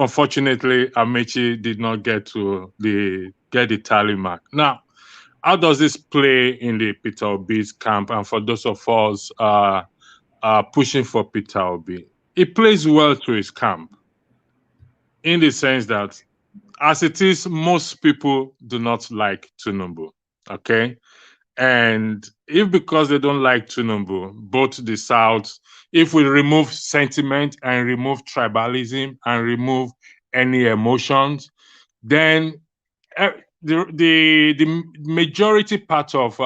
unfortunately, Amechi did not get the tally mark. Now, how does this play in the Peter Obi's camp? And for those of us pushing for Peter Obi, it plays well to his camp in the sense that, as it is, most people do not like Tinubu. Okay. And if because they don't like Tinubu, both the South, if we remove sentiment and remove tribalism and remove any emotions, then the majority part of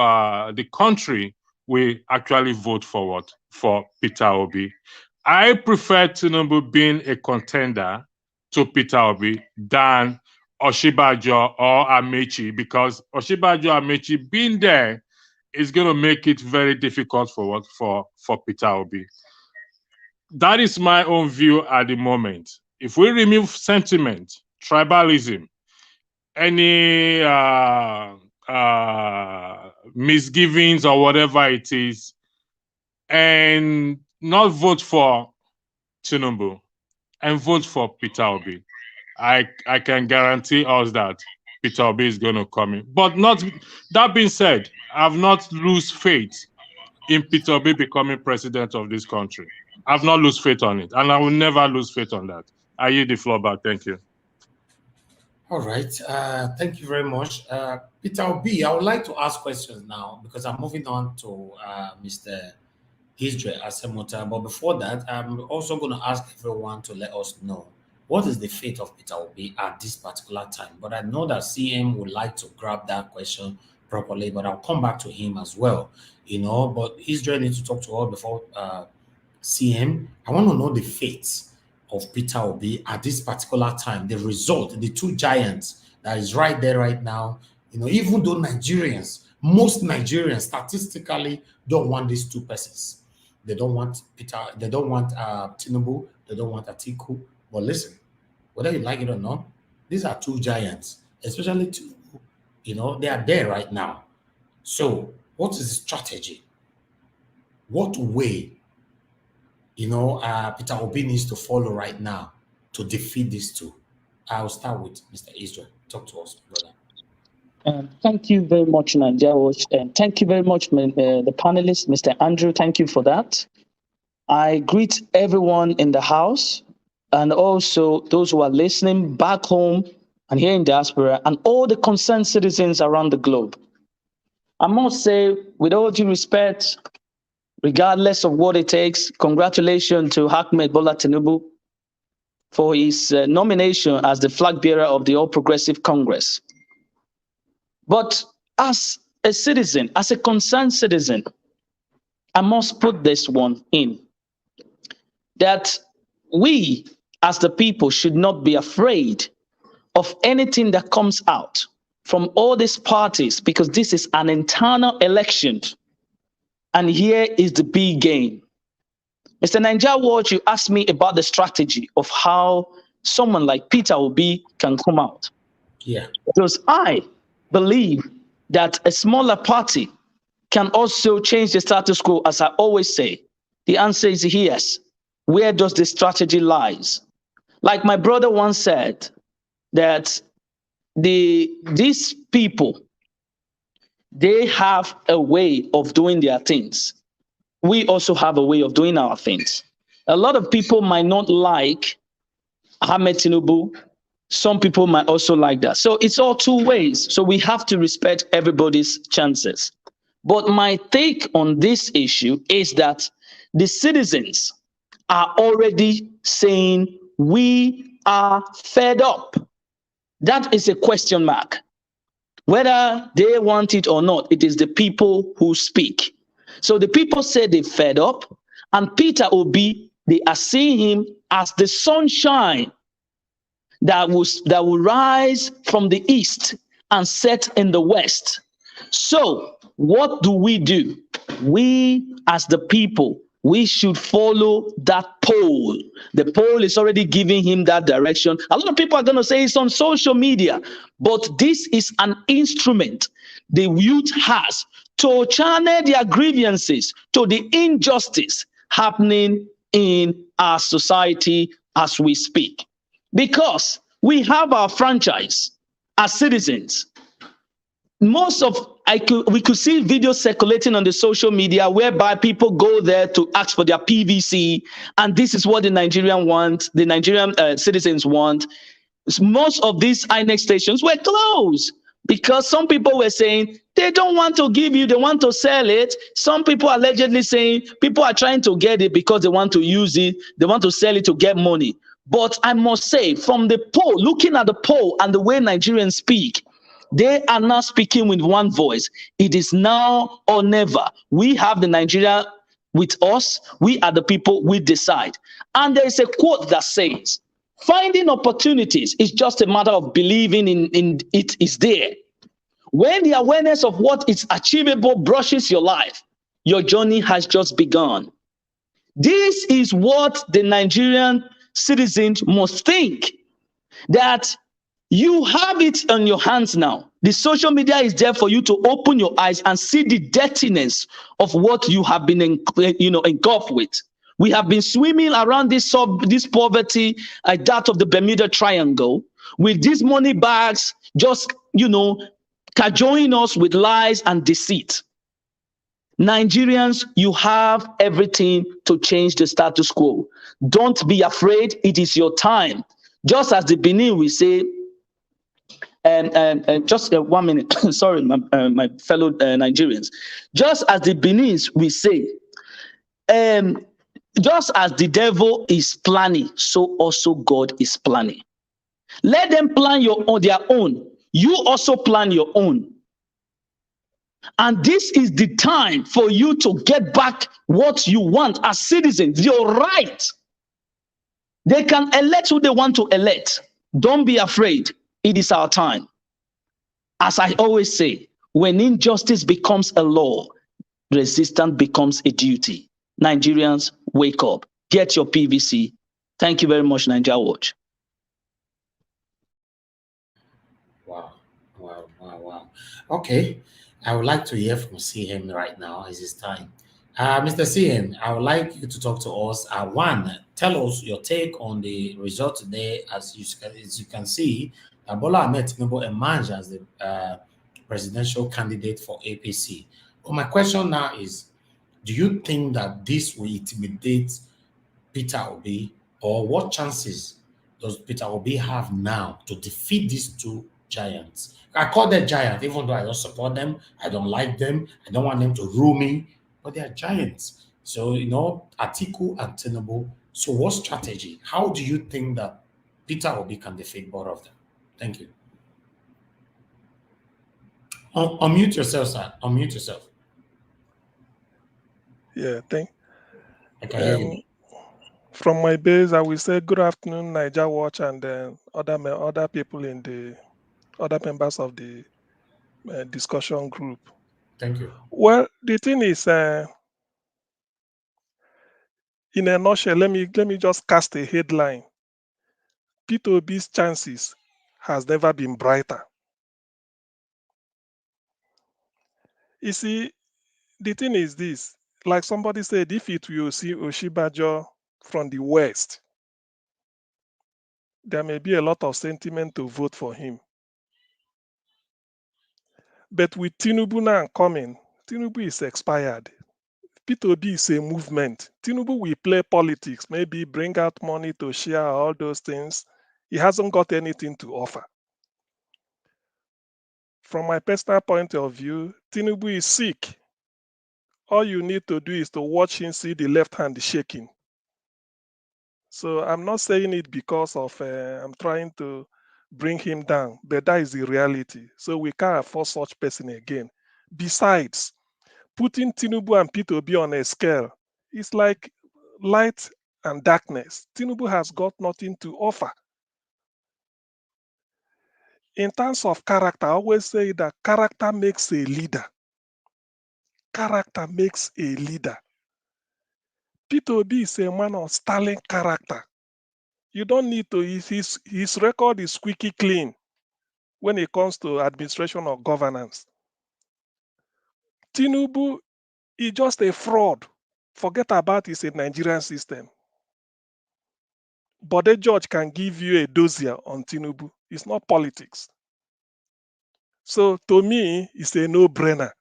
the country will actually vote for what? For Peter Obi. I prefer Tinubu being a contender to Peter Obi than Oshibajo or Amechi, because Oshibajo Amechi being there is going to make it very difficult for Peter Obi. That is my own view at the moment. If we remove sentiment, tribalism, any misgivings or whatever it is, and not vote for Tinubu and vote for Peter Obi, I can guarantee us that Peter Obi is going to come in. But not that being said, I've not lose faith in Peter Obi becoming president of this country. I've not lose faith on it, and I will never lose faith on that. I yield the floor back. Thank you. All right. Thank you very much. Peter Obi, I would like to ask questions now because I'm moving on to Mr. Israel Asemota. But before that, I'm also going to ask everyone to let us know what is the fate of Peter Obi at this particular time. But I know that CM would like to grab that question properly, but I'll come back to him as well. But Israel needs to talk to us before CM. I want to know the fate of Peter Obi at this particular time, the result, the two giants that is right there right now. Even though most Nigerians statistically don't want these two persons. They don't want Tinubu, they don't want Atiku. But listen, whether you like it or not, these are two giants, especially Tinubu. They are there right now. So what is the strategy? What way Peter Obi needs to follow right now to defeat these two? I'll start with Mr. Israel. Talk to us, brother. Thank you very much, Nadia. And thank you very much, the panelists, Mr. Andrew. Thank you for that. I greet everyone in the house and also those who are listening back home and here in Diaspora and all the concerned citizens around the globe. I must say, with all due respect, regardless of what it takes, congratulations to Ahmed Bola Tinubu for his nomination as the flag bearer of the All Progressive Congress. But as a citizen, as a concerned citizen, I must put this one in, that we as the people should not be afraid of anything that comes out from all these parties, because this is an internal election. And here is the big game. Mr. Ninja Watch, you asked me about the strategy of how someone like Peter Obi can come out. Yeah. Because I believe that a smaller party can also change the status quo, as I always say. The answer is yes. Where does the strategy lies? Like my brother once said, that these people, they have a way of doing their things. We also have a way of doing our things. A lot of people might not like Ahmed Tinubu. Some people might also like that. So it's all two ways. So we have to respect everybody's chances. But my take on this issue is that the citizens are already saying we are fed up. That is a question mark. Whether they want it or not, it is the people who speak. So the people say they're fed up, and Peter Obi, they are seeing him as the sunshine that will rise from the east and set in the west. So what do? We as the people, we should follow that poll. The poll is already giving him that direction. A lot of people are going to say it's on social media, but this is an instrument the youth has to channel their grievances to the injustice happening in our society as we speak. because we have our franchise as citizens. We could see videos circulating on the social media whereby people go there to ask for their PVC, and this is what the Nigerian citizens want. Most of these INEC stations were closed because some people were saying they don't want to give you, they want to sell it. Some people allegedly saying people are trying to get it because they want to use it, they want to sell it to get money. But I must say, from the poll, looking at the poll and the way Nigerians speak, they are now speaking with one voice. It is now or never. We have the Nigeria with us. We are the people, we decide. And there is a quote that says, finding opportunities is just a matter of believing in it is there. When the awareness of what is achievable brushes your life, your journey has just begun. This is what the Nigerian citizens must think, that you have it on your hands now. The social media is there for you to open your eyes and see the dirtiness of what you have been engulfed with. We have been swimming around this poverty, that of the Bermuda Triangle, with these money bags just, cajoling us with lies and deceit. Nigerians, you have everything to change the status quo. Don't be afraid. It is your time. Just as the Benin will say, just 1 minute, sorry, my fellow Nigerians. Just as the Benin will say, just as the devil is planning, so also God is planning. Let them plan their own. You also plan your own. And this is the time for you to get back what you want as citizens, your right. They can elect who they want to elect. Don't be afraid. It is our time. As I always say, when injustice becomes a law, resistance becomes a duty. Nigerians, wake up. Get your PVC. Thank you very much, Nigeria Watch. Wow. Okay. I would like to hear from CM right now. It's his time. Mr. CM, I would like you to talk to us. One, tell us your take on the result today. As you can see, Bola Tinubu emerged as the presidential candidate for APC. But my question now is, do you think that this will intimidate Peter Obi, or what chances does Peter Obi have now to defeat these two giants? I call them giants, even though I don't support them, I don't like them, I don't want them to rule me, but they are giants. So, Atiku and Tinubu. So what strategy? How do you think that Peter Obi can defeat both of them? Thank you. Unmute yourself, sir. Unmute yourself. Yeah, I can hear you. From my base, I will say good afternoon, Niger Watch, and other people in the other members of the discussion group. Thank you. Well, the thing is, in a nutshell, let me just cast a headline. Peter Obi's chances has never been brighter. You see, the thing is this, like somebody said, if it will see Oshibajo from the West, there may be a lot of sentiment to vote for him. But with Tinubu now coming, Tinubu is expired. Peter Obi is a movement. Tinubu will play politics, maybe bring out money to share, all those things. He hasn't got anything to offer. From my personal point of view, Tinubu is sick. All you need to do is to watch him see the left hand shaking. So I'm not saying it because of I'm trying to bring him down, but that is the reality. So we can't afford such person again. Besides, putting Tinubu and Peter Obi on a scale is like light and darkness. Tinubu has got nothing to offer. In terms of character, I always say that character makes a leader. Character makes a leader. Peter Obi is a man of sterling character. You don't need to, his record is squeaky clean when it comes to administration or governance. Tinubu is just a fraud. Forget about it's a Nigerian system. but a judge can give you a dossier on Tinubu. It's not politics. So to me, it's a no-brainer.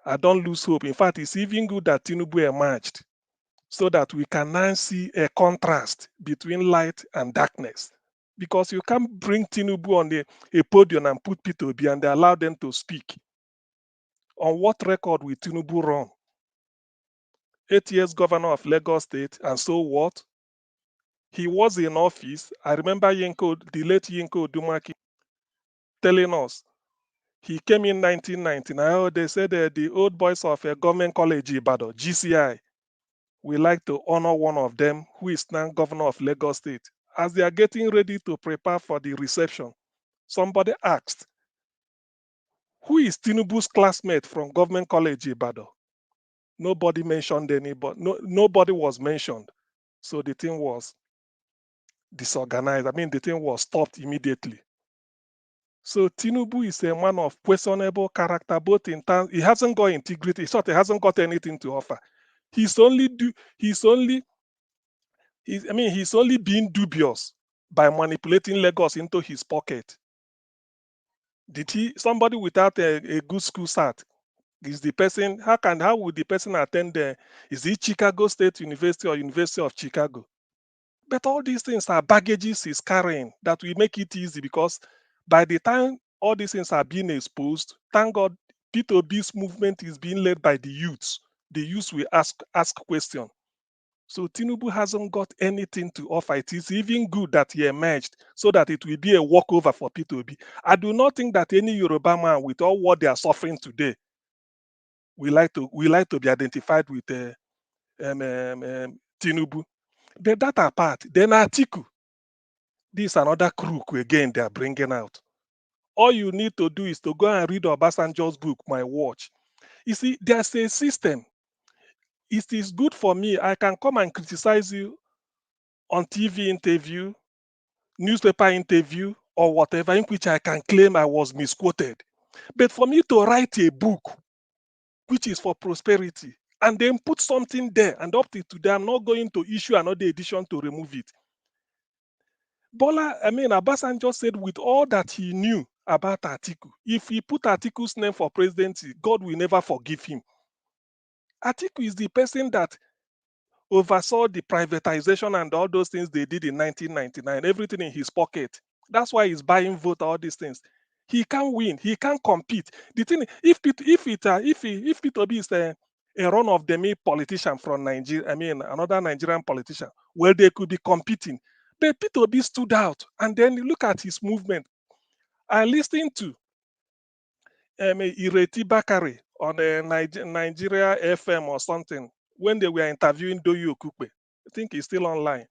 I don't lose hope. In fact, it's even good that Tinubu emerged so that we can now see a contrast between light and darkness. Because you can't bring Tinubu on a podium and put P2B and allow them to speak. On what record will Tinubu run? 8 years governor of Lagos State, and so what? He was in office. I remember the late Yinko Dumaki telling us he came in 1999. Oh, they said the old boys of a government college, Ibadan, GCI, we like to honor one of them who is now governor of Lagos State. As they are getting ready to prepare for the reception, somebody asked, who is Tinubu's classmate from government college, Ibadan? Nobody mentioned anybody. Nobody was mentioned. So the thing was disorganized. I mean, the thing was stopped immediately. So Tinubu is a man of questionable character, both in terms, he hasn't got integrity. He hasn't got anything to offer. He's only being dubious by manipulating Lagos into his pocket. Somebody without a good school cert is the person, how would the person attend is it Chicago State University or University of Chicago? But all these things are baggages he's carrying that will make it easy, because by the time all these things are being exposed, thank God P2B's movement is being led by the youths. The youths will ask questions. So Tinubu hasn't got anything to offer. It is even good that he emerged so that it will be a walkover for P2B. I do not think that any Yoruba man, with all what they are suffering today, we like to be identified with Tinubu. But that apart, then Atiku, this is another crook again they are bringing out. All you need to do is to go and read Obasanjo's book, My Watch. You see, there's a system. It is good for me. I can come and criticize you on TV interview, newspaper interview, or whatever, in which I can claim I was misquoted. But for me to write a book, which is for prosperity, and then put something there, and up to today, I'm not going to issue another edition to remove it. Obasanjo said with all that he knew about Atiku, if he put Atiku's name for presidency, God will never forgive him. Atiku is the person that oversaw the privatization and all those things they did in 1999, everything in his pocket. That's why he's buying vote, all these things. He can't win. He can't compete. The thing, if P2B is a run of the mill politician from Nigeria, another Nigerian politician, well, they could be competing. But P2B stood out, and then you look at his movement. I listened to Ireti Bakare on a Nigeria FM or something when they were interviewing Doyi Okupe. I think he's still online.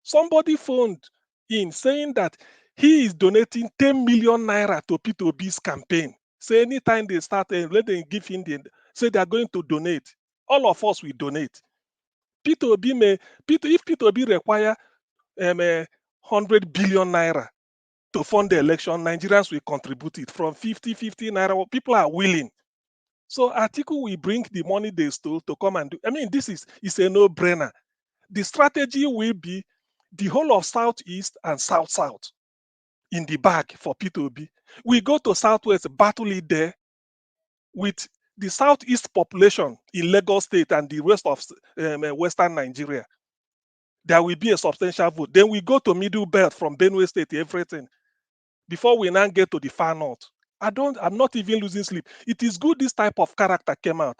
Somebody phoned in saying that he is donating 10 million naira to P2B's campaign. Say anytime they start, let them give him say they are going to donate. All of us will donate. If P2B require 100 billion naira to fund the election, Nigerians will contribute it from 50 naira. People are willing. So Atiku will bring the money they stole to come and do. This is a no-brainer. The strategy will be the whole of Southeast and South-South in the bag for P2B. We go to Southwest, battle it there with the Southeast population in Lagos State and the rest of Western Nigeria. There will be a substantial vote. Then we go to Middle Belt from Benue State, everything. Before we now get to the far north. I'm not even losing sleep. It is good this type of character came out.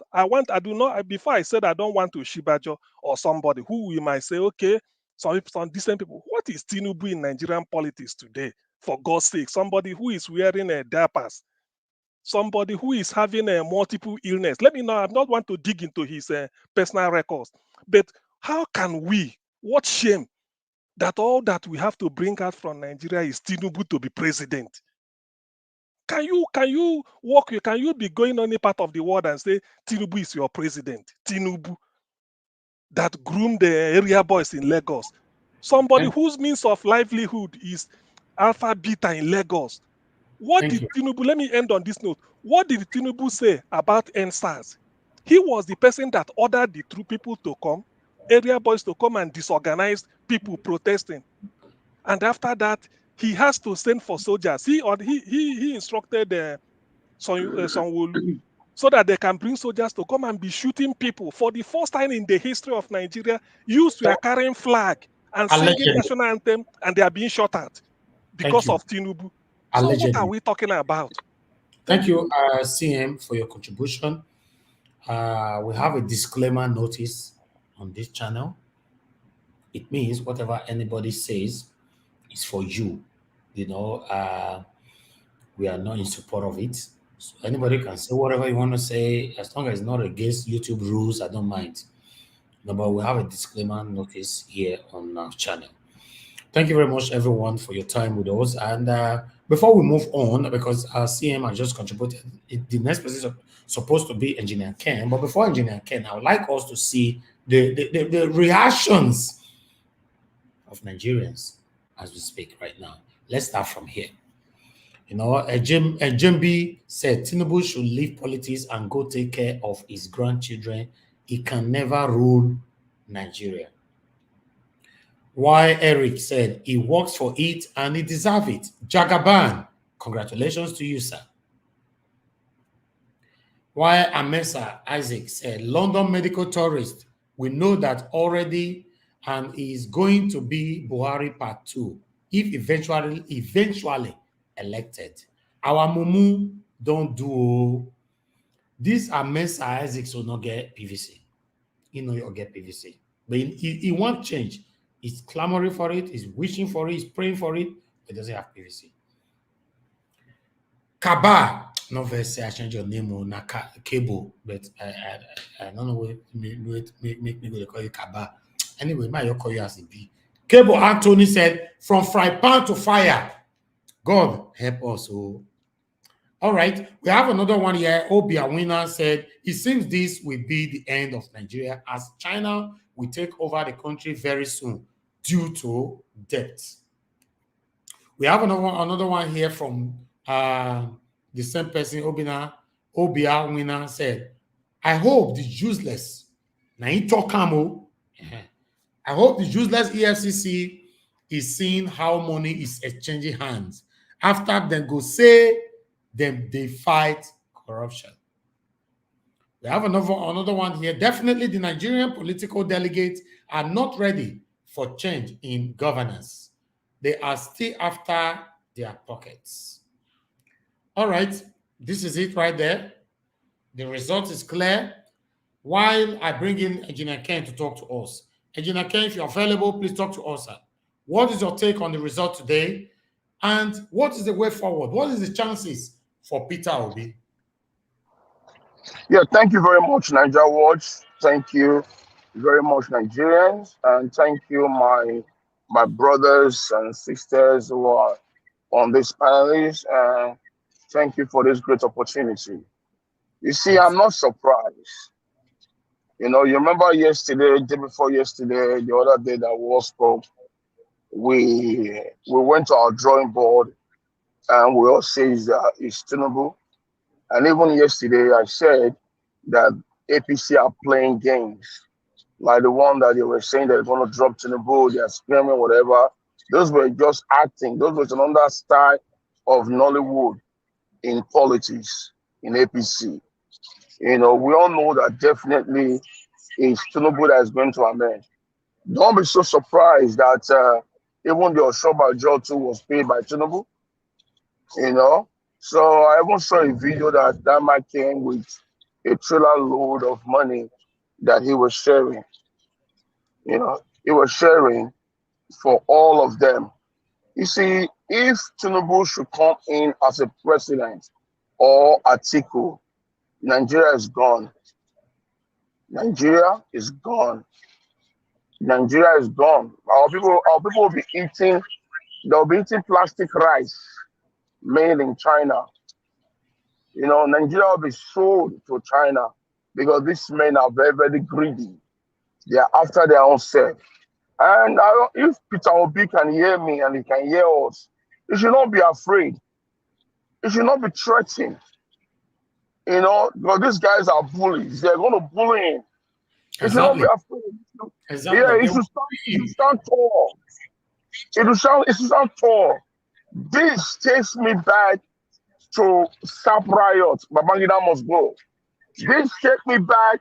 Before I said I don't want to Shibajo or somebody who we might say, okay, some decent people. What is Tinubu in Nigerian politics today? For God's sake, somebody who is wearing a diapers, somebody who is having a multiple illness. Let me know. I don't want to dig into his personal records. But how can we, what shame that all that we have to bring out from Nigeria is Tinubu to be president? Can you be going on any part of the world and say Tinubu is your president? Tinubu that groomed the area boys in Lagos. Somebody whose means of livelihood is Alpha Beta in Lagos. Let me end on this note. What did Tinubu say about NSAS? He was the person that ordered the true people to come. area boys to come and disorganize people protesting. And after that, he has to send for soldiers. He instructed Sanwo-Olu so that they can bring soldiers to come and be shooting people. For the first time in the history of Nigeria, youths were carrying flag and singing national anthem, and they are being shot at because of Tinubu. So what are we talking about? Thank you, CM, for your contribution. We have a disclaimer notice on this channel. It means whatever anybody says is for you. You know, we are not in support of it. So anybody can say whatever you want to say, as long as it's not against YouTube rules, I don't mind. No, but we have a disclaimer notice here on our channel. Thank you very much, everyone, for your time with us. And before we move on, because our CM has just contributed, the next person is supposed to be Engineer Ken. But before Engineer Ken, I would like us to see the reactions of Nigerians as we speak right now. Let's start from here. You know, Jimby said Tinubu should leave politics and go take care of his grandchildren. He can never rule Nigeria. Why Eric said he works for it and he deserves it. Jagaban, congratulations to you, sir. Why Amesa Isaac said London medical tourist, we know that already, and is going to be Buhari part 2 if eventually elected. Our Mumu don't do this. Amesa Isaac will not get PVC. You know, you'll get PVC, but he won't change. He's clamoring for it, he's wishing for it, he's praying for it, but doesn't have PVC. Kaba, no very say I change your name on Cable, but I don't know what make me go to call you Kaba. Anyway, my call you as it be. Cable Anthony said, from fry pan to fire. God help us. Oh. All right, we have another one here. Obia Winner said, it seems this will be the end of Nigeria as China will take over the country very soon due to debt. We have another one here from the same person, Obia Winner said, I hope the useless, I hope the useless EFCC is seeing how money is exchanging hands. After them go say them they fight corruption. We have another one here. Definitely the Nigerian political delegates are not ready for change in governance. They are still after their pockets. All right, this is it right there. The result is clear. While I bring in Engineer Ken to talk to us. Engineer Ken, if you're available, please talk to us, sir. What is your take on the result today? And what is the way forward? What is the chances for Peter Obi? Yeah, thank you very much, Niger Watch. Thank you very much, Nigerians. And thank you, my brothers and sisters who are on this panelist. Thank you for this great opportunity. You see, I'm not surprised. You know, you remember yesterday, day before yesterday, the other day that we all spoke, we went to our drawing board and we all say it's Tinubu. And even yesterday, I said that APC are playing games, like the one that they were saying they're going to drop Tinubu, they're screaming, whatever. Those were just acting. Those was another style of Nollywood in politics, in APC. You know, we all know that definitely it's Tinubu that is going to amend. Don't be so surprised that even the Oshoba job too was paid by Tinubu. You know, so I even saw a video that man came with a trailer load of money that he was sharing. You know, he was sharing for all of them. You see, if Tinubu should come in as a president or Atiku, Nigeria is gone. Nigeria is gone. Nigeria is gone. Our people will be eating. They'll be eating plastic rice made in China. You know, Nigeria will be sold to China because these men are very, very greedy. They are after their own self. And if Peter Obi can hear me and he can hear us, he should not be afraid. He should not be threatened. You know, because these guys are bullies. They're going to bully him. He should not be afraid. Exactly. Yeah, it should stand tall. It should stand tall. This takes me back to SAP riot. Babangida must go. This takes me back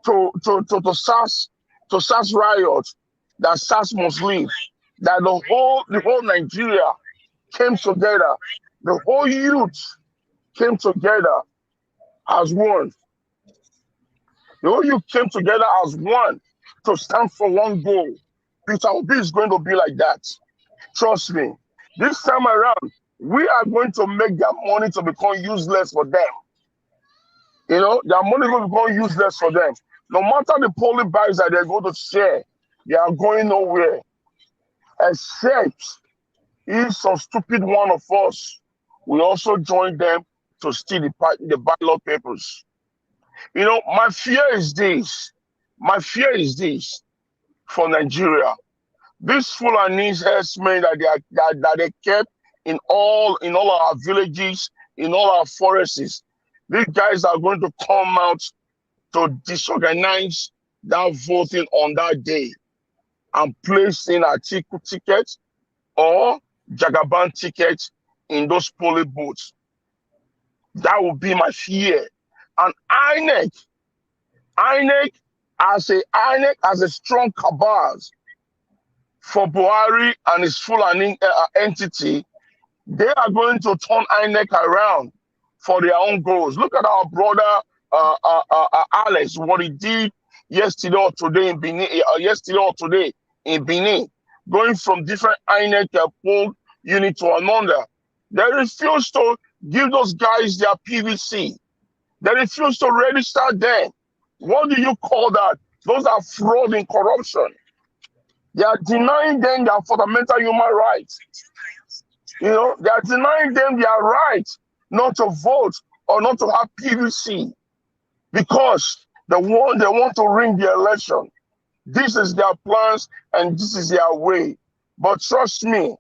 to SARS riot. That SARS must leave. That the whole Nigeria came together. The whole youth came together as one. The whole youth came together as one to stand for one goal. Peter Obi is going to be like that. Trust me. This time around, we are going to make their money to become useless for them. You know, their money will become useless for them. No matter the polling bags that they're going to share, they are going nowhere. Except if some stupid one of us will also join them to steal the ballot papers. You know, my fear is this. My fear is this for Nigeria. These Fulanese herdsmen that they kept in all our villages, in all our forests, these guys are going to come out to disorganize that voting on that day and place in Atiku tickets or Jagaban tickets in those polling booths. That would be my fear. And INEC as a strong cabal for Buhari and his Fulani entity, they are going to turn INEC around for their own goals. Look at our brother Alex, what he did yesterday or today in Benin, going from different INEC poll unit to another. They refuse to give those guys their PVC. They refuse to register them. What do you call that? Those are fraud and corruption. They are denying them their fundamental human rights. You know, they are denying them their right not to vote or not to have PVC because they want to ring the election. This is their plans and this is their way. But trust me,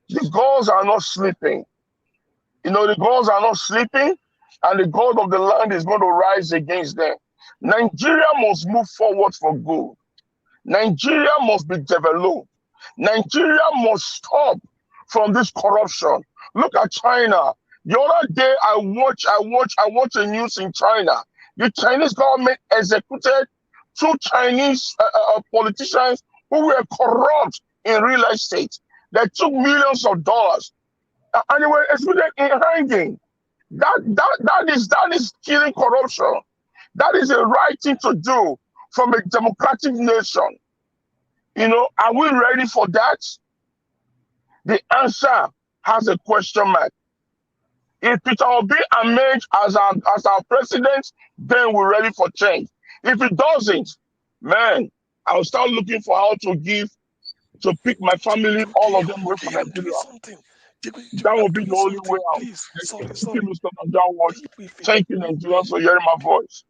the gods are not sleeping. You know, the gods are not sleeping, and the God of the land is going to rise against them. Nigeria must move forward for good. Nigeria must be developed. Nigeria must stop from this corruption. Look at China. The other day, I watched the news in China. The Chinese government executed 2 Chinese politicians who were corrupt in real estate. They took millions of dollars, and they were executed in hanging. That is killing corruption. That is the right thing to do from a democratic nation. You know, are we ready for that? The answer has a question mark. If Peter Obi emerges as our president, then we're ready for change. If it doesn't, man, I'll start looking for how to pick my family, all of them away from Nigeria. That will be the only way out. Please, sorry. Thank you, Nigerians, for hearing my voice.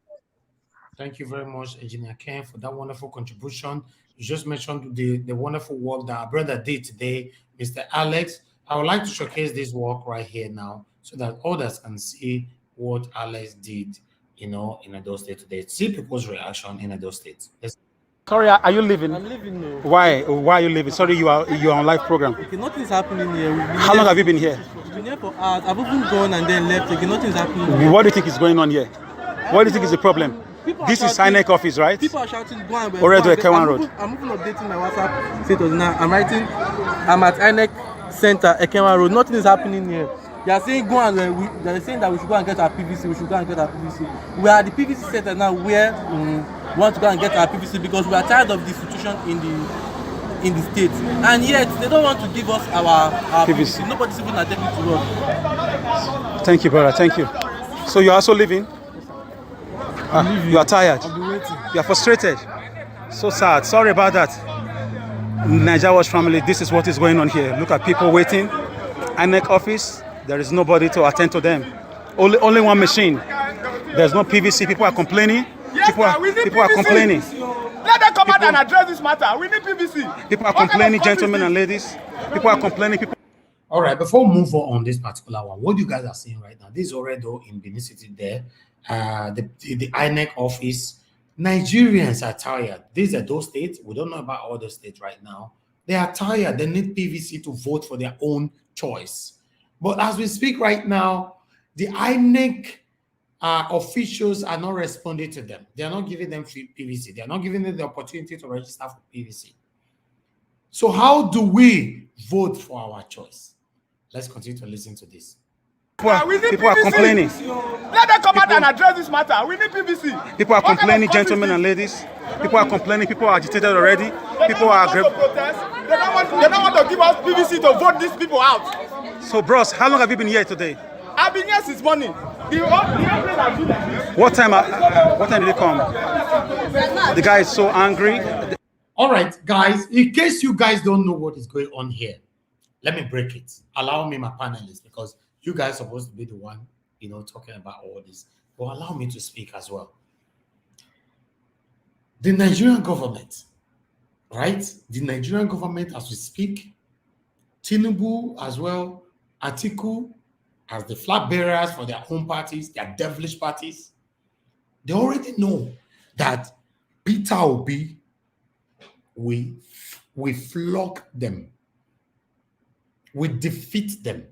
Thank you very much, Engineer Ken, for that wonderful contribution. You just mentioned the wonderful work that our brother did today, Mr. Alex. I would like to showcase this work right here now so that others can see what Alex did, you know, in Edo State today. See people's reaction in Edo State. Sorry, are you leaving? I'm leaving now. Why? Why are you leaving? Sorry, you are on live program. Okay, nothing's happening here. How long have you been here? We've been here for hours. I've even gone and then left. Okay, nothing's happening. What do you think is going on here? What do you think is the problem? This is INEC office, right? People are shouting, go and Already Ekewan Road. I'm even updating my WhatsApp status now. I'm at INEC Center, Ekewan Road. Nothing is happening here. They are saying they're saying that we should go and get our PVC. We should go and get our PVC. We are at the PVC center now where we want to go and get our PVC because we are tired of the institution in the state. And yet they don't want to give us our PVC. Nobody's even attempting to run. Thank you, brother. Thank you. So you're also leaving? You are tired. I'll be waiting. You are frustrated. So sad. Sorry about that. Niger Watch family, this is what is going on here. Look at people waiting. INEC office, there is nobody to attend to them. Only one machine. There's no PVC. People are complaining. Yes, people are complaining. Let them come out and address this matter. We need PVC. People are complaining, gentlemen and ladies. People are complaining. All right, before we move on this particular one, what you guys are seeing right now, this is already in Benin City there. The INEC office, Nigerians are tired. These are those states. We don't know about other states right now. They are tired. They need PVC to vote for their own choice. But as we speak right now, the INEC officials are not responding to them. They are not giving them PVC. They are not giving them the opportunity to register for PVC. So how do we vote for our choice? Let's continue to listen to this. People are complaining. Let them come out and address this matter. We need PVC. People are complaining, gentlemen and ladies. People are complaining. People are agitated already. People are protest. They don't want to give us PVC to vote these people out. So, bros, how long have you been here today? I've been here since morning. What time did he come? The guy is so angry. All right, guys, in case you guys don't know what is going on here, let me break it. Allow me, my panelists, because you guys are supposed to be the one, talking about all this. But allow me to speak as well. The Nigerian government, right? The Nigerian government, as we speak, Tinubu as well, Atiku, as the flag bearers for their own parties, their devilish parties, they already know that Peter Obi, we flog them. We defeat them.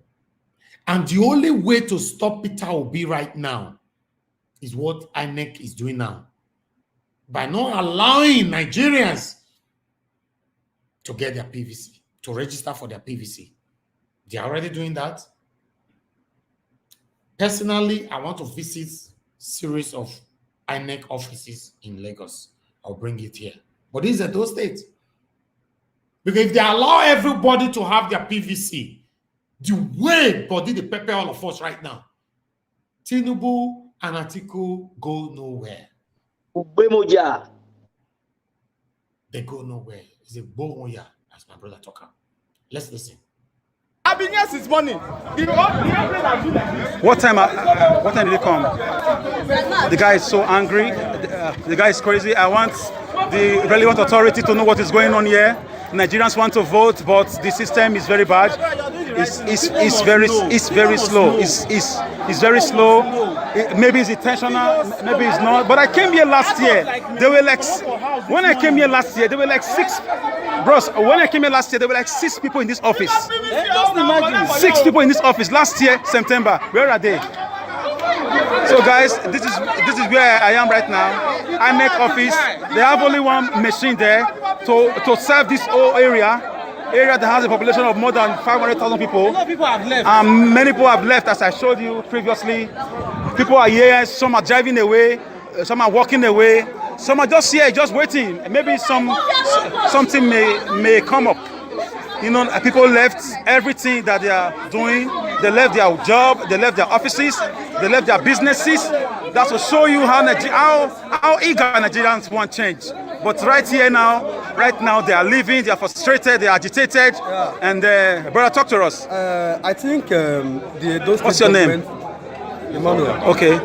And the only way to stop Peter Obi right now is what INEC is doing now. By not allowing Nigerians to get their PVC, to register for their PVC. They are already doing that. Personally, I want to visit a series of INEC offices in Lagos. I'll bring it here. But these are those states. Because if they allow everybody to have their PVC, the way body the pepper all of us right now, Tinubu and Atiku go nowhere. They go nowhere. It's a bomoya, as my brother talk about. Let's listen. I've been here since morning. What time did he come? The guy is so angry. The guy is crazy. I want the relevant authority to know what is going on here. Nigerians want to vote, but the system is very bad. It's very slow. It's very slow. Maybe it's intentional, maybe it's not. But I came here last year. There were like, when I came here last year, there were like 6. Bros, when I came here last year, there were like 6 people in this office. Just imagine. 6 people in this office last year, September. Where are they? So guys, this is where I am right now. INEC office. They have only one machine there to serve this whole area that has a population of more than 500,000 people. A lot of people have left. Many people have left, as I showed you previously. People are here. Some are driving away. Some are walking away. Some are just here, just waiting. Maybe something may come up. People left everything that they are doing. They left their job, they left their offices, they left their businesses. That's to show you how eager Nigerians want change. But right now, they are leaving, they are frustrated, they are agitated. Yeah. And brother, talk to us. I think What's your name? Emmanuel. Okay.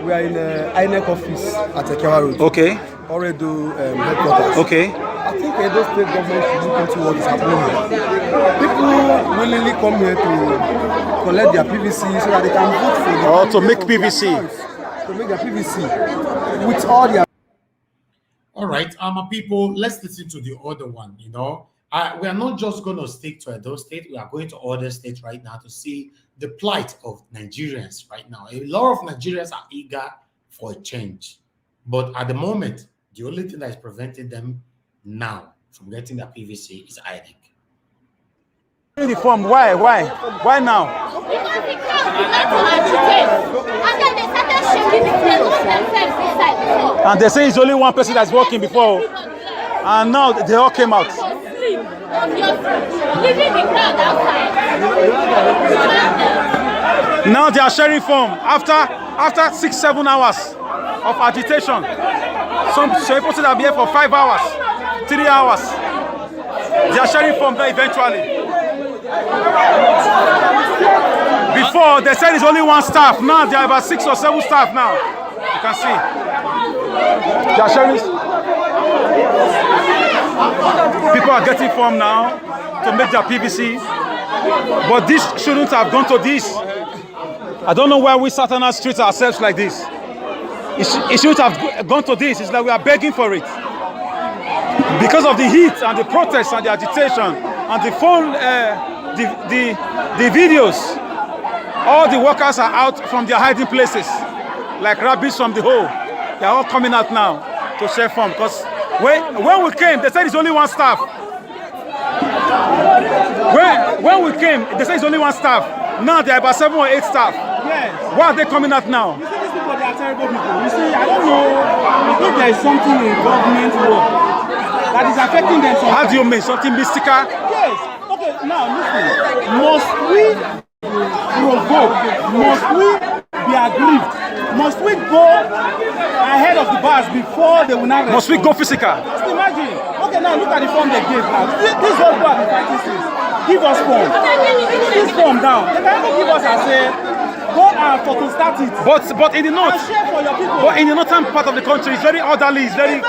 We are in the INEC office at Charade. Okay. Oredo headquarters. Okay. I think Edo State government should look into what is happening here. People willingly come here to collect their PVC so that they can vote for to make PVC. To make their PVC with all their. All right, people, let's listen to the other one. We are not just going to stick to Edo State. We are going to other states right now to see the plight of Nigerians right now. A lot of Nigerians are eager for a change. But at the moment, the only thing that is preventing them now from getting their PVC is INEC. The form, why now? And they say it's only one person that's working before, and now they all came out. Now they are sharing form after 6-7 hours of agitation. Some people that have been here for 5 hours, 3 hours. They are sharing form there eventually. Before they said it's only one staff. Now there are about 6 or 7 staff now. You can see. They are sharing. People are getting form now to make their PVC. But this shouldn't have gone to this. I don't know why we Southerners treat ourselves like this. It should have gone to this. It's like we are begging for it. Because of the heat and the protests and the agitation and the phone, the videos, all the workers are out from their hiding places, like rabbits from the hole. They are all coming out now to share form. Because when we came, they said it's only one staff. When we came, they said it's only one staff. Now there are about 7 or 8 staff. Yes. Why are they coming out now? You see, these people, they are terrible people. You see, I don't know if there is something in government work that is affecting them. How do you mean? Something mystical? Yes. Okay, now listen. Must we provoke? Must we be aggrieved? Must we go ahead of the bars before they will not respond? Must we go physical? Just imagine. Okay, now look at the form they gave now. This is what we have been fighting since. Give us form. This form down. They can even give us and say, go and photostat it. But in the north, and share for your people. But in the northern part of the country, it's very orderly, it's very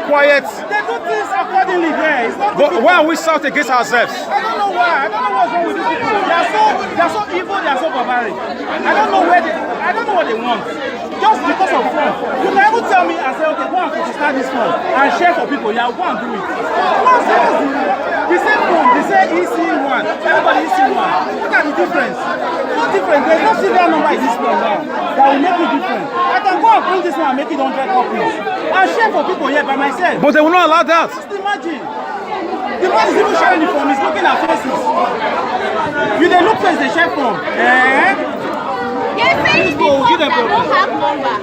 quiet. They do things accordingly there. It's not. But why are we south against ourselves? I don't know why. I don't know what's wrong with these people. They are so evil. They are so barbaric. I don't know what they want. Just because of fun. You can even tell me and say, okay, go and photostat this form and share for people. Yeah, go and do it. No, seriously. The same form. They say EC1. Everybody EC1. Look at the difference. No difference. There's no serial number in this form now that will make it different. I can go and print this one and make it 100 copies and share for people here by myself. But they will not allow that. Just imagine. The one is even sharing the form is looking at faces. You they look face they share from. Yes, people that don't have number,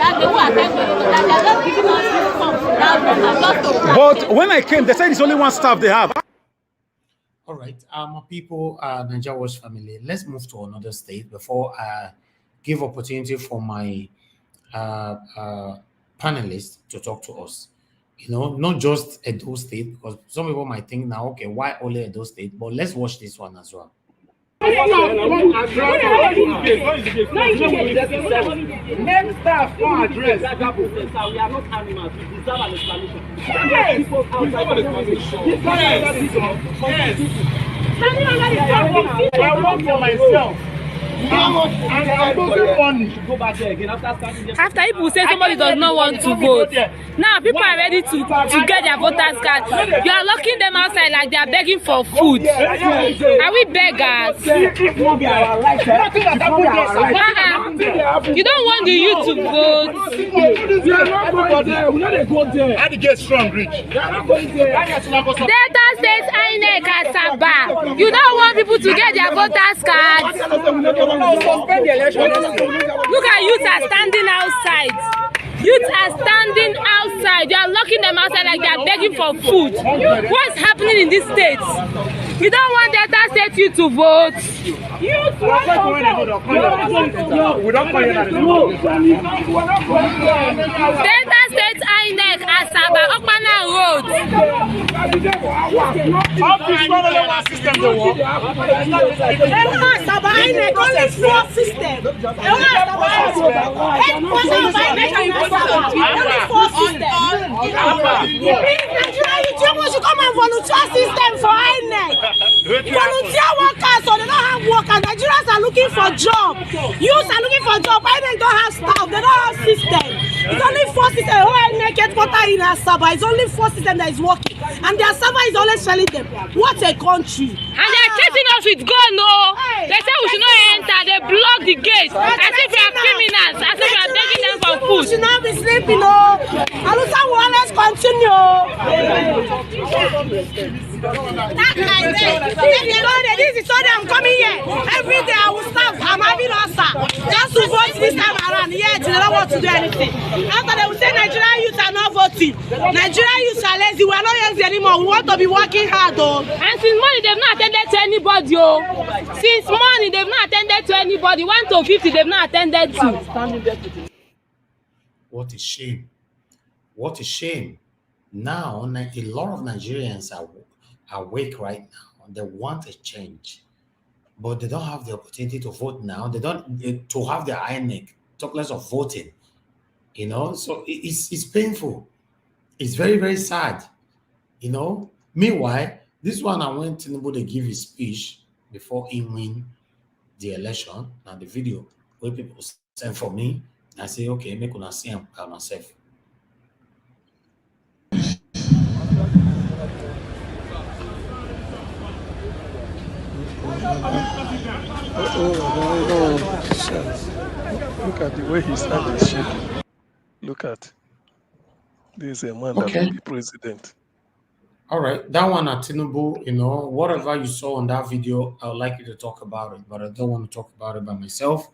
that they will attend to it, that they are just giving us this form. But when I came, they said it's only one staff they have. All right, people, Nigeria Watch family, let's move to another state before I give opportunity for my panelists to talk to us. You know, not just Edo State, because some people might think now, okay, why only Edo State? But let's watch this one as well. Name staff for address. We are not animals. We deserve an explanation. Yes. I work for myself. After people say somebody does not want to vote, now people are ready to get their voters card. You are locking them outside like they are begging for food. Are we beggars? You don't want the youth to vote. How to get strong, rich? Delta State INEC Asaba. You don't want people to get their voters cards. Look at youth are standing outside. Youth are standing outside. You are locking them outside like they are begging for food. What's happening in this state? You don't want Delta State youth to vote. Delta State INEC Asaba Okpana Road. Asaba INEC only 4 systems. Only 4 systems. Nigeria should come and volunteer system for INEC. Volunteer workers, so they don't have workers. Nigerians are looking for job. Youths are looking for job. INEC don't have staff. They don't have system. It's only 4 systems. Who INEC headquarters in Asaba? It's only 4 systems that is working, and their server is always selling them. What a country! And they're chasing us with gun, no. They say we should not enter. They block the gates as if we are criminals, as if we are begging them for food. We should not be sleeping, no. Alusa will always continue. This is Sunday. I'm coming here every day. I will stop. I'm having ulcer just to vote this time around. Yet they don't want to do anything. After they will say Nigerian youth are not voting. Nigerian youth are lazy. We are not lazy anymore. We want to be working hard, though. And since morning they've not attended to anybody, oh. Since morning they've not attended to anybody. 1 to 50 they've not attended to. What a shame. What a shame. Now, a lot of Nigerians are awake right now. They want a change, but they don't have the opportunity to vote now. They don't to have their INEC, talk less of voting. You know, so it's painful. It's very, very sad. You know, meanwhile, this one, I went to Tinubu to give his speech before he win the election. Now the video where people sent for me, I say, okay, make una see am by myself. Look at the way his hand is shaking. Look at this is a man that Okay. will be president. All right. That one at Tinubu, whatever you saw on that video, I would like you to talk about it, but I don't want to talk about it by myself.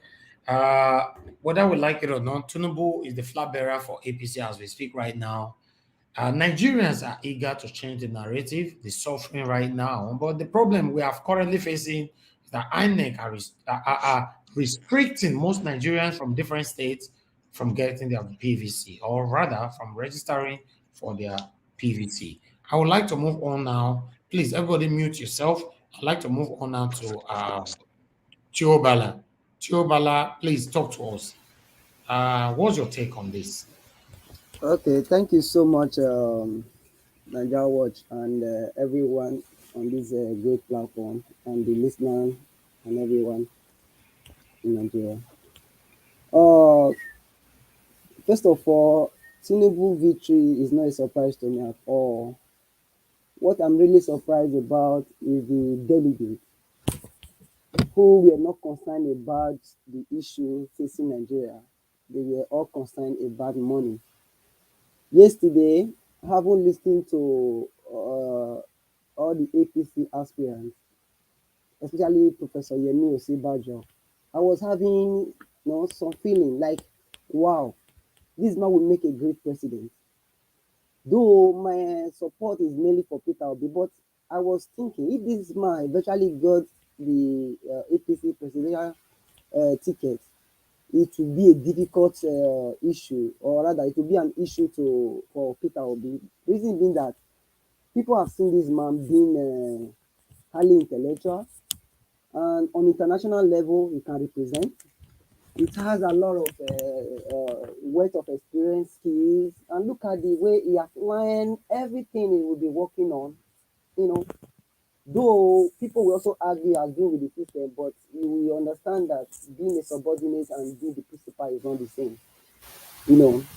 Whether we like it or not, Tinubu is the flag bearer for APC as we speak right now. Nigerians are eager to change the narrative, the suffering right now. But the problem we are currently facing is that INEC are restricting most Nigerians from different states from getting their PVC, or rather from registering for their PVC. I would like to move on now. Please, everybody mute yourself. I'd like to move on now to Chiobala. Chiobala, please talk to us. What's your take on this? Okay, thank you so much, Niger Watch, and everyone on this great platform, and the listeners and everyone in Nigeria. First of all, Tinubu victory is not a surprise to me at all. What I'm really surprised about is the delegates who were not concerned about the issue facing Nigeria. They were all concerned about money. Yesterday, having listened to all the APC aspirants, especially Professor Yemi Osibajo, I was having some feeling like, wow, this man will make a great president. Though my support is mainly for Peter Obi, but I was thinking if this man eventually got the APC presidential ticket, it will be a difficult issue, or rather, it will be an issue for Peter Obi. Reason being that people have seen this man being highly intellectual, and on international level, he can represent. It has a lot of weight of experience, skills, and look at the way he has learned everything he will be working on. Though people will also argue as being with the system, but you will understand that being a subordinate and being the principal is not the same.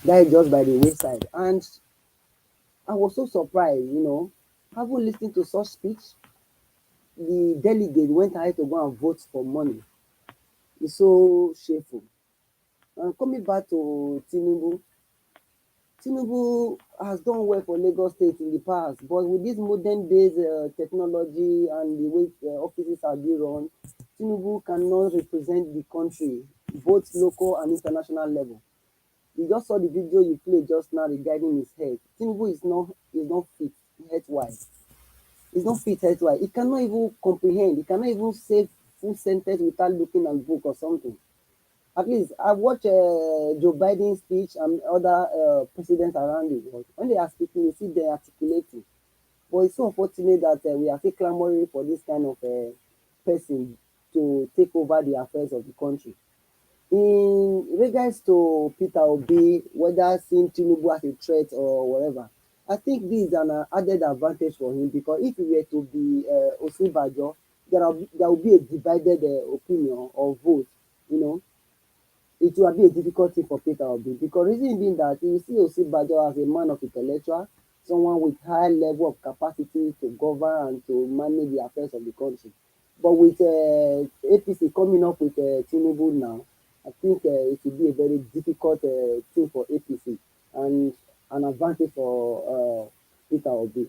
That is just by the wayside. And I was so surprised, having listened to such speech, the delegate went ahead to go and vote for money. It's so shameful. And coming back to Tinubu, Tinubu has done well for Lagos State in the past, but with this modern days technology and the way offices are being run, Tinubu cannot represent the country, both local and international level. You just saw the video you played just now regarding his head. Tinubu is not fit health-wise. He's not fit health-wise. He cannot even comprehend. He cannot even say full sentence without looking at book or something. At least I watched Joe Biden's speech and other presidents around the world. When they are speaking, you see they are articulating. But it's so unfortunate that we are still clamoring for this kind of person to take over the affairs of the country. In regards to Peter Obi, whether seeing Tinubu as a threat or whatever, I think this is an added advantage for him, because if he were to be Osibajo, there will be a divided opinion or vote. It will be a difficult thing for Peter Obi, because reason being that you see Osibajo as a man of intellectual, someone with high level of capacity to govern and to manage the affairs of the country. But with APC coming up with Tinubu now, I think it will be a very difficult thing for APC and an advantage for Peter Obi.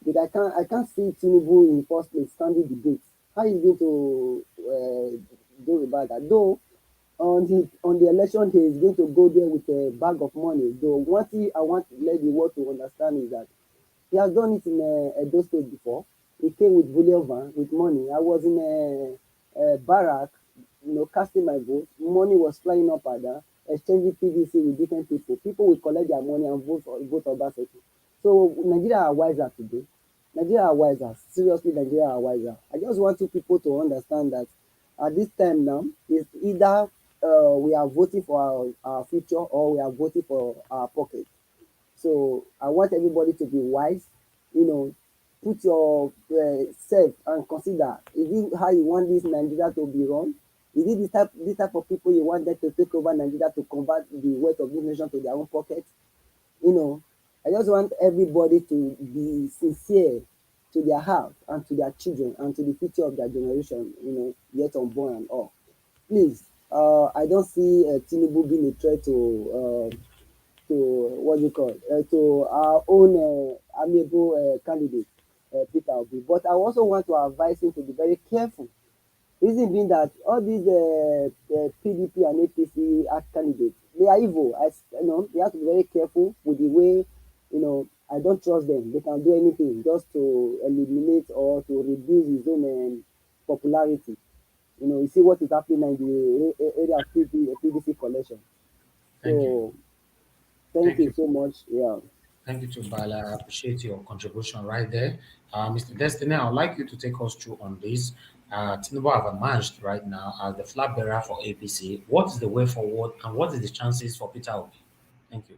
But I can't see Tinubu in first place standing debate. How is he going to do about that? Though on the election day, he's going to go there with a bag of money. Though one thing I want to let the world to understand is that he has done it in Edo State before. He came with bullion van with money. I was in a barrack, casting my vote. Money was flying up and down, exchanging PVC with different people. People will collect their money and vote Obaseki. So Nigeria are wiser today. Nigeria are wiser. Seriously, Nigeria are wiser. I just want you people to understand that at this time now, it's either we are voting for our future or we are voting for our pocket. So I want everybody to be wise, put your self and consider, is it how you want this Nigeria to be run? Is it this type of people you want them to take over Nigeria to convert the wealth of this nation to their own pocket? You know, I just want everybody to be sincere to their heart and to their children and to the future of their generation, you know, yet unborn and all. Please, I don't see Tinubu being a threat to what you call to our own amiable candidate, Peter Obi. But I also want to advise him to be very careful. Reason being that all these PDP and APC candidates, they are evil. You know, they have to be very careful with the way, you know, I don't trust them. They can do anything just to eliminate or to reduce his own popularity. You know, you see what is happening in the area of PVC collection. Thank you. Thank you so much. Yeah. Thank you, Tubala. I appreciate your contribution right there. Mr. Destiny, I would like you to take us through on this. Tinubu have emerged right now as the flag bearer for APC. What is the way forward and what is the chances for Peter Obi? Thank you.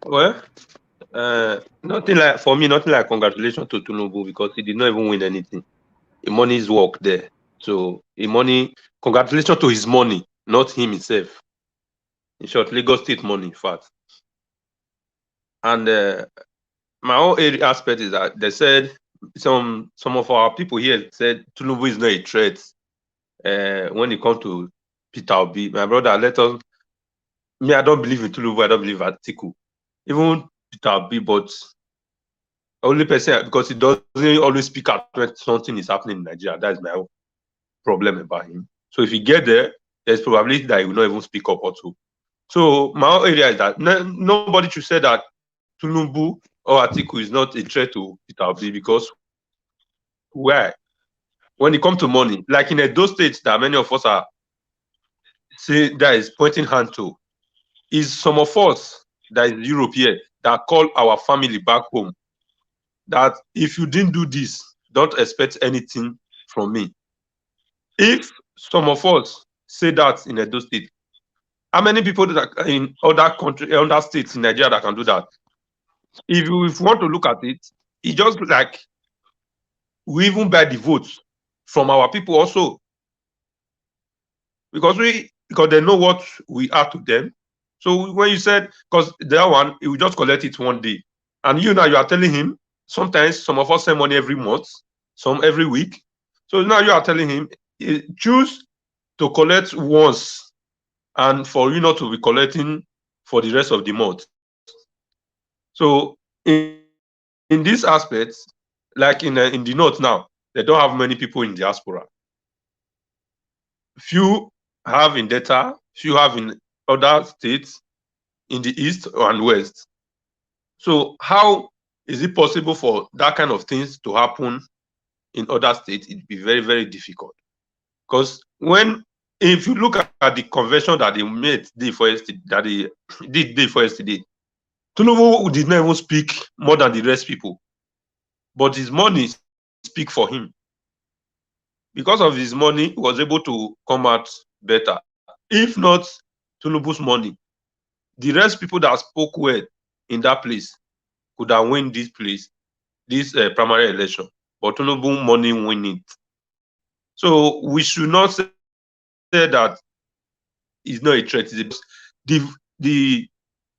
Well, nothing like, for me, nothing like congratulations to Tinubu because he did not even win anything. The money's work there. So the money, congratulations to his money, not him himself. In short, Lagos State money, in fact. And my own aspect is that they said some of our people here said Tinubu is not a threat when it comes to Peter Obi. My brother, me, I don't believe in Tinubu, I don't believe in Atiku. Even Peter Obi, but only person, because he doesn't always speak out when something is happening in Nigeria. That is my own problem about him. So if he get there, there's probability that he will not even speak up or two. So my own area is that nobody should say that Tinubu or Atiku is not a threat to Peter Obi, because why? When it comes to money, like in those states that many of us are saying that is pointing hand to, is some of us that is Europe here that call our family back home that if you didn't do this, don't expect anything from me. If some of us say that in Edo State, how many people that in other countries, other states in Nigeria that can do that? If you want to look at it, it's just like we even buy the votes from our people also, because they know what we are to them. So when you said, because that one, he will just collect it one day, and you now you are telling him, sometimes some of us send money every month, some every week. So now you are telling him, choose to collect once, and for you not to be collecting for the rest of the month. So in this aspect, like in the north now, they don't have many people in diaspora. Few have in Delta, few have in other states in the east and west. So how is it possible for that kind of things to happen in other states? It'd be very, very difficult. Because if you look at the convention that they made day for yesterday, Tinubu did not even speak more than the rest people, but his money speak for him. Because of his money, he was able to come out better. If not Tinubu's money, the rest people that spoke well in that place could have won this place, this primary election. But Tinubu money win it. So we should not say that it's not a threat. The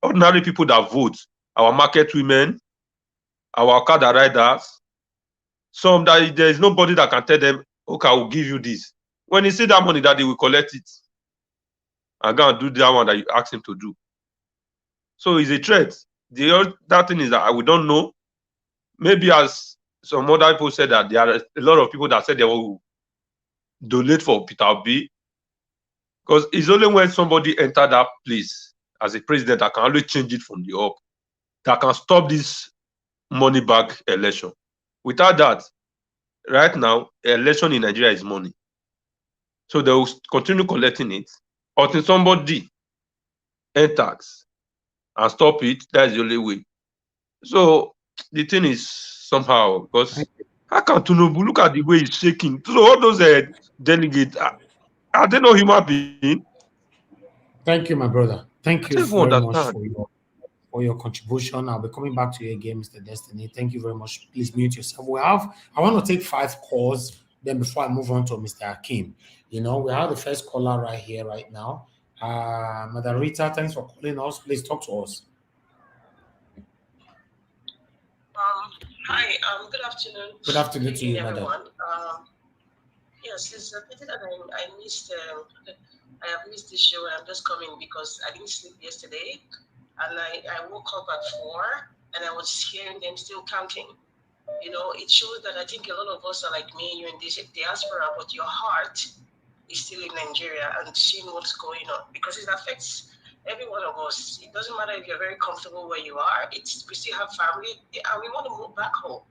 ordinary people that vote, our market women, our Okada riders, some that there is nobody that can tell them, okay, I will give you this. When you see that money, that they will collect it and go and do that one that you ask him to do. So it's a threat. That thing is that we don't know. Maybe as some other people said that there are a lot of people that said they will donate for Peter Obi, because it's only when somebody enter that place as a president that can always change it from the up, that can stop this money back election. Without that, right now, election in Nigeria is money. So they will continue collecting it until somebody enters and stop it. That is the only way. So the thing is somehow, because how can Tinubu look at the way he's shaking? So all those delegates, are they not human beings? Thank you, my brother. Thank you very much for your contribution. I'll be coming back to you again, Mr. Destiny. Thank you very much. Please mute yourself. I want to take 5 calls, then before I move on to Mr. Hakim. We have the first caller right here, right now. Madam Rita, thanks for calling us. Please talk to us. Hi, good afternoon. Good afternoon to you, everyone. madam. Yes, it's a pity that I missed. I have missed this show, and I'm just coming because I didn't sleep yesterday, and I woke up at 4, and I was hearing them still counting. It shows that I think a lot of us are like me. You're in this diaspora, but your heart is still in Nigeria and seeing what's going on, because it affects every one of us. It doesn't matter if you're very comfortable where you are. We still have family, and we want to move back home.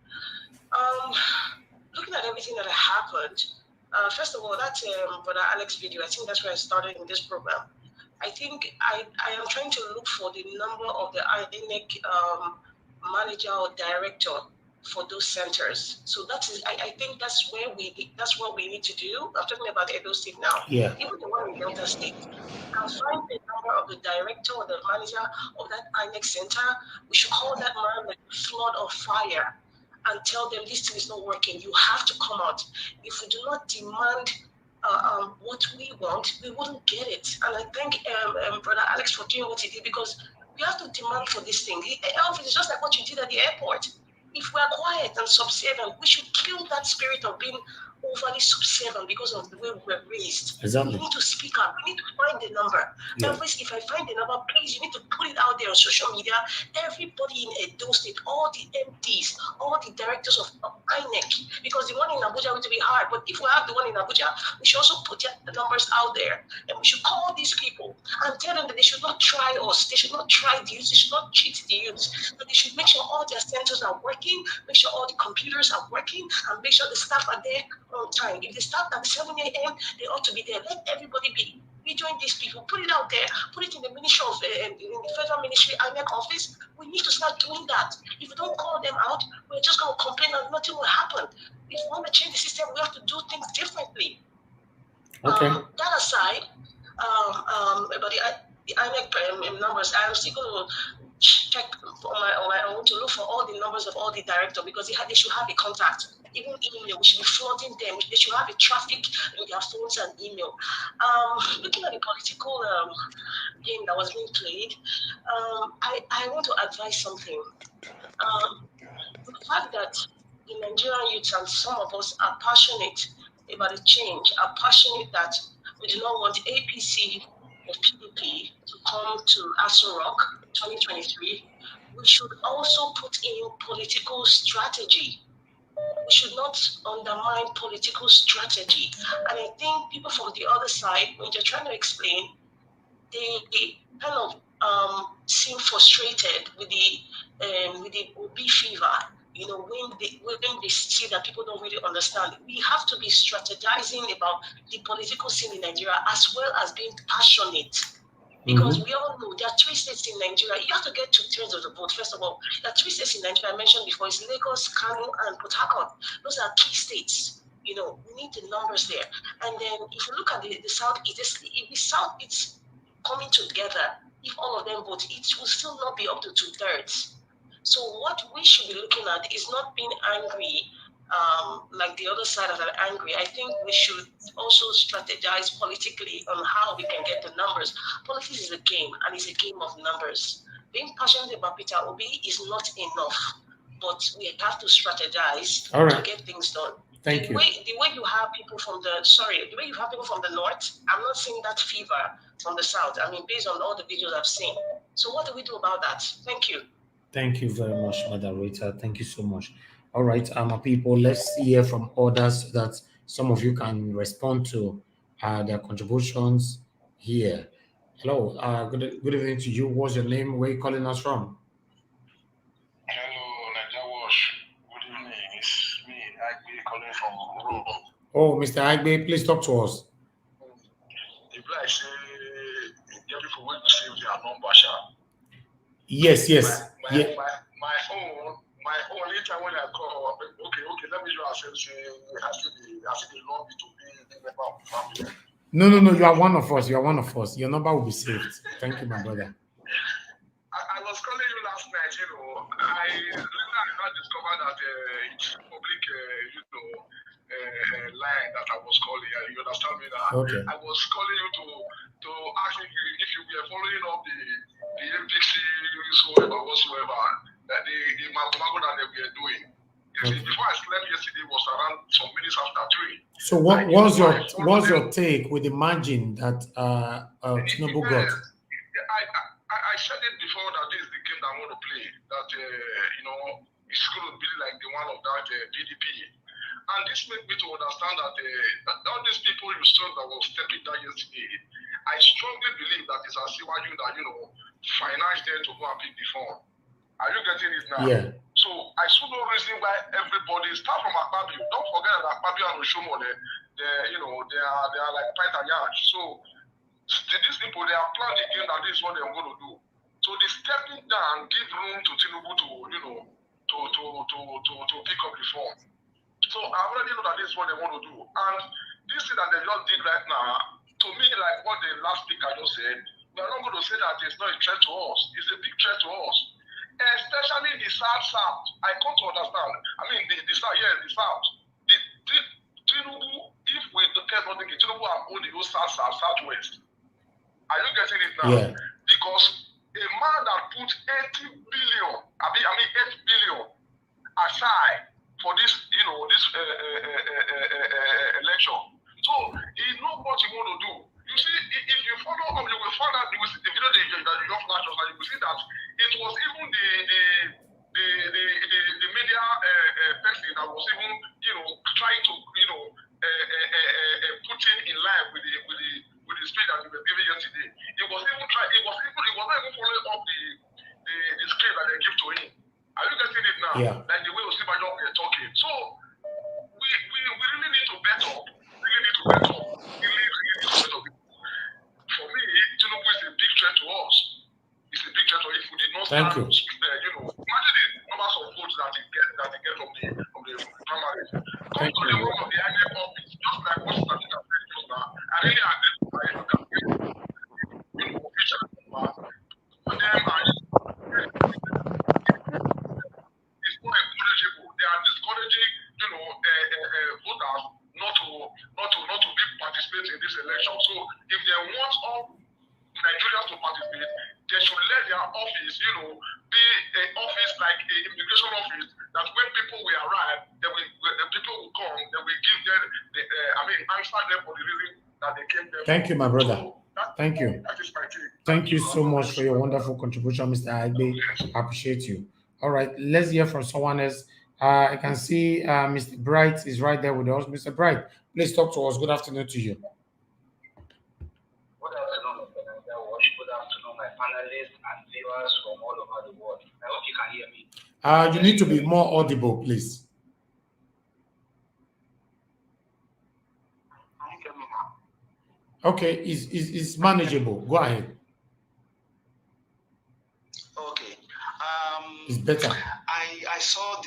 Looking at everything that happened, first of all, that Brother Alex video, I think that's where I started in this program. I think I am trying to look for the number of the INEC manager or director for those centers. So that is, I think that's what we need to do. I'm talking about Edo State now. Yeah. Even the one in Delta State. Can find the number of the director or the manager of that INEC center. We should call that man like a flood of fire and tell them this thing is not working. You have to come out. If we do not demand what we want, we wouldn't get it. And I thank Brother Alex for doing what he did, because we have to demand for this thing. It's just like what you did at the airport. If we are quiet and subservient, we should kill that spirit of being overly subservient because of the way we were raised. Exactly. We need to speak up. We need to find the number. Yeah. Elvis, if I find the number, please, you need to put it out there on social media. Everybody in Edo State, all the MDs, all the directors of INEC, because the one in Abuja will be hard. But if we have the one in Abuja, we should also put the numbers out there. And we should call these people and tell them that they should not try us. They should not try the youth. They should not cheat the youth. But they should make sure all their centers are working, make sure all the computers are working, and make sure the staff are there on time. If they start at 7 a.m., they ought to be there. Let everybody be. We join these people, put it out there, put it in the Ministry of in the Federal Ministry INEC office. We need to start doing that. If we don't call them out, we're just going to complain and nothing will happen. If we want to change the system, we have to do things differently. Okay. That aside, about the INEC numbers, I'm still going to check on my own to look for all the numbers of all the directors, because they should have a contact. Even email, we should be flooding them. They should have a traffic in their phones and email. Looking at the political game that was being played, I want to advise something. The fact that the Nigerian youth and some of us are passionate about the change, are passionate that we do not want APC or PDP to come to Aso Rock 2023, we should also put in political strategy. We should not undermine political strategy. And I think people from the other side, when they're trying to explain, they kind of seem frustrated with the OB fever. When they see that people don't really understand. We have to be strategizing about the political scene in Nigeria as well as being passionate. Because we all know there are 3 states in Nigeria. You have to get 2/3 of the vote, first of all. There are 3 states in Nigeria I mentioned before. It's Lagos, Kano, and Port Harcourt. Those are key states. We need the numbers there. And then if you look at the Southeast, if the South is coming together, if all of them vote, it will still not be up to 2/3. So what we should be looking at is not being angry like the other side are angry. I think we should also strategize politically on how we can get the numbers. Politics is a game, and it's a game of numbers. Being passionate about Peter Obi is not enough, but we have to strategize to get things done. Thank you. The way you have people from the north, I'm not seeing that fever from the south. I mean, based on all the videos I've seen. So what do we do about that? Thank you. Thank you very much, Madam Rita. Thank you so much. All right, people, let's hear from others so that some of you can respond to their contributions here. Hello, good evening to you. What's your name? Where are you calling us from? Hello, Niger Wash. Good evening. It's me, Agbe, calling from Rome. Oh, Mr. Agbe, please talk to us. If I say, the people will save their number, shall. Yes. My own later when I call, okay, let me just say, I see the long to be the member of the family. No, you are one of us. Your number will be saved. Thank you, my brother. I was calling you not discovered that it's public, line that I was calling. You understand me now? Okay. I was calling you to ask if you were following up the APC whatsoever, that the Magomago that they were doing. You see, before I slept yesterday was around some minutes after 3. So what was your take with the margin that Tinubu got? I said it before that this is the game that I want to play. That it's going to be like the one of that PDP. And this made me to understand that all these people you saw that was stepping down yesterday, I strongly believe that it's a CYU that, financed them to go and pick the phone. Are you getting it now? Yeah. So I saw no reason why everybody start from Akpabio. Don't forget that Akpabio and Oshomo, they are like fight and yash. So these people, they have planned the game that this is what they're going to do. So the stepping down give room to Tinubu to pick up the phone. So I already know that this is what they want to do. And this thing that they just did right now, to me, like what the last speaker just said, we are not going to say that it's not a threat to us. It's a big threat to us. Especially the South. I come to understand. I mean, the South, yes, the South. Tinubu, if we don't get nothing, Tinubu have owned the whole Southwest. Are you getting it now? Yeah. Because a man that put 80 billion, I mean 8 billion aside for this, this election. So he knows what he want to do. You see, if you follow up, you will find out. You will see the video that you just flash us, and you will see that it was even the media person that was even trying to put in line with the speech that we were giving yesterday. It was not even following up the script that they give to him. Are you getting it now? Yeah. Like the way Osibajo were talking. So we really need to bet up. Really need to bet up. For me, Tinubu is a big threat to us. It's a big threat to us. If we did not Thank you. imagine the numbers of votes that he get from the primaries. Come to the room of the INEC office, just like what Statika said just now. I really agree with my official number. For them, it's not encourageable. They are discouraging, voters not to participate in this election. So if they want all Nigerians to participate, they should let their office, be an office like an immigration office. That when people will arrive, the people will come. They will give them, answer them for the reason that they came there. Thank you, my brother. Thank you. That is my take. Thank you so much for your wonderful contribution, Mr. Agbe. I appreciate you. All right, let's hear from someone else. I can see Mr. Bright is right there with us. Mr. Bright, please talk to us. Good afternoon to you. Good afternoon, good afternoon, my panelists and viewers from all over the world. I hope you can hear me. You need to be more audible, please. Can you hear me now? Okay, it's manageable. Go ahead. Okay. It's better. I saw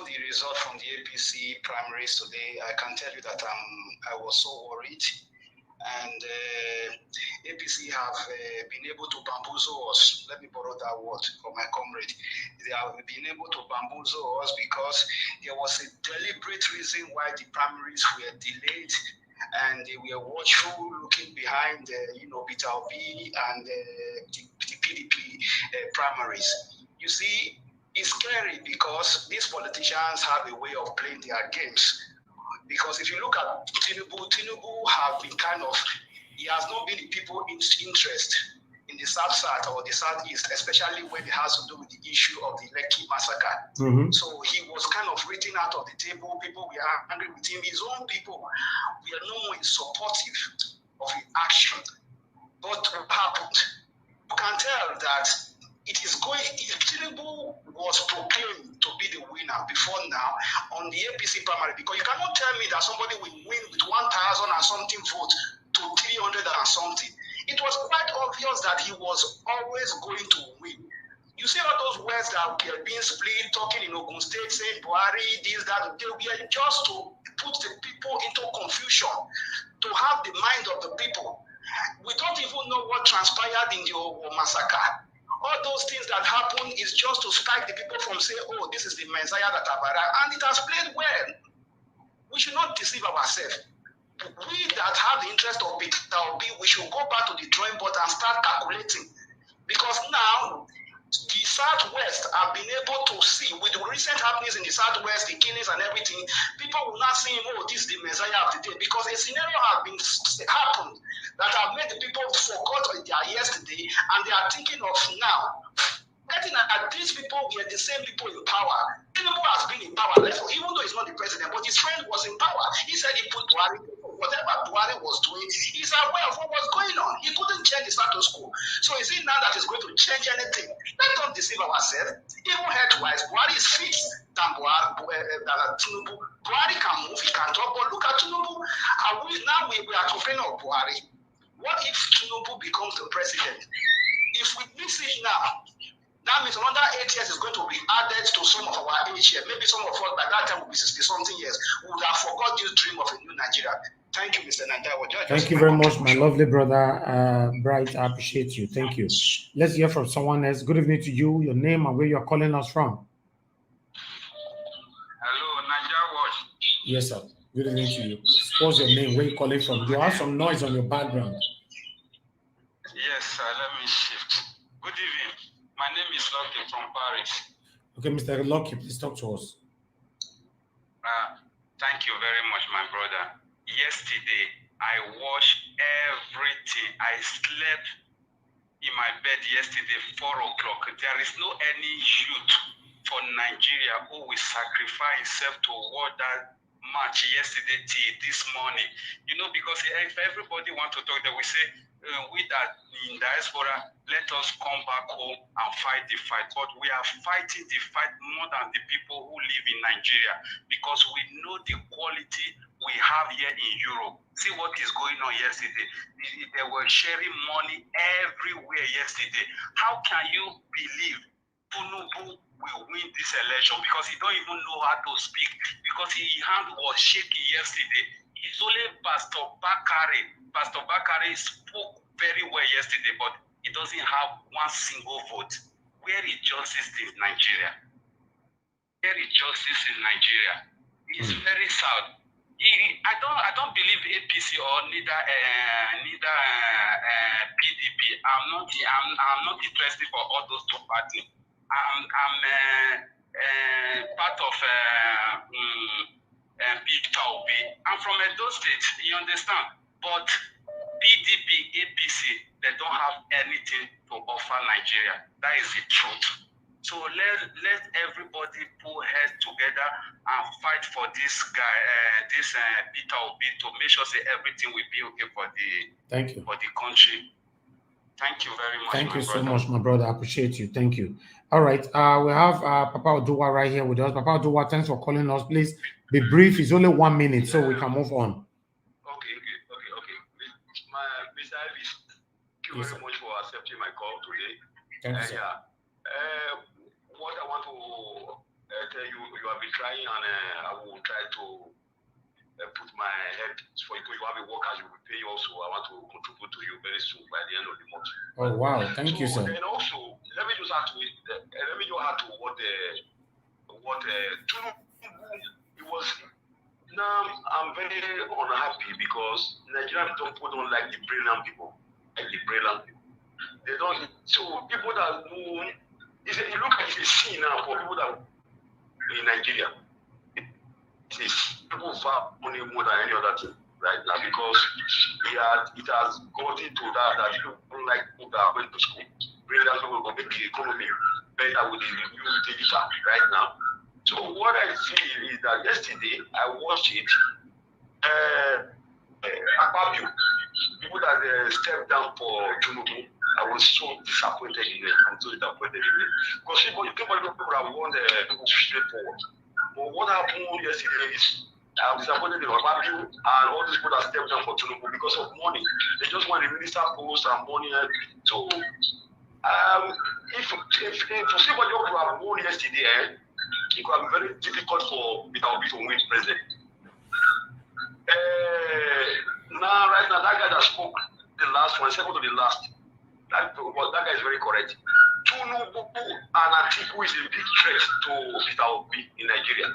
the result from the APC primaries today. I can tell you that I was so worried, and APC have been able to bamboozle us. Let me borrow that word from my comrade. They have been able to bamboozle us because there was a deliberate reason why the primaries were delayed, and they were watchful, looking behind, Peter Obi and the PDP primaries. You see, it's scary because these politicians have a way of playing their games. Because if you look at Tinubu have been he has not been in people's interest in the South or the Southeast, especially when it has to do with the issue of the Lekki massacre. Mm-hmm. So he was kind of written out of the table. People were angry with him. His own people were no more supportive of his action. But what happened? You can tell that it is going. Tinubu was proclaimed to be the winner before now on the APC primary, because you cannot tell me that somebody will win with 1,000 and something votes to 300 and something. It was quite obvious that he was always going to win. You see all those words that were being split, talking in Ogun State, saying Buhari, this, that, they were just to put the people into confusion, to have the mind of the people. We don't even know what transpired in the Ogun massacre. All those things that happen is just to spike the people from saying, oh, this is the Messiah that have arrived. And it has played well. We should not deceive ourselves. We that have the interest of Peter Obi, we should go back to the drawing board and start calculating. Because now, the Southwest have been able to see, with the recent happenings in the Southwest, the killings and everything, people will not see, oh, this is the Messiah of the day. Because a scenario has been happened that have made the people forget their yesterday, and they are thinking of now. Getting at these people were the same people in power. Tinubu has been in power, even though he's not the president, but his friend was in power. He said he put Buhari, whatever Buhari was doing, he's aware of what was going on. He couldn't change the status quo. So is it now that he's going to change anything? Let's not deceive ourselves. Even head-wise, Buhari is fit than Tinubu. Buhari can move, he can talk, but look at Tinubu. We are complaining of Buhari. What if Tinubu becomes the president? If we miss it now, that means another 8 years is going to be added to some of our age here. Maybe some of us by that time will be 60-something years. We would have forgot this dream of a new Nigeria. Thank you, Mr. Nandawo. Thank you very much, my lovely brother Bright. I appreciate you. Thank you. Let's hear from someone else. Good evening to you, your name and where you're calling us from. Hello, Nandawo. Yes, sir. Good evening to you. What's your name? Where you calling from? You have some noise on your background. Yes, sir. Let me shift. Good evening. My name is Lucky from Paris. Okay, Mr. Lucky, please talk to us. Thank you very much, my brother. Yesterday, I watched everything. I slept in my bed yesterday, 4 o'clock. There is no any youth for Nigeria who will sacrifice himself to watch that match yesterday till this morning. You know, because if everybody want to talk, they will say, we that in diaspora, let us come back home and fight the fight. But we are fighting the fight more than the people who live in Nigeria, because we know the quality we have here in Europe. See what is going on yesterday. They were sharing money everywhere yesterday. How can you believe Tinubu will win this election? Because he don't even know how to speak, because his hand was shaking yesterday. It's only Pastor Bakare spoke very well yesterday, but he doesn't have one single vote. Where is justice in Nigeria? Where is justice in Nigeria? It's very sad. I don't believe APC or neither PDP. I'm not interested for all those two parties. I'm part of Peter Obi. I'm from Edo State, you understand? But PDP, APC, they don't have anything to offer Nigeria. That is the truth. So let everybody pull heads together and fight for this guy, Peter Obi, to make sure that everything will be okay for the country. Thank you very much. Thank you so much, my brother. I appreciate you. Thank you. All right. We have Papa Oduwa right here with us. Papa Oduwa, thanks for calling us. Please be brief. It's only 1 minute, so we can move on. Okay. Mr. Elvis, thank you very much for accepting my call today. Thank you. What I want to tell you, you have been trying, and I will try to put my head for you. You have a worker, you will pay also. I want to contribute to you very soon by the end of the month. Oh wow, thank you, sir. And also, let me just add to what Tinubu, it was. Now I'm very unhappy because Nigerian people don't like the brilliant people. They don't. So people that know, you look at the scene now for people that in Nigeria. It is people far money more than any other thing right now, because it has got into that people don't like people that are going to school. Brilliant people will make the economy better with the new digital right now. So what I feel is that yesterday I watched it. People that stepped down for Tinubu, I was so disappointed in it. I'm so disappointed in it. Because people have won the straightforward. But what happened yesterday is I'm disappointed in Akpabio and all these people that stepped down for Tinubu because of money. They just want the minister post and money. So if somebody could have won yesterday, it could have been very difficult for Peter Obi to win president. Right now, that guy that spoke the last one, second to the last, that guy is very correct. Tinubu and Atiku is a big threat to Peter Obi in Nigeria.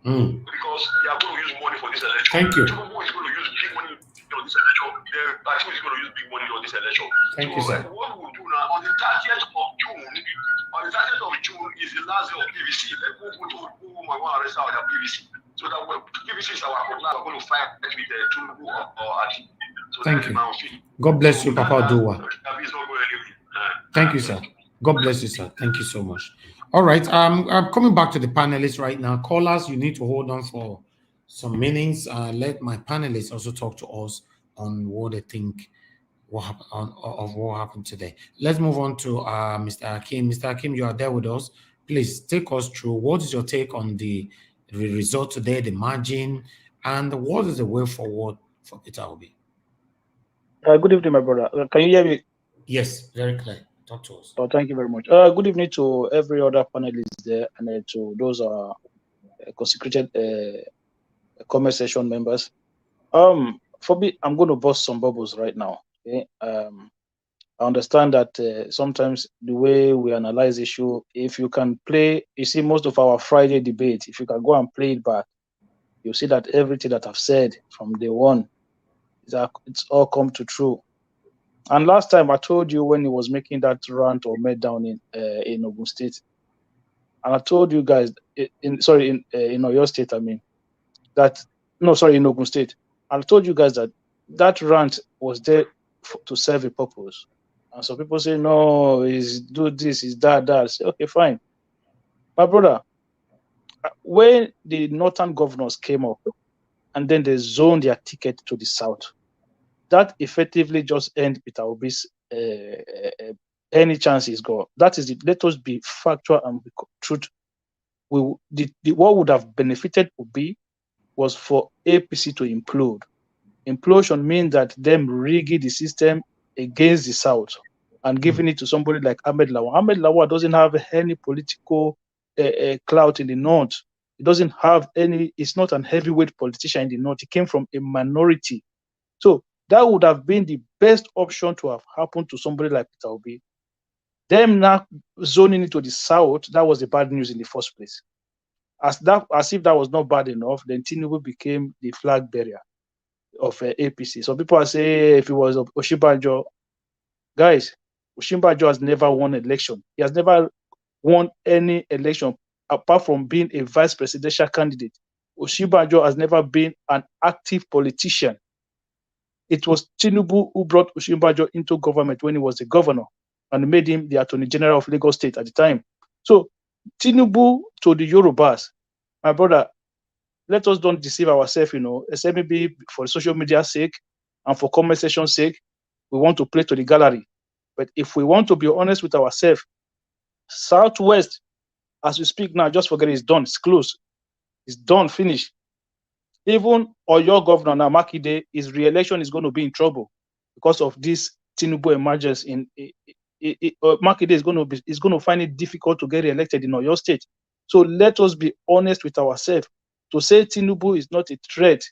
Because they are going to use money for this election. Thank you. Tinubu is going to use big money on this election. Atiku is going to use big money on this election. Thank you, sir. What we will do now, on the 30th of June, is the last day of PVC. People who might want to arrest out their PVC. So that when PVC is our cutlass, we're going to fight with Tinubu or Atiku. So thank you. God bless you, Papa Dowa. Thank you, sir. God bless you, sir. Thank you so much. All right. I'm coming back to the panelists right now. Callers, you need to hold on for some minutes. Let my panelists also talk to us on what they think of what happened today. Let's move on to Mr. Hakim. Mr. Hakim, you are there with us. Please take us through what is your take on the result today, the margin, and what is the way forward for Peter Obi? Good evening, my brother. Can you hear me? Yes, very clear. Talk to us. Oh, thank you very much. Good evening to every other panelist there, and to those consecrated comment session members. For me, I'm going to bust some bubbles right now. Okay? I understand that sometimes the way we analyze issue, if you can play, you see most of our Friday debate, if you can go and play it back, you see that everything that I've said from day one, it's all come to true. And last time I told you when he was making that rant or meltdown in Ogun State, and I told you guys in Oyo State, in Ogun State, I told you guys that rant was there to serve a purpose. And so people say, no, he's do this, he's that. I say, okay, fine. My brother, when the northern governors came up and then they zoned their ticket to the south, that effectively just end Peter Obi's any chance he's got. That is it. Let us be factual and be truth. What would have benefited Obi was for APC to implode. Implosion means that them rigging the system against the South and giving it to somebody like Ahmed Lawan. Ahmed Lawan doesn't have any political clout in the North. He doesn't have any, he's not an heavyweight politician in the North. He came from a minority. So that would have been the best option to have happened to somebody like Peter Obi. Them now zoning into the South, that was the bad news in the first place. As if that was not bad enough, then Tinubu became the flag bearer of APC. So people are saying if it was Osinbajo, guys, Osinbajo has never won an election. He has never won any election apart from being a vice presidential candidate. Osinbajo has never been an active politician. It was Tinubu who brought Osinbajo into government when he was the governor and made him the Attorney General of Lagos State at the time. So Tinubu to the Yorubas, my brother, let us don't deceive ourselves, except maybe for social media sake and for conversation sake, we want to play to the gallery. But if we want to be honest with ourselves, Southwest, as we speak now, just forget it's done, it's closed, it's done, finished. Even Oyo governor now, Makinde, his re-election is going to be in trouble because of this Tinubu emergence. Makinde is going to find it difficult to get re-elected in Oyo State. So let us be honest with ourselves. To say Tinubu is not a threat,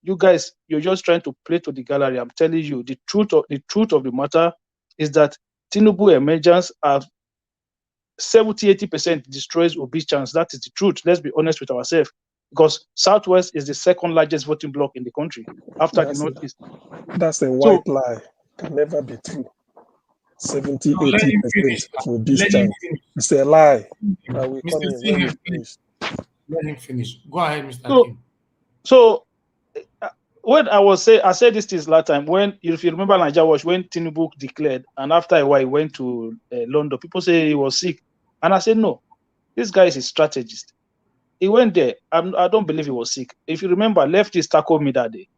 you guys, you're just trying to play to the gallery. I'm telling you, the truth of the matter is that Tinubu emergence of 70-80% destroys Obi's chance. That is the truth. Let's be honest with ourselves. Because Southwest is the second largest voting bloc in the country after the Northeast. That's a white lie. Can never be true. 70-80% for this chance. It's a lie. Let him finish. Go ahead, Mr. Kim. So when I said this last time, if you remember Nigeria Watch, when Tinubu declared, and after a while he went to London, people say he was sick. And I said, no, this guy is a strategist. He went there. I don't believe he was sick. If you remember, leftists tackled me that day.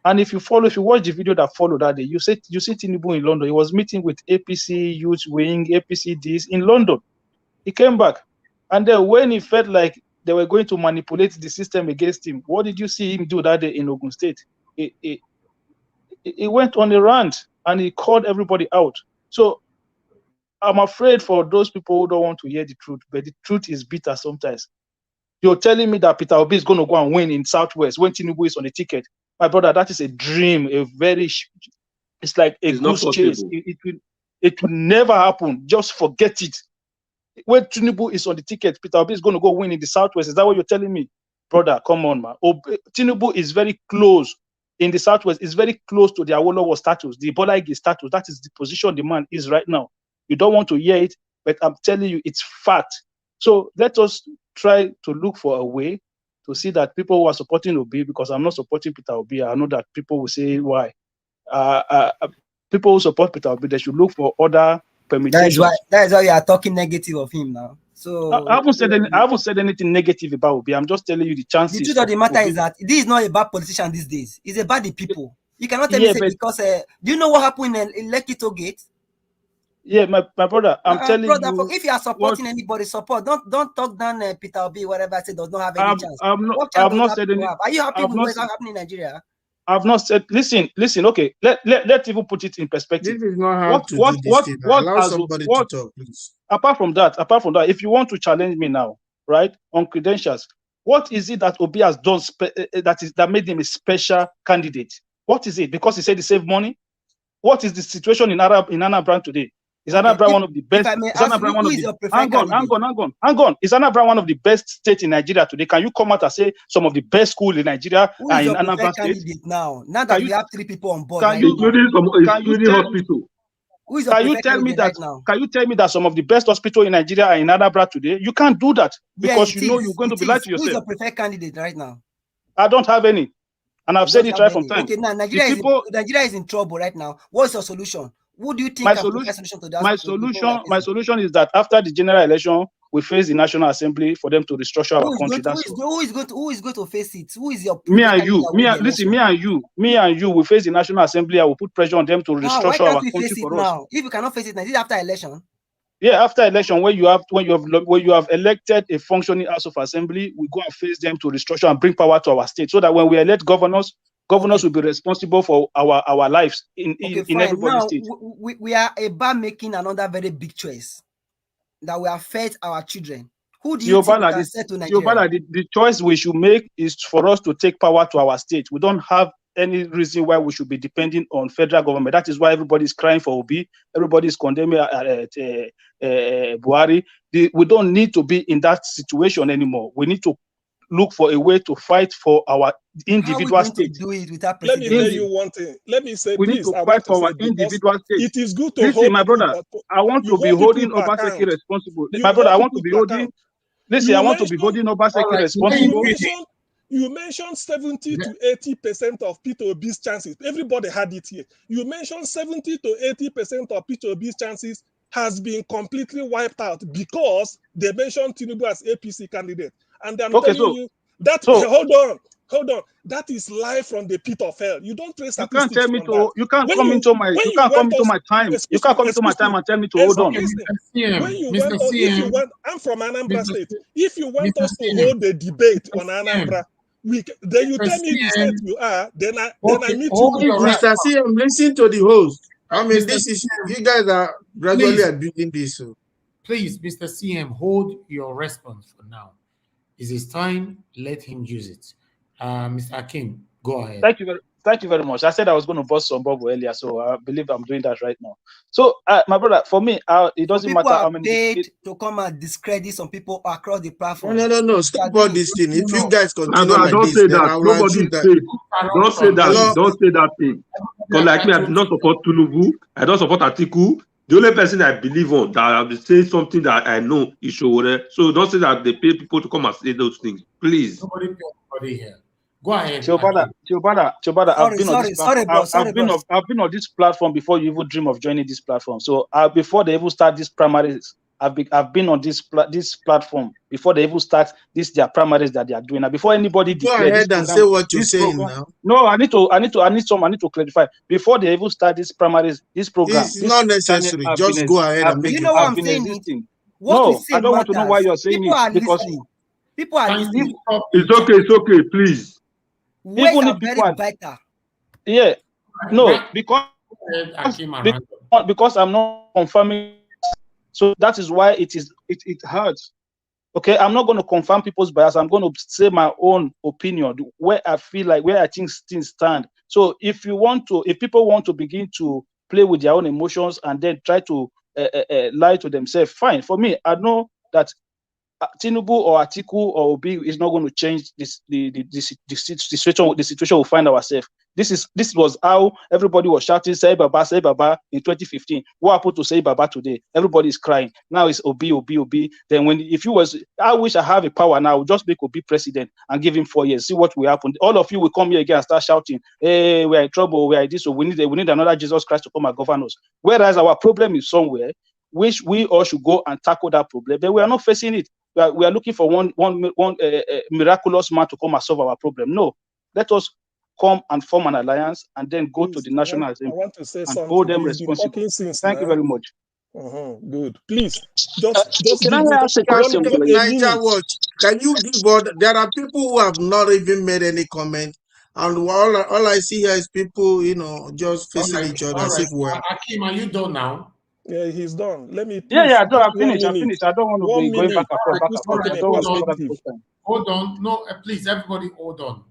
And if you watch the video that followed that day, you see Tinubu in London. He was meeting with APC Youth Wing, APC this in London. He came back. And then when he felt like they were going to manipulate the system against him, what did you see him do that day in Ogun State? He went on a rant and he called everybody out. So I'm afraid for those people who don't want to hear the truth, but the truth is bitter sometimes. You're telling me that Peter Obi is going to go and win in Southwest when Tinubu is on a ticket. My brother, that is a dream, it's like a goose chase. It will never happen. Just forget it. When Tinubu is on the ticket, Peter Obi is going to go win in the Southwest. Is that what you're telling me? Brother, come on, man. Tinubu is very close in the Southwest. It's very close to the Awolowo status, the Bola Ige status. That is the position the man is right now. You don't want to hear it, but I'm telling you, it's fact. So let us try to look for a way to see that people who are supporting Obi, because I'm not supporting Peter Obi, I know that people will say why. People who support Peter Obi, they should look for other permutations. That is why you are talking negative of him now. So I haven't said anything negative about Obi. I'm just telling you the chances. The truth of the matter is that this is not about politicians these days. It's about the people. You cannot tell me because do you know what happened in Lekki Gate? Yeah, my brother, I'm telling you. If you are supporting anybody, support. Don't talk down Peter Obi, whatever I said does not have any chance. I've not said anything. Are you happy with what's happening in Nigeria? I've not said. Listen. Okay, let's even put it in perspective. This is not how to do this thing. Allow somebody to talk, please. Apart from that, if you want to challenge me now, right, on credentials, what is it that Obi has done that made him a special candidate? What is it? Because he said he saved money? What is the situation in Anambra today? Is Anambra one of the best? Hang on. Is Anambra one of the best states in Nigeria today? Can you come out and say some of the best schools in Nigeria are in Anambra State? Now that we have 3 people on board, can you tell me that some of the best hospitals in Nigeria are in Anambra today? You can't do that because you're going to be lying to yourself. Who is your preferred candidate right now? I don't have any, and I've said it right from time. Okay, now Nigeria is in trouble right now. What's your solution? What do you think? My solution is that after the general election, we face the National Assembly for them to restructure our country. Who is going to face it? Who is your me and you? Me and you. We face the National Assembly. I will put pressure on them to restructure our country for us. If you cannot face it now, is it after election? Yeah, after election, when you have elected a functioning House of Assembly, we go and face them to restructure and bring power to our state, so that when we elect governors will be responsible for our lives in everybody's state. We are about making another very big choice that will affect our children. Who do you think can set to Nigeria? The choice we should make is for us to take power to our state. We don't have any reason why we should be depending on federal government. That is why everybody is crying for Obi. Everybody is condemning Buhari. We don't need to be in that situation anymore. We need to look for a way to fight for our individual state. Let me tell you one thing. Let me say we need to fight for our individual state. It is good to hold my brother. I want to be holding Obaseki responsible. My brother, I want to be holding. Listen, I want to be holding Obaseki responsible. You mentioned 70 to 80% of Peter Obi's chances. Everybody had it here. You mentioned 70 to 80% of Peter Obi's chances has been completely wiped out because they mentioned Tinubu as APC candidate. And I'm telling you that hold on. That is live from the pit of hell. You don't trace statistics. You can't tell me to. You can't come into my. You can't come into my time. You can't come into my time and tell me to hold on. When you want, I'm from Anambra State. If you want us to hold the debate on Anambra, then you tell me the state you are. Then I need to. Mr. CM, listen to the host. I mean, this is you guys are gradually abusing this. So. Please, Mr. CM, hold your response for now. Is his time? Let him use it. Mr. Akim, go ahead. Thank you very much. I said I was going to bust some bubble earlier, so I believe I'm doing that right now. So, my brother, for me, it doesn't matter how many paid to come and discredit some people across the platform. No. Stop all this thing. If you guys continue don't say that. Nobody say. Don't say that. Don't say that thing. Because like me, I do not support Tinubu. I don't support Atiku. The only person I believe on that I will say something that I know is Showore. So don't say that they pay people to come and say those things. Please. Nobody here. Go ahead. Chobada, I've been on this platform before you even dream of joining this platform. So before they even start these primaries, I've been on this platform before they even start their primaries that they are doing. Now, before anybody go ahead and say what you're saying now. No, I need to clarify. Before they even start these primaries, this program. It's not necessary. Just go ahead and make it. You know what I'm saying? No, I don't want to know why you're saying it because people are listening. It's okay, please. Even if people are better. Yeah, no, because I'm not confirming. So that is why it hurts. Okay, I'm not going to confirm people's bias. I'm going to say my own opinion, where I think things stand. So if people want to begin to play with their own emotions and then try to lie to themselves, fine. For me, I know that Tinubu or Atiku or Obi is not going to change the situation we find ourselves. This was how everybody was shouting Say Baba in 2015. What happened to Say Baba today? Everybody is crying. Now it's Obi. Then I wish I have a power now, just make Obi president and give him 4 years. See what will happen. All of you will come here again and start shouting, hey, we are in trouble, we are this, so we need another Jesus Christ to come and govern us. Whereas our problem is somewhere, which we all should go and tackle that problem, but we are not facing it. We are looking for one miraculous man to come and solve our problem. No, let us come and form an alliance and then go to the National Assembly and hold them responsible. Thank you very much. Good. Please, just can I ask a question, please? Niger Watch, can you give what? There are people who have not even made any comment, and all I see here is people, just facing each other as if we're. Akim, are you done now? Yeah, he's done. Let me. Yeah, I'm finished. I don't want to be going back and forth. I don't want to hold on. No, please, everybody, hold on.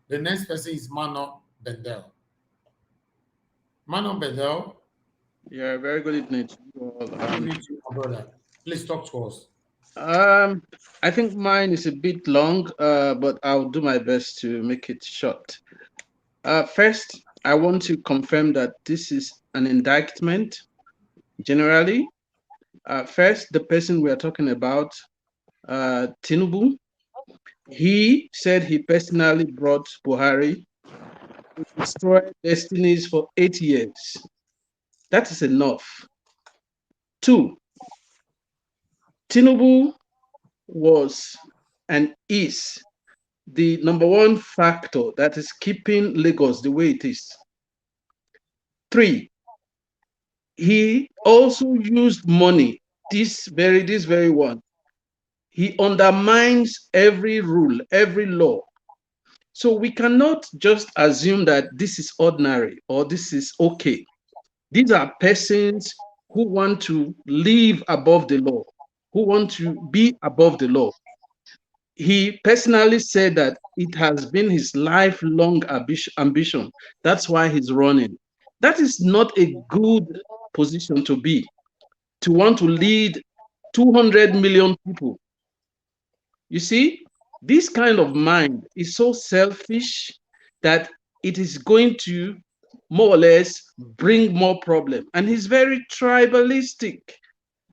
The next person is Mano Bendel. Mano Bendel. Yeah, very good evening to you all. Good evening, my brother. Please talk to us. I think mine is a bit long, but I'll do my best to make it short. First, I want to confirm that this is an indictment. Generally, first, the person we are talking about, Tinubu, he said he personally brought Buhari to destroy destinies for 8 years. That is enough. 2, Tinubu was and is the #1 factor that is keeping Lagos the way it is. 3, he also used money, this very one. He undermines every rule, every law. So we cannot just assume that this is ordinary or this is okay. These are persons who want to live above the law, who want to be above the law. He personally said that it has been his lifelong ambition. That's why he's running. That is not a good position to be, to want to lead 200 million people. You see, this kind of mind is so selfish that it is going to more or less bring more problem. And he's very tribalistic.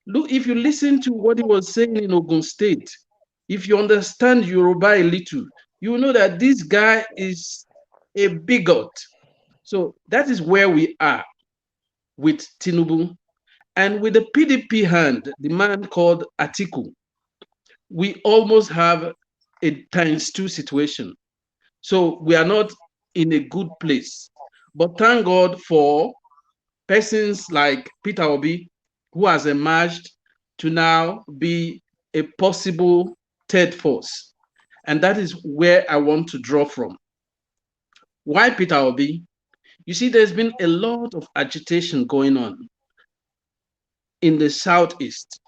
Look, if you listen to what he was saying in Ogun State, if you understand Yoruba a little, you know that this guy is a bigot. So that is where we are with Tinubu. And with the PDP hand, the man called Atiku, we almost have a ×2 situation. So we are not in a good place. But thank God for persons like Peter Obi, who has emerged to now be a possible third force. And that is where I want to draw from. Why Peter Obi? You see, there's been a lot of agitation going on in the Southeast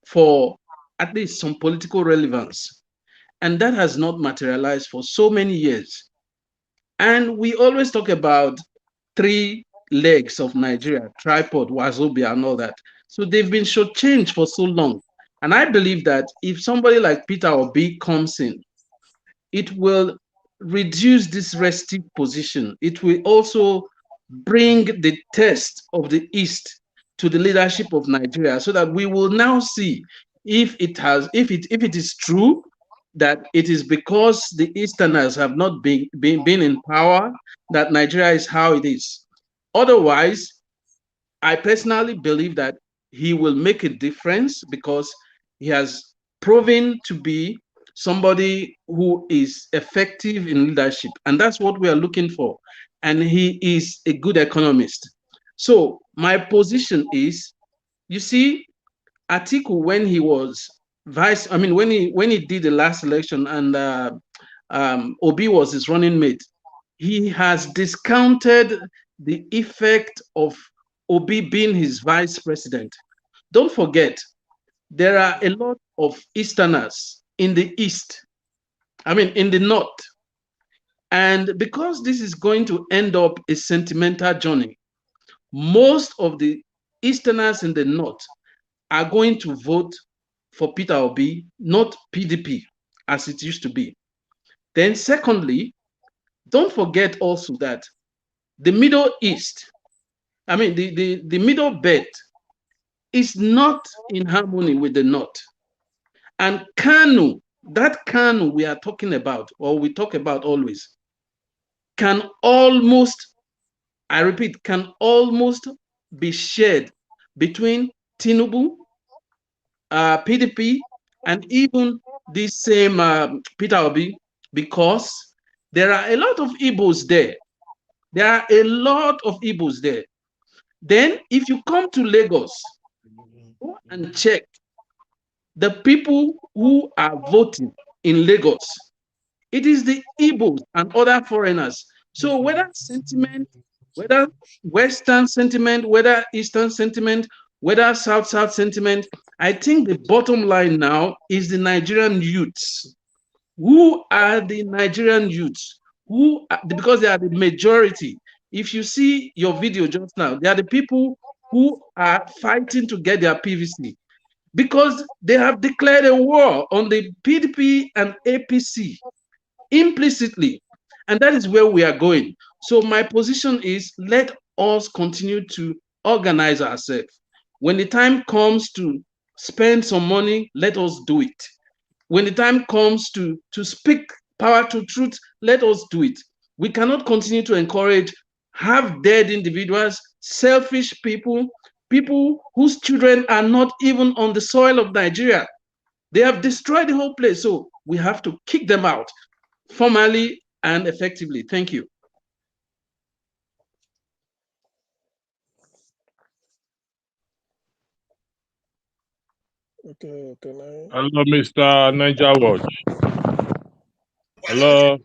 for at least some political relevance. And that has not materialized for so many years. And we always talk about 3 legs of Nigeria, tripod, Wazobia, and all that. So they've been shortchanged for so long. And I believe that if somebody like Peter Obi comes in, it will reduce this restive position. It will also bring the test of the East to the leadership of Nigeria, so that we will now see if it is true that it is because the Easterners have not been in power that Nigeria is how it is. Otherwise, I personally believe that he will make a difference because he has proven to be somebody who is effective in leadership. And that's what we are looking for. And he is a good economist. So my position is, you see, Atiku, when he was when he did the last election and Obi was his running mate, he has discounted the effect of Obi being his vice president. Don't forget, there are a lot of Easterners in the East, in the North. And because this is going to end up a sentimental journey, most of the Easterners in the North are going to vote for Peter Obi, not PDP, as it used to be. Then secondly, don't forget also that the Middle East, I mean, the Middle Belt is not in harmony with the North. And Kanu, that Kanu we are talking about, or we talk about always, can almost, I repeat, can almost be shared between Tinubu, PDP, and even this same Peter Obi, because there are a lot of Igbos there. There are a lot of Igbos there. Then, if you come to Lagos, go and check the people who are voting in Lagos. It is the Igbos and other foreigners. So whether sentiment, whether Western sentiment, whether Eastern sentiment, whether South-South sentiment, I think the bottom line now is the Nigerian youths. Who are the Nigerian youths? Who are, because they are the majority. If you see your video just now, they are the people who are fighting to get their PVC because they have declared a war on the PDP and APC implicitly. And that is where we are going. So my position is let us continue to organize ourselves. When the time comes to spend some money, let us do it. When the time comes to speak power to truth, let us do it. We cannot continue to encourage half-dead individuals, selfish people, people whose children are not even on the soil of Nigeria. They have destroyed the whole place. So we have to kick them out formally and effectively. Thank you. Okay, can I? Hello, Mr. Niger Watch. Hello.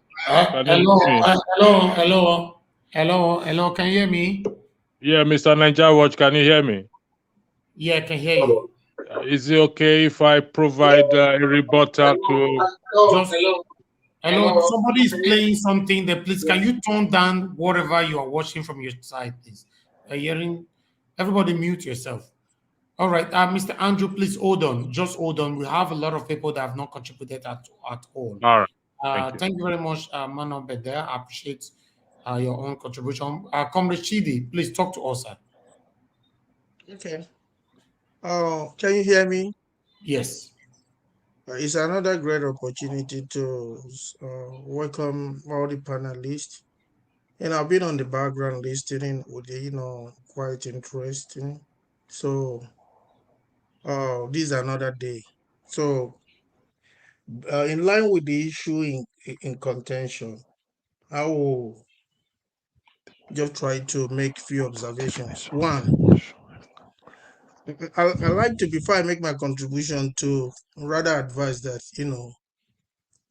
Hello. Can you hear me? Yeah, Mr. Niger Watch, can you hear me? Yeah, I can hear you. Is it okay if I provide a rebuttal to? Hello. Somebody is playing something. There, please. Can you turn down whatever you are watching from your side, please? Hearing. Everybody, mute yourself. All right, Mr. Andrew, please hold on. Just hold on. We have a lot of people that have not contributed at all. All right. Thank you very much, Mano Bede. I appreciate your own contribution. Comrade Chidi, please talk to us, sir. Okay. Can you hear me? Yes. It's another great opportunity to welcome all the panelists. And I've been on the background listening with quite interesting. So this is another day. So in line with the issue in contention, I will just try to make few observations. One, I like to, before I make my contribution, to rather advise that,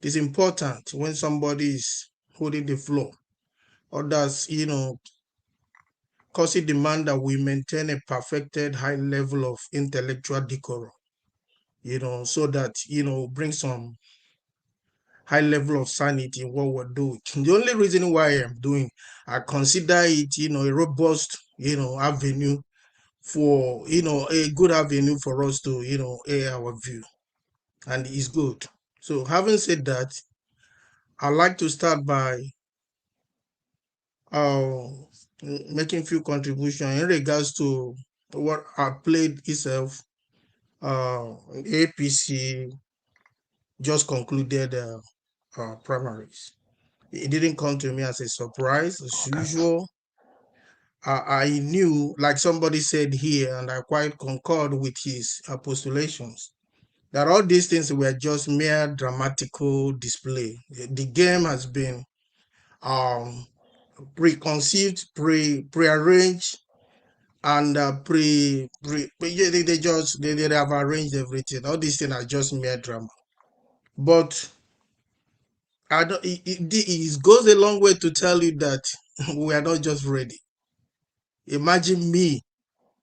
it's important when somebody is holding the floor, or does, cause it demand that we maintain a perfected high level of intellectual decorum, so that, bring some high level of sanity in what we're doing. The only reason why I consider it, a robust, avenue for, a good avenue for us to, air our view. And it's good. So having said that, I'd like to start by making a few contributions in regards to what I played itself. APC just concluded primaries. It didn't come to me as a surprise, as usual. I knew, like somebody said here, and I quite concurred with his postulations, that all these things were just mere dramatical display. The game has been preconceived, prearranged, and they have arranged everything. All these things are just mere drama. But it goes a long way to tell you that we are not just ready. Imagine me.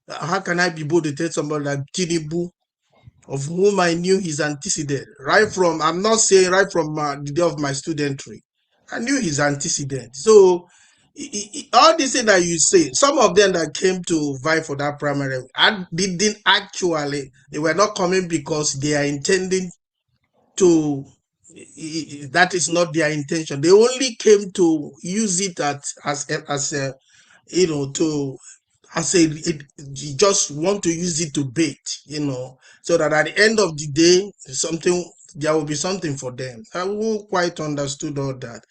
How can I be able to tell somebody like Tinubu, of whom I knew his antecedent, I'm not saying right from the day of my studentry, I knew his antecedent. So all these things that you say, some of them that came to vie for that primary, didn't actually, they were not coming because they are intending to, that is not their intention. They only came to use it as a, you know, to, as a, you just want to use it to bait, you know, so that at the end of the day, there will be something for them. I won't quite understood all that.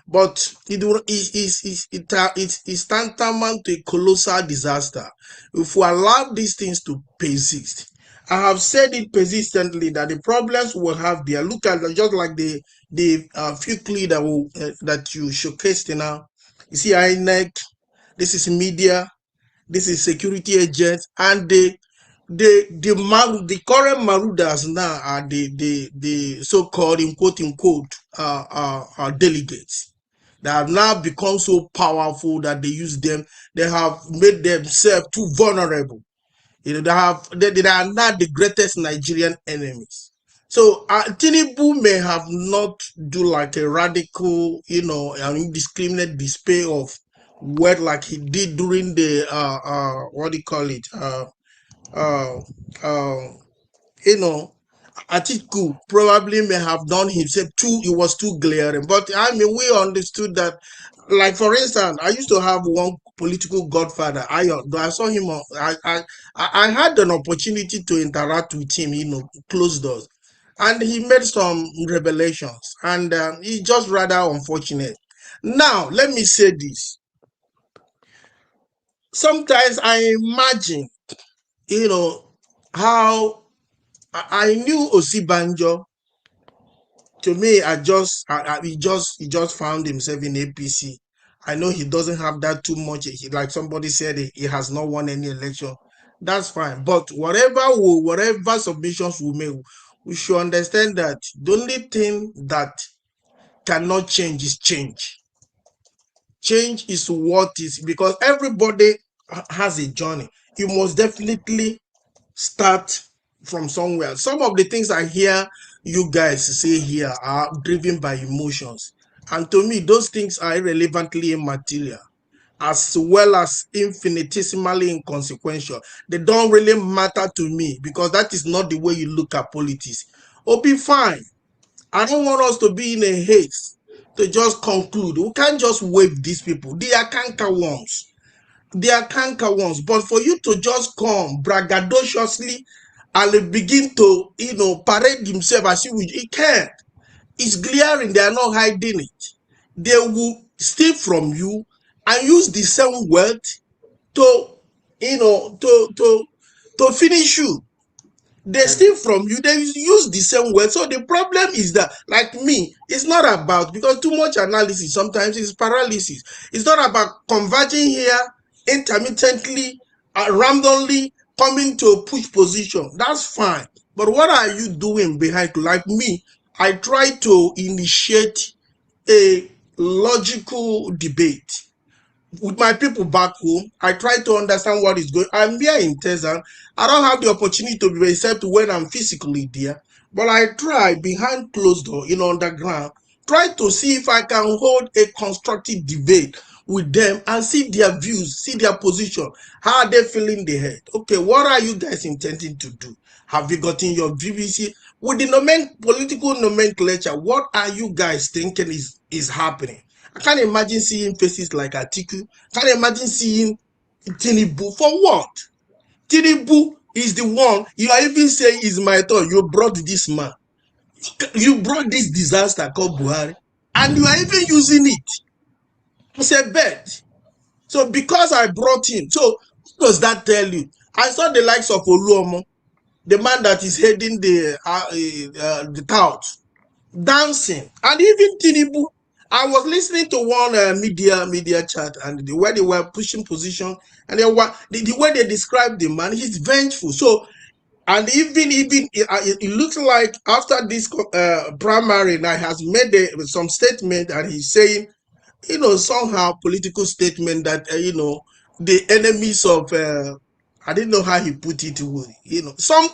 But it's tantamount to a colossal disaster if we allow these things to persist. I have said it persistently that the problems we'll have there, look at just like the few clips that you showcased now. You see INEC, this is media, this is security agents, and the current marauders now are the so-called in quote delegates that have now become so powerful that they use them. They have made themselves too vulnerable. You know, they are not the greatest Nigerian enemies. So Tinubu may have not do like a radical, you know, an indiscriminate display of word like he did during the what do you call it? You know, Atiku probably may have done himself it was too glaring. But I mean, we understood that, like for instance, I used to have one political godfather. I saw him on, I had an opportunity to interact with him, you know, closed doors. And he made some revelations, and it's just rather unfortunate. Now, let me say this. Sometimes I imagine, you know, how I knew Osibanjo. To me, he just found himself in APC. I know he doesn't have that too much. Like somebody said, he has not won any election. That's fine. But whatever submissions we make, we should understand that the only thing that cannot change is change. Change is what is, because everybody has a journey. You must definitely start from somewhere. Some of the things I hear you guys say here are driven by emotions. And to me, those things are irrelevantly immaterial, as well as infinitesimally inconsequential. They don't really matter to me, because that is not the way you look at politics. Oh, be fine. I don't want us to be in a haste to just conclude. We can't just wave these people. They are canker worms. They are canker ones. But for you to just come braggadociously and begin to, you know, parade himself as if he can't. It's glaring. They are not hiding it. They will steal from you and use the same word to, you know, to finish you. They steal from you, they use the same word. So the problem is that, like me, it's not about, because too much analysis sometimes is paralysis. It's not about converging here intermittently, randomly coming to a push position. That's fine. But what are you doing behind? Like me, I try to initiate a logical debate with my people back home. I try to understand what is going on. I'm here in Texas. I don't have the opportunity to be except when I'm physically there. But I try behind closed door, you know, underground, try to see if I can hold a constructive debate with them and see their views, see their position. How are they feeling the head? Okay, what are you guys intending to do? Have you gotten your VBC? With the political nomenclature, what are you guys thinking is happening? I can't imagine seeing faces like Atiku. Can't imagine seeing Tinubu. For what? Tinubu is the one, you are even saying is my thought. You brought this man. You brought this disaster called Buhari. And you are even using it as a bet. So because I brought him, so what does that tell you? I saw the likes of Oluomo, the man that is heading the tout, dancing. And even Tinubu. I was listening to one media chat, and the way they were pushing position, and they were the way they described the man, he's vengeful. So, and even it looks like after this primary, now has made some statement, and he's saying, you know, somehow political statement that you know, the enemies of I didn't know how he put it, you know, some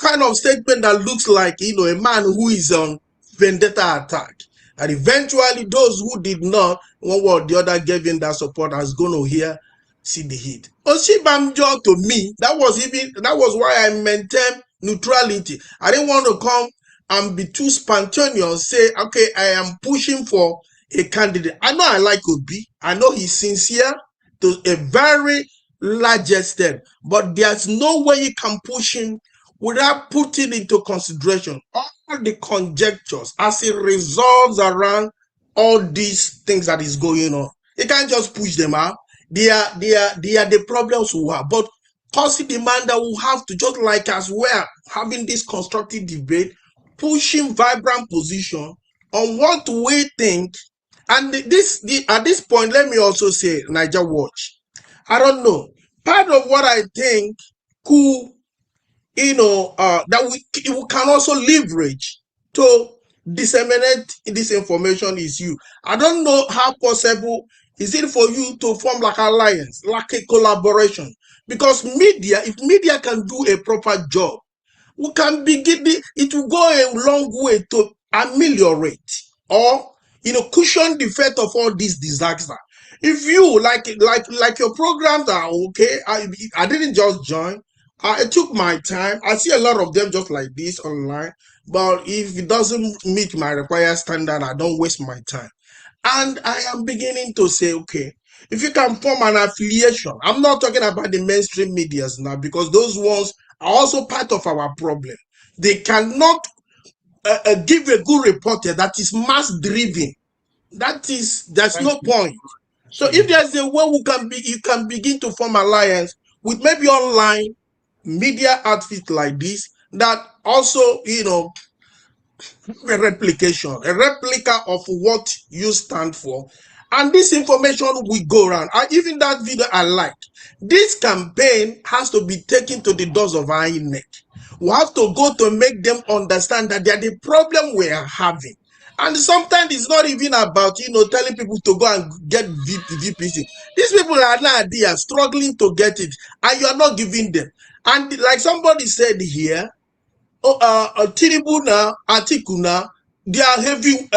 kind of statement that looks like, you know, a man who is on vendetta attack. And eventually, those who did not, one way or the other, gave in that support, is going to see the heat. Osinbajo, to me, that was why I maintained neutrality. I didn't want to come and be too spontaneous, say, okay, I am pushing for a candidate. I know I like Obi. I know he's sincere to a very large extent, but there's no way you can push him without putting into consideration all the conjectures as it resolves around all these things that is going on. You can't just push them out. They are the problems we have. But policy demand that we have to, just like as we're having this constructive debate, pushing vibrant position on what we think. And at this point, let me also say, Niger Watch, I don't know. Part of what I think could, that we can also leverage to disseminate this information is you. I don't know how possible is it for you to form like alliance, like a collaboration. Because if media can do a proper job, we can begin, it will go a long way to ameliorate or, cushion the fate of all these disasters. If you, like your programs are okay, I didn't just join. I took my time. I see a lot of them just like this online. But if it doesn't meet my required standard, I don't waste my time. And I am beginning to say, okay, if you can form an affiliation, I'm not talking about the mainstream medias now, because those ones are also part of our problem. They cannot give a good reporter that is mass-driven. There's no point. So if there's a way you can begin to form alliance with maybe online media outfits like this, that also, a replica of what you stand for. And this information will go around. Even that video I like. This campaign has to be taken to the doors of INEC. We have to go to make them understand that they are the problem we are having. And sometimes it's not even about, telling people to go and get VPC. These people are now there struggling to get it, and you are not giving them. And like somebody said here, Tinubu now, Atiku now, they are heavy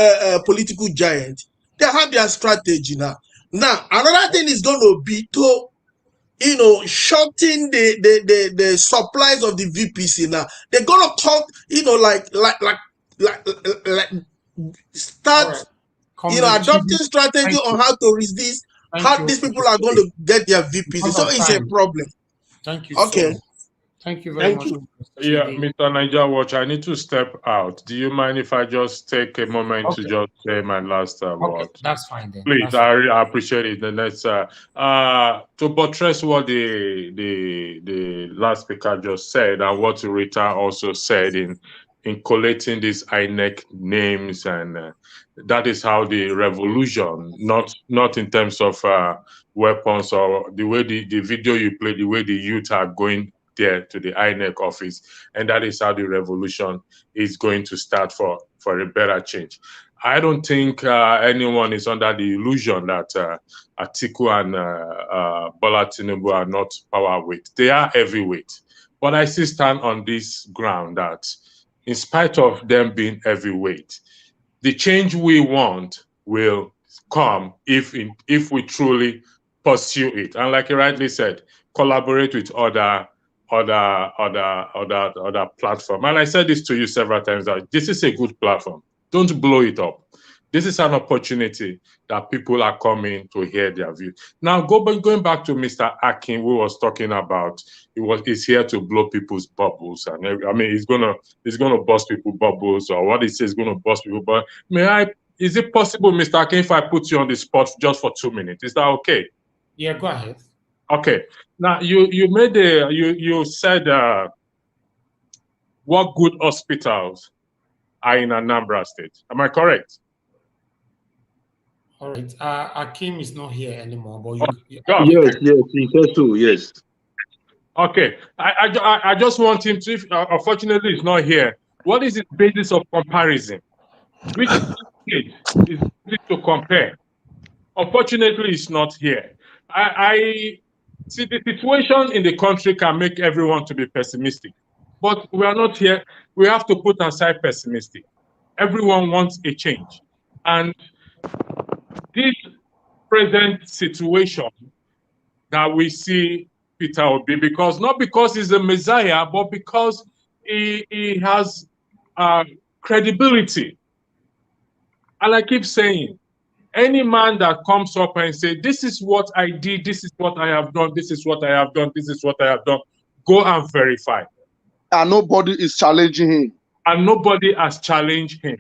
political giants. They have their strategy now. Now, another thing is going to be to, shorten the supplies of the VPC now. They're going to cut, start, adopting strategy on how to resist, how these people are going to get their VPC. So it's a problem. Thank you. Okay. Thank you very much. Yeah, Mr. Niger Watch, I need to step out. Do you mind if I just take a moment to just say my last word? That's fine then. Please, I appreciate it. The next, to buttress what the last speaker just said and what Rita also said in collating these INEC names, and that is how the revolution, not in terms of weapons or the way the video you played, the way the youth are going there to the INEC office, and that is how the revolution is going to start for a better change. I don't think anyone is under the illusion that Atiku and Bola Tinubu are not power weight. They are heavyweight. But I still stand on this ground that in spite of them being heavyweight, the change we want will come if we truly pursue it. And like you rightly said, collaborate with other platform. And I said this to you several times, that this is a good platform. Don't blow it up. This is an opportunity that people are coming to hear their views. Now, going back to Mr. Akin, who was talking about he's here to blow people's bubbles, and I mean he's gonna bust people's bubbles, or what he says is gonna bust people. But is it possible, Mr. Akin, if I put you on the spot just for 2 minutes? Is that okay? Yeah, go ahead. Okay. Now you said what good hospitals are in Anambra State. Am I correct? All right. Akim is not here anymore, but yes, he said so. Yes. Okay. I just want him to. Unfortunately, he's not here. What is the basis of comparison? Which state is to compare? Unfortunately, it's not here. I see the situation in the country can make everyone to be pessimistic, but we are not here. We have to put aside pessimistic. Everyone wants a change. And this present situation that we see Peter Obi, not because he's a messiah, but because he has credibility. And I keep saying, any man that comes up and say, this is what I did, this is what I have done, this is what I have done, this is what I have done, go and verify. And nobody is challenging him. And nobody has challenged him.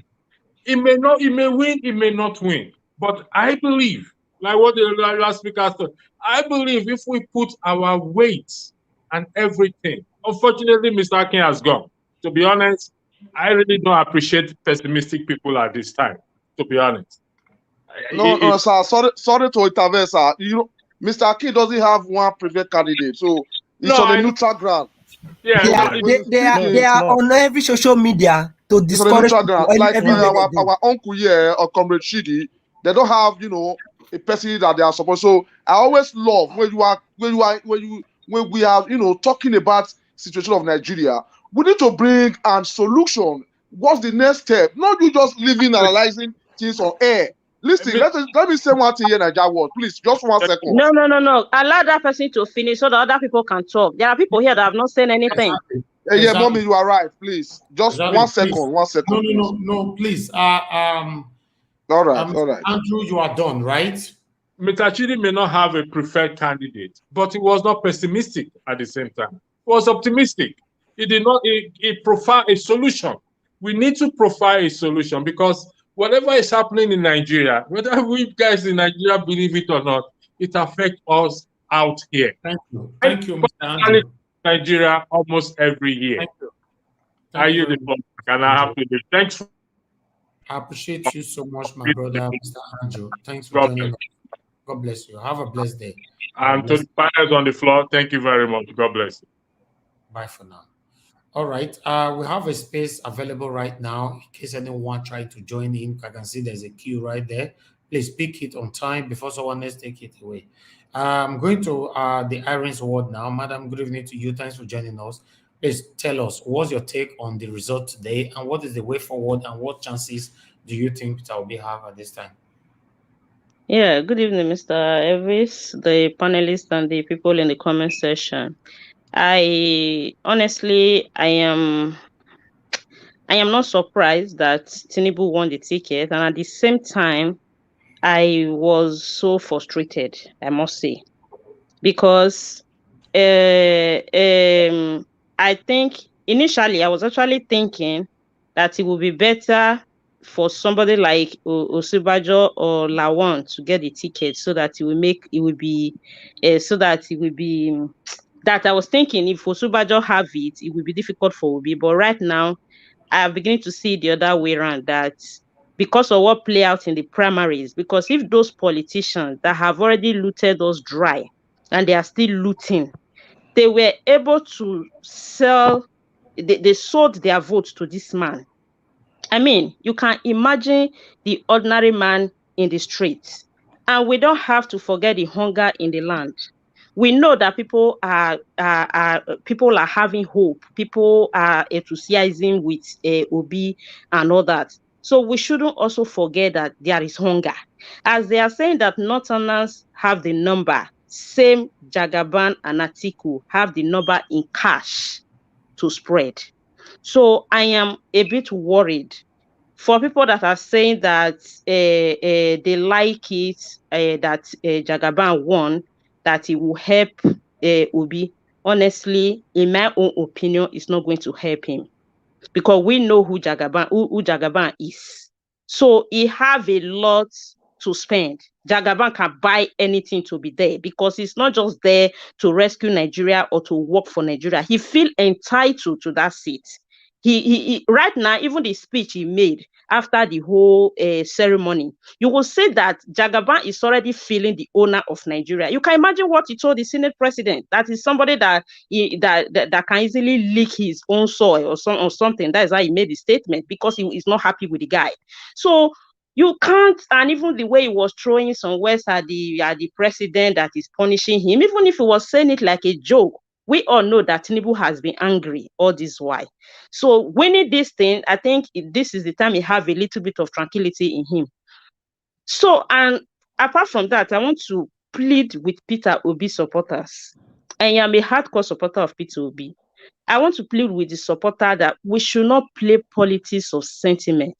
He may win, he may not win. But I believe, like what the last speaker said, I believe if we put our weight and everything, unfortunately, Mr. Akin has gone. To be honest, I really don't appreciate pessimistic people at this time, to be honest. No, sir. Sorry to intervene, sir. You know, Mr. Akin doesn't have one preferred candidate, so it's on a neutral ground. Yeah, they are on every social media to discourage people. Like our uncle here or Comrade Shidi, they don't have, you know, a person that they are supposed. So I always love when we are, you know, talking about situation of Nigeria. We need to bring a solution. What's the next step? Not you just living analyzing things on air. Listen, let me say one thing here, Nigeria World, please, just 1 second. No. Allow that person to finish so that other people can talk. There are people here that have not said anything. Exactly. Yeah, mommy, you are right. Please, just 1 second. 1 second. No, please. All right. Andrew, you are done, right? Mr. Chidi may not have a preferred candidate, but he was not pessimistic at the same time. He was optimistic. He did not. He profiled a solution. We need to profile a solution because whatever is happening in Nigeria, whether we guys in Nigeria believe it or not, it affects us out here. Thank you, Mr. Andrew. Nigeria almost every year. Thank you. Are you the boss? And I have to do. Thanks. I appreciate you so much, my brother, Mr. Andrew. Thanks for joining us. God bless you. Have a blessed day. And to the panelists on the floor, thank you very much. God bless you. Bye for now. All right. We have a space available right now in case anyone trying to join in. I can see there's a queue right there. Please pick it on time before someone else take it away. I'm going to the Iron's word now. Madam, good evening to you. Thanks for joining us. Please tell us, what's your take on the result today and what is the way forward and what chances do you think Peter Obi have at this time? Yeah, good evening, Mr. Elvis, the panelists and the people in the comment section. I am not surprised that Tinubu won the ticket, and at the same time, I was so frustrated, I must say, because I think initially I was actually thinking that it would be better for somebody like Osibajo or Lawan to get the ticket so that that I was thinking if Osibajo have it, it would be difficult for Obi. But right now, I am beginning to see the other way around, that because of what play out in the primaries, because if those politicians that have already looted us dry and they are still looting, they were able to sell, they sold their votes to this man. I mean, you can imagine the ordinary man in the streets. And we don't have to forget the hunger in the land. We know that people are having hope. People are enthusiasm with Obi and all that. So we shouldn't also forget that there is hunger. As they are saying that Northerners have the number, same Jagaban and Atiku have the number in cash to spread. So I am a bit worried for people that are saying that they like it, that Jagaban won, that it will help Obi. Honestly, in my own opinion, it's not going to help him because we know who Jagaban is. So he have a lot to spend. Jagaban can buy anything to be there because he's not just there to rescue Nigeria or to work for Nigeria. He feel entitled to that seat. He right now, even the speech he made after the whole ceremony, you will see that Jagaban is already feeling the owner of Nigeria. You can imagine what he told the Senate president. That is somebody that can easily leak his own soil or something. That is why he made the statement, because he is not happy with the guy. So you can't, and even the way he was throwing some words at the president that is punishing him, even if he was saying it like a joke, we all know that Tinubu has been angry all this while. So winning this thing, I think this is the time he have a little bit of tranquility in him. So, and apart from that, I want to plead with Peter Obi supporters. And I'm a hardcore supporter of Peter Obi. I want to plead with the supporter that we should not play politics of sentiment.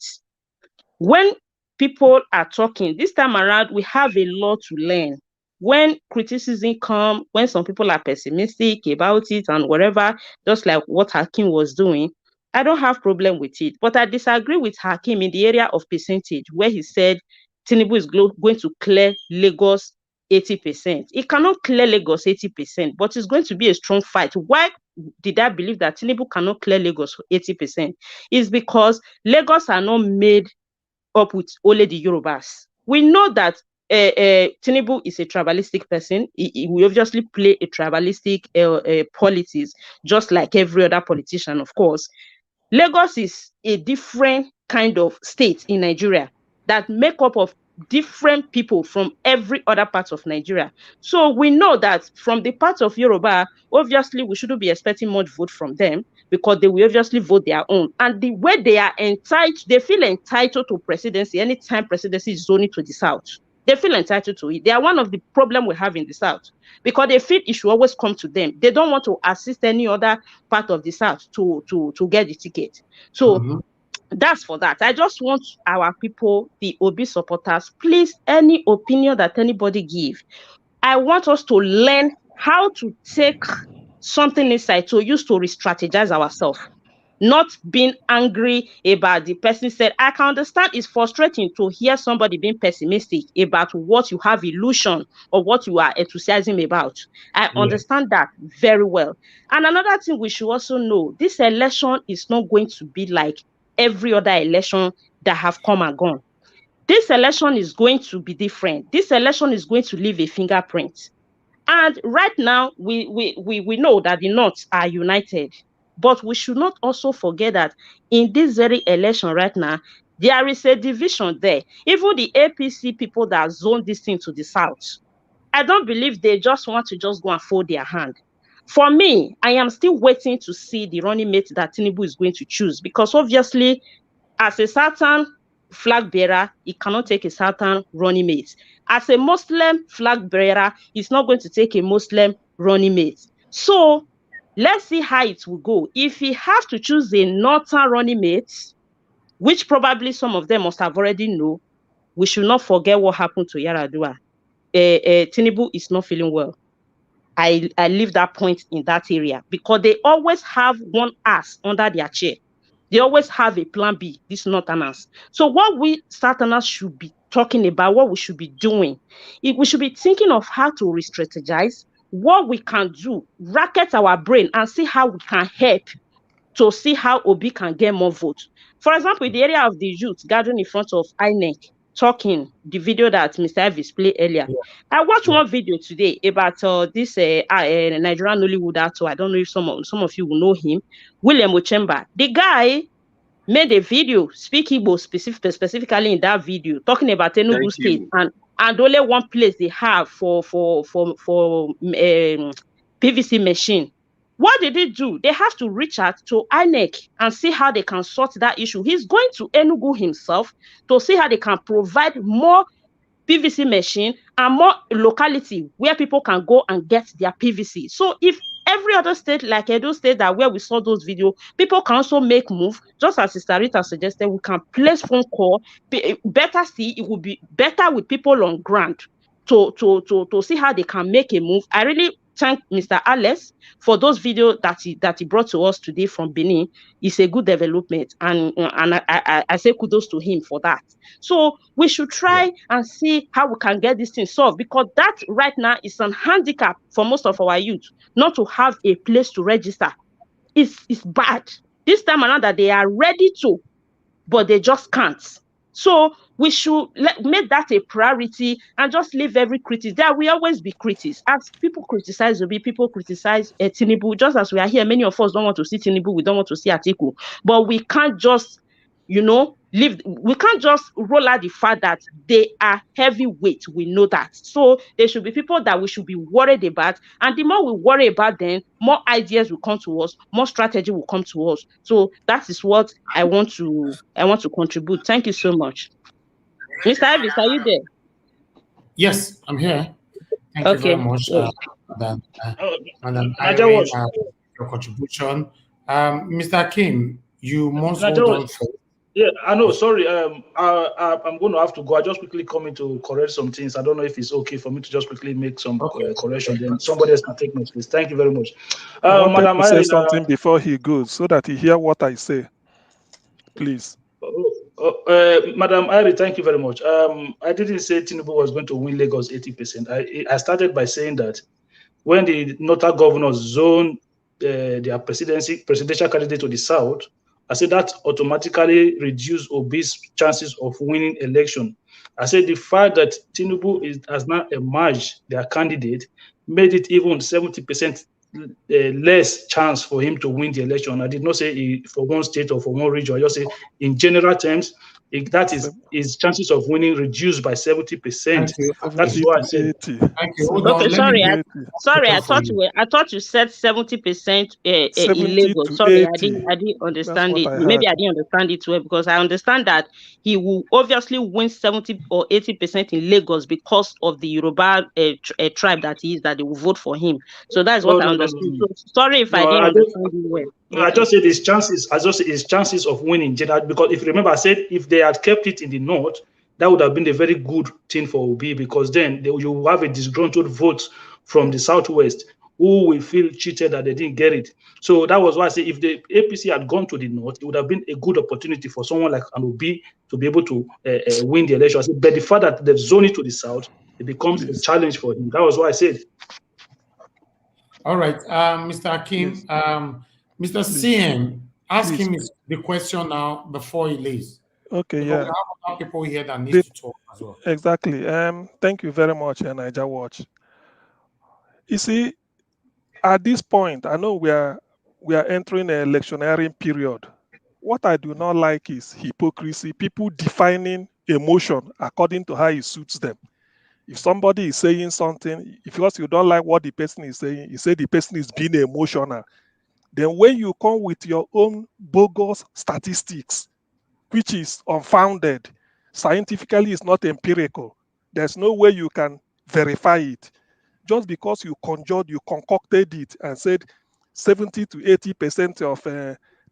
When people are talking, this time around, we have a lot to learn. When criticism comes, when some people are pessimistic about it and whatever, just like what Hakim was doing, I don't have problem with it. But I disagree with Hakim in the area of percentage, where he said Tinubu is going to clear Lagos 80%. It cannot clear Lagos 80%, but it's going to be a strong fight. Why did I believe that Tinubu cannot clear Lagos 80%? It's because Lagos are not made up with only the Yorubas. We know that Tinubu is a tribalistic person. He will obviously play a tribalistic politics, just like every other politician, of course. Lagos is a different kind of state in Nigeria that make up of different people from every other part of Nigeria. So we know that from the part of Yoruba, obviously we shouldn't be expecting much vote from them because they will obviously vote their own. And the way they are entitled, they feel entitled to presidency anytime presidency is zoning to the south. They feel entitled to it. They are one of the problems we have in the south because they feel it should always come to them. They don't want to assist any other part of the south to get the ticket. So that's for that. I just want our people, the Obi supporters, please, any opinion that anybody give, I want us to learn how to take something inside to use to re-strategize ourselves. Not being angry about the person said. I can understand it's frustrating to hear somebody being pessimistic about what you have illusion or what you are enthusiasm about. I understand that very well. And another thing we should also know, this election is not going to be like every other election that have come and gone. This election is going to be different. This election is going to leave a fingerprint. And right now, we know that the North are united. But we should not also forget that in this very election right now, there is a division there. Even the APC people that zone this thing to the south, I don't believe they just want to just go and fold their hand. For me, I am still waiting to see the running mate that Tinubu is going to choose because obviously, as a certain flag bearer, he cannot take a certain running mate. As a Muslim flag bearer, he's not going to take a Muslim running mate. So let's see how it will go. If he has to choose a northern running mate, which probably some of them must have already know, we should not forget what happened to Yaradua. Tinubu is not feeling well. I leave that point in that area because they always have one ass under their chair. They always have a plan B, this northerners. So what we southerners should be talking about, what we should be doing, we should be thinking of how to re-strategize, what we can do, racket our brain and see how we can help to see how Obi can get more votes. For example, in the area of the youth gathering in front of INEC, talking, the video that Mr. Elvis played earlier. I watched one video today about this Nigerian Nollywood actor. I don't know if some of you will know him, William Ochemba. The guy made a video, speak Igbo specifically in that video, talking about Enugu State and only one place they have for PVC machine. What did they do? They have to reach out to INEC and see how they can sort that issue. He's going to Enugu himself to see how they can provide more PVC machine and more locality where people can go and get their PVC. So if every other state like Edo State that where we saw those videos, people can also make move, just as Sister Rita suggested, we can place phone call. Better see, it would be better with people on ground to see how they can make a move. I really thank Mr. Alex for those videos that he brought to us today from Benin. It's a good development, and I say kudos to him for that. So we should try and see how we can get this thing solved, because that right now is an handicap for most of our youth, not to have a place to register. It's bad. This time around that they are ready to, but they just can't. So we should make that a priority and just leave every critic. There will always be critics. As people criticize Obi, people criticize Tinubu. Just as we are here, many of us don't want to see Tinubu, we don't want to see Atiku. But we can't just, we can't just roll out the fact that they are heavyweight. We know that. So there should be people that we should be worried about. And the more we worry about them, more ideas will come to us, more strategy will come to us. So that is what I want to contribute. Thank you so much. Mr. Ivis, are you there? Yes, I'm here. Thank you very much, Madam Irene, your contribution. Mr. Akim, you must hold on first. Yeah, I know. Sorry, I'm going to have to go. I just quickly come in to correct some things. I don't know if it's okay for me to just quickly make some correction. Then somebody else can take my place. Thank you very much. Madam Irene, say something before he goes so that he hear what I say. Please. Madam Irene, thank you very much. I didn't say Tinubu was going to win Lagos 80%. I started by saying that when the northern governors zoned their presidential candidate to the south, I said that automatically reduced Obi's chances of winning election. I said the fact that Tinubu has now emerged their candidate made it even 70% less chance for him to win the election. I did not say for one state or for one region. I just say in general terms, that is his chances of winning reduced by 70%. That's what I said. Thank you. Okay, sorry. I thought you said 70% in Lagos. Sorry, I didn't understand it. Maybe I didn't understand it well, because I understand that he will obviously win 70 or 80% in Lagos because of the Yoruba tribe that he is, that they will vote for him. So that's what I understood. So sorry if I didn't understand you well. No, I just said his chances. I just said his chances of winning general, because if you remember, I said if they had kept it in the north, that would have been a very good thing for Obi, because then you will have a disgruntled vote from the southwest who will feel cheated that they didn't get it. So that was why I say if the APC had gone to the north, it would have been a good opportunity for someone like an Obi to be able to win the election. But the fact that they've zoned it to the south, it becomes a challenge for him. That was what I said. All right, Mr. Akim, Mr. CM, ask him the question now before he leaves. Okay, because yeah. we have other people here that need to talk as well. Exactly. Thank you very much, Niger Watch. You see, at this point, I know we are entering an electioneering period. What I do not like is hypocrisy, people defining emotion according to how it suits them. If somebody is saying something, because you don't like what the person is saying, you say the person is being emotional. Then when you come with your own bogus statistics, which is unfounded, scientifically it's not empirical, there's no way you can verify it. Just because you concocted it and said 70 to 80% of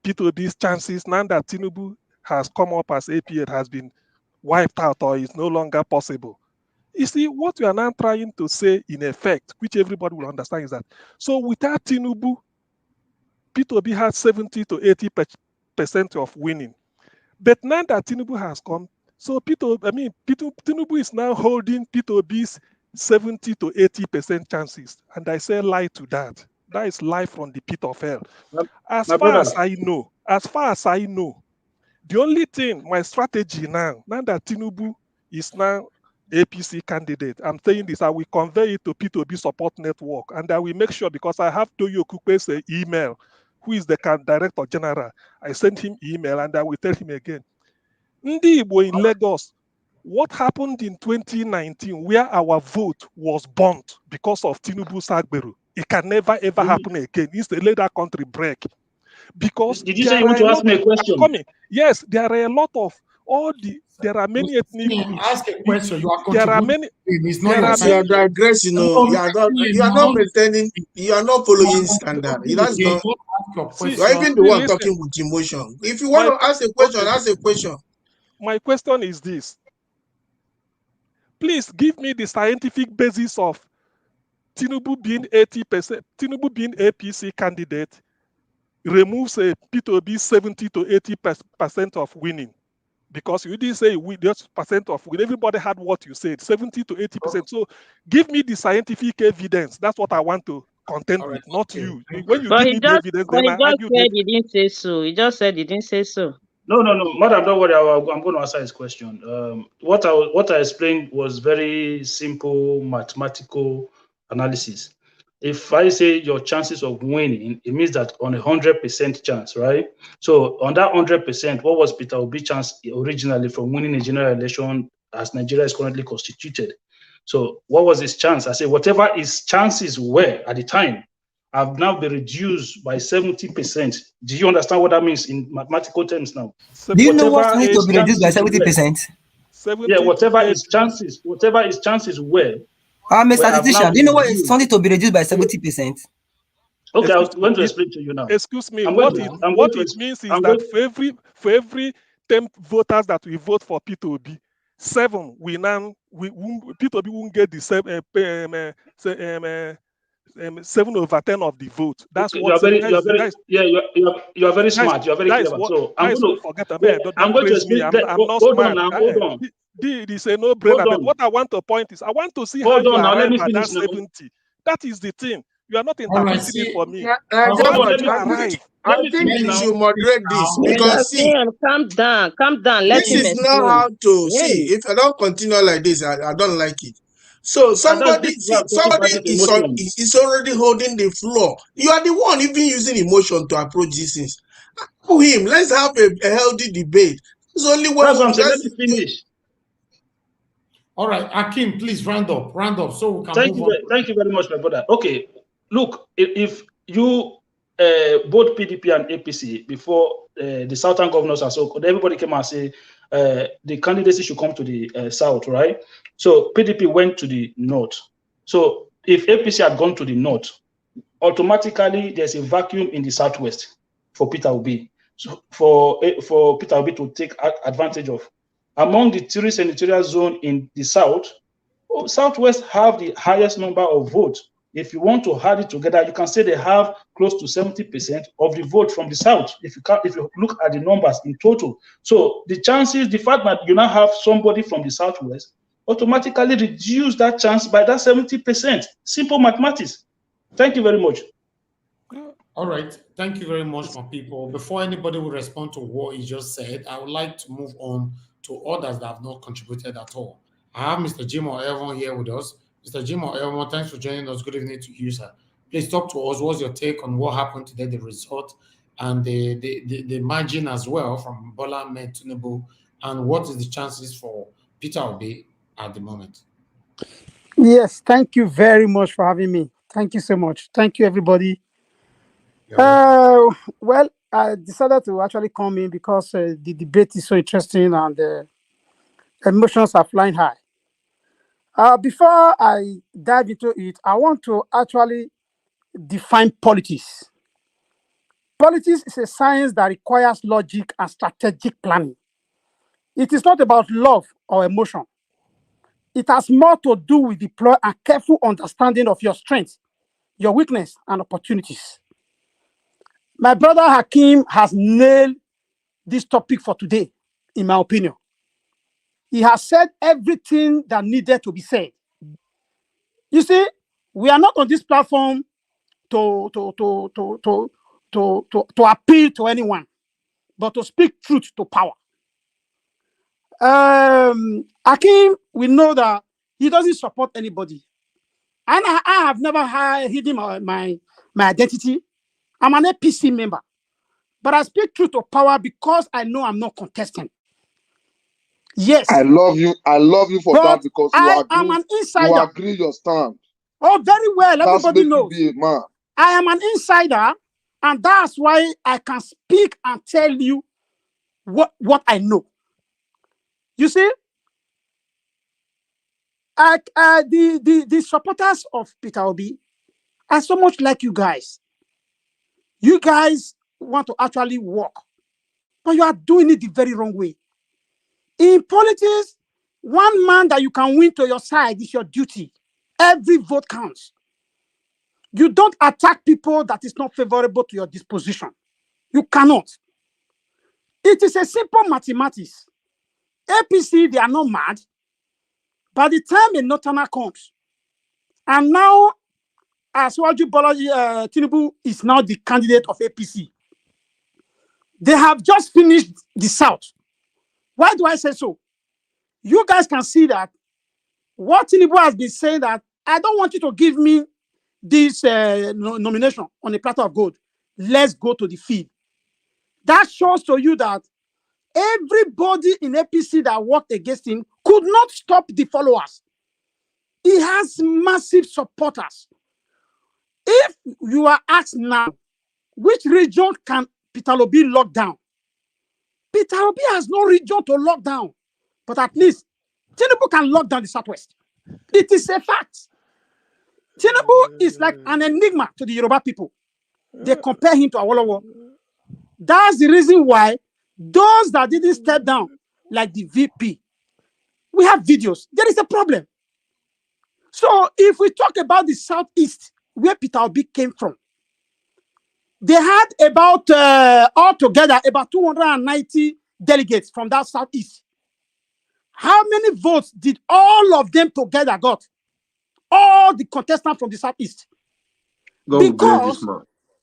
P2B's chances, now that Tinubu has come up as APA, has been wiped out or is no longer possible. You see, what we are now trying to say in effect, which everybody will understand, is that so without Tinubu, P2B has 70 to 80% of winning. But now that Tinubu has come, so Tinubu is now holding P2B's 70 to 80% chances. And I say lie to that. That is lie from the pit of hell. As far as I know, the only thing, my strategy now that Tinubu is now APC candidate, I'm saying this, I will convey it to P2B support network, and I will make sure, because I have Toyo Kupe's email, who is the director general. I sent him email and I will tell him again. Ndi Igbo in Lagos, what happened in 2019 where our vote was burnt because of Tinubu's Agberu, it can never ever happen again. Instead, let that country break. Because did you say you want to ask me a question? Yes, there are a lot of there are many ethnic groups. Ask a question. You are there are many. You are digressing. You are not maintaining. You are not following standard. That's not. You are even the one talking with emotion. If you want to ask a question, ask a question. My question is this. Please give me the scientific basis of Tinubu being 80%. Tinubu being APC candidate removes a P2B 70 to 80% of winning. Because you didn't say just percent of winning. Everybody had what you said, 70 to 80%. So give me the scientific evidence. That's what I want to contend with, not you. When you give me the evidence, then I argue. He didn't say so. He just said he didn't say so. No, madam, don't worry. I'm going to answer his question. What I explained was very simple mathematical analysis. If I say your chances of winning, it means that on 100% chance, right? So on that 100%, what was Peter Obi's chance originally from winning a general election as Nigeria is currently constituted? So what was his chance? I say whatever his chances were at the time have now been reduced by 70%. Do you understand what that means in mathematical terms now? Do you know what's going to be reduced by 70%? Yeah, whatever his chances were. Mr. Statistician, do you know what is something to be reduced by 70%? Okay, I was going to explain to you now. Excuse me. What it means is that for every 10 voters that we vote for P2B, 7 P2B won't get the 7/10 of the vote. That's Okay, what you are very smart. You are very clever. So I'm going to forget about it. Don't going to praise me. explain. I'm not Hold smart. on now. Hold on. This is a no-brainer. But what I want to point is, I want to see how Hold you on now. Let arrive me at that finish now. 70. That is the thing. You are not All right, interpreting it for me. I think you should moderate this because see, calm down. Let this him is explain. not how to Yes. see. If I don't continue like this, I don't like it. So somebody is already holding the floor. You are the one even using emotion to approach these things. For him, let's have a healthy debate. It's only when that's what I'm saying. Let me finish. All right, Akim, please round up so we can move on. Thank you very much, my brother. Okay, look, if you both PDP and APC before the Southern governors and so everybody came and say the candidacy should come to the South, right? So PDP went to the North. So if APC had gone to the North, automatically there's a vacuum in the Southwest for Peter Obi. So for Peter Obi to take advantage of. Among the 3 senatorial zones in the South, Southwest have the highest number of votes. If you want to add it together, you can say they have close to 70% of the vote from the South. If you look at the numbers in total, so the chances, the fact that you now have somebody from the Southwest, automatically reduce that chance by that 70%. Simple mathematics. Thank you very much. All right, thank you very much, my people. Before anybody will respond to what he just said, I would like to move on to others that have not contributed at all. I have Mr. Jimo Elvon here with us. Mr. Jimo Elvon, thanks for joining us. Good evening to you, sir. Please talk to us. What's your take on what happened today, the result, and the margin as well from Bola Tinubu, and what is the chances for Peter Obi at the moment? Yes, thank you very much for having me. Thank you so much. Thank you, everybody. Well, I decided to actually come in because the debate is so interesting and emotions are flying high. Before I dive into it, I want to actually define politics. Politics is a science that requires logic and strategic planning. It is not about love or emotion. It has more to do with deploy a careful understanding of your strengths, your weakness, and opportunities. My brother Hakim has nailed this topic for today, in my opinion. He has said everything that needed to be said. You see, we are not on this platform to appeal to anyone, but to speak truth to power. Hakim, we know that he doesn't support anybody. And I have never hidden my identity. I'm an APC member. But I speak truth to power because I know I'm not contesting. Yes. I love you for that because I'm an insider. You agree your stand. Oh, very well. Everybody knows. Be a man. I am an insider, and that's why I can speak and tell you what I know. You see, the supporters of Peter Obi are so much like you guys. You guys want to actually work, but you are doing it the very wrong way. In politics, one man that you can win to your side is your duty. Every vote counts. You don't attack people that is not favorable to your disposition. You cannot. It is a simple mathematics. APC, they are not mad. By the time a Northerner comes, and now Aswaju Bola Tinubu is now the candidate of APC. They have just finished the South. Why do I say so? You guys can see that what Tinubu has been saying that I don't want you to give me this nomination on a platter of gold. Let's go to the field. That shows to you that everybody in APC that worked against him could not stop the followers. He has massive supporters. If you are asked now, which region can Peter Obi lock down? Peter Obi has no region to lock down, but at least Tinubu can lock down the Southwest. It is a fact. Tinubu is like an enigma to the Yoruba people. They compare him to Awolowo. That's the reason why those that didn't step down, like the VP, we have videos. There is a problem. So if we talk about the Southeast, where Peter Obi came from, they had about, altogether, about 290 delegates from that Southeast. How many votes did all of them together got? All the contestants from the Southeast. Because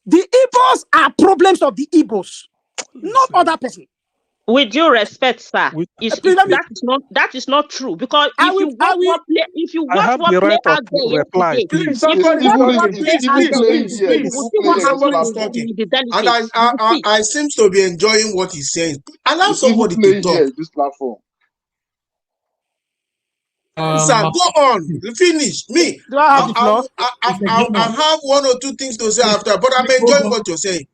the Igbos are problems of the Igbos, not other person. With due respect, sir, that is not true, because if you watch what play out there yesterday, Please, if you watch what play out there please, yesterday, you will see what happened to the delegates. And I seem to be enjoying what he's saying. Allow somebody to talk. This platform. Sir, go on. Finish. Me, Do I have the floor? I have one or two things to say after, but I'm enjoying what you're saying.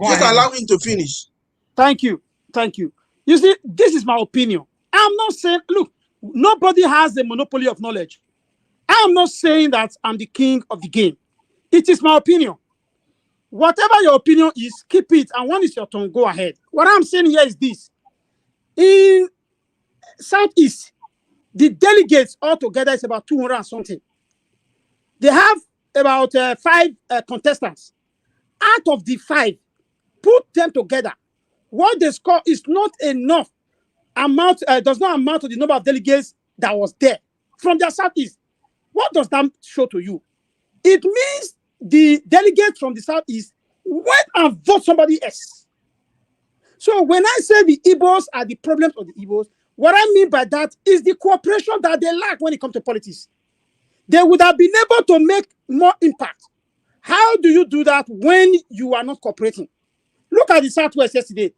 Just allow him to finish. Thank you. Thank you. You see, this is my opinion. I'm not saying, look, nobody has the monopoly of knowledge. I'm not saying that I'm the king of the game. It is my opinion. Whatever your opinion is, keep it. And when it's your turn, go ahead. What I'm saying here is this. In Southeast, the delegates altogether is about 200 and something. They have about 5 contestants. Out of the 5, put them together. What they score is not enough amount, does not amount to the number of delegates that was there from the Southeast. What does that show to you? It means the delegates from the Southeast went and vote somebody else. So when I say the Igbos are the problems of the Igbos, what I mean by that is the cooperation that they lack when it comes to politics. They would have been able to make more impact. How do you do that when you are not cooperating? Look at the Southwest yesterday.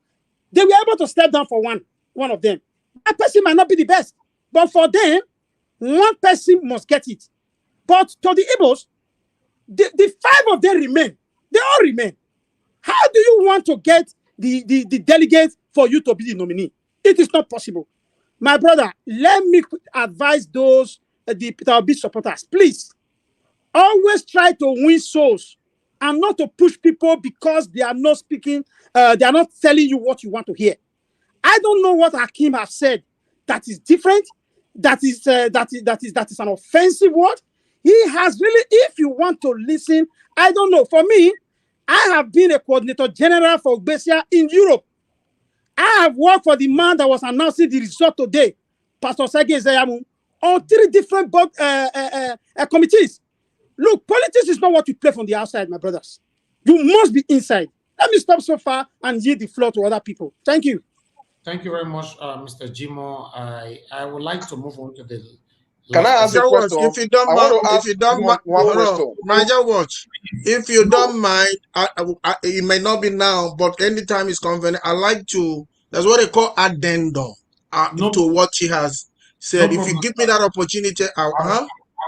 They were able to step down for one of them. That person might not be the best, but for them, one person must get it. But to the Igbos, the 5 of them remain. They all remain. How do you want to get the delegates for you to be the nominee? It is not possible. My brother, let me advise those the Peter Obi supporters, please, always try to win souls and not to push people because they are not speaking, they are not telling you what you want to hear. I don't know what Hakim has said that is different, that is an offensive word. He has really, if you want to listen, I don't know. For me, I have been a coordinator general for Ogbesia in Europe. I have worked for the man that was announcing the result today, Pastor Sergei Zayamu, on 3 different board, committees. Look, politics is not what you play from the outside, my brothers. You must be inside. Let me stop so far and yield the floor to other people. Thank you. Thank you very much, Mr. Jimo. I would like to move on to the. Can I ask a question? If you don't mind, one question. Niger Watch. If you don't mind, it may not be now, but anytime it's convenient, I like to. That's what they call addendum to what he has said. No if you give me that opportunity, I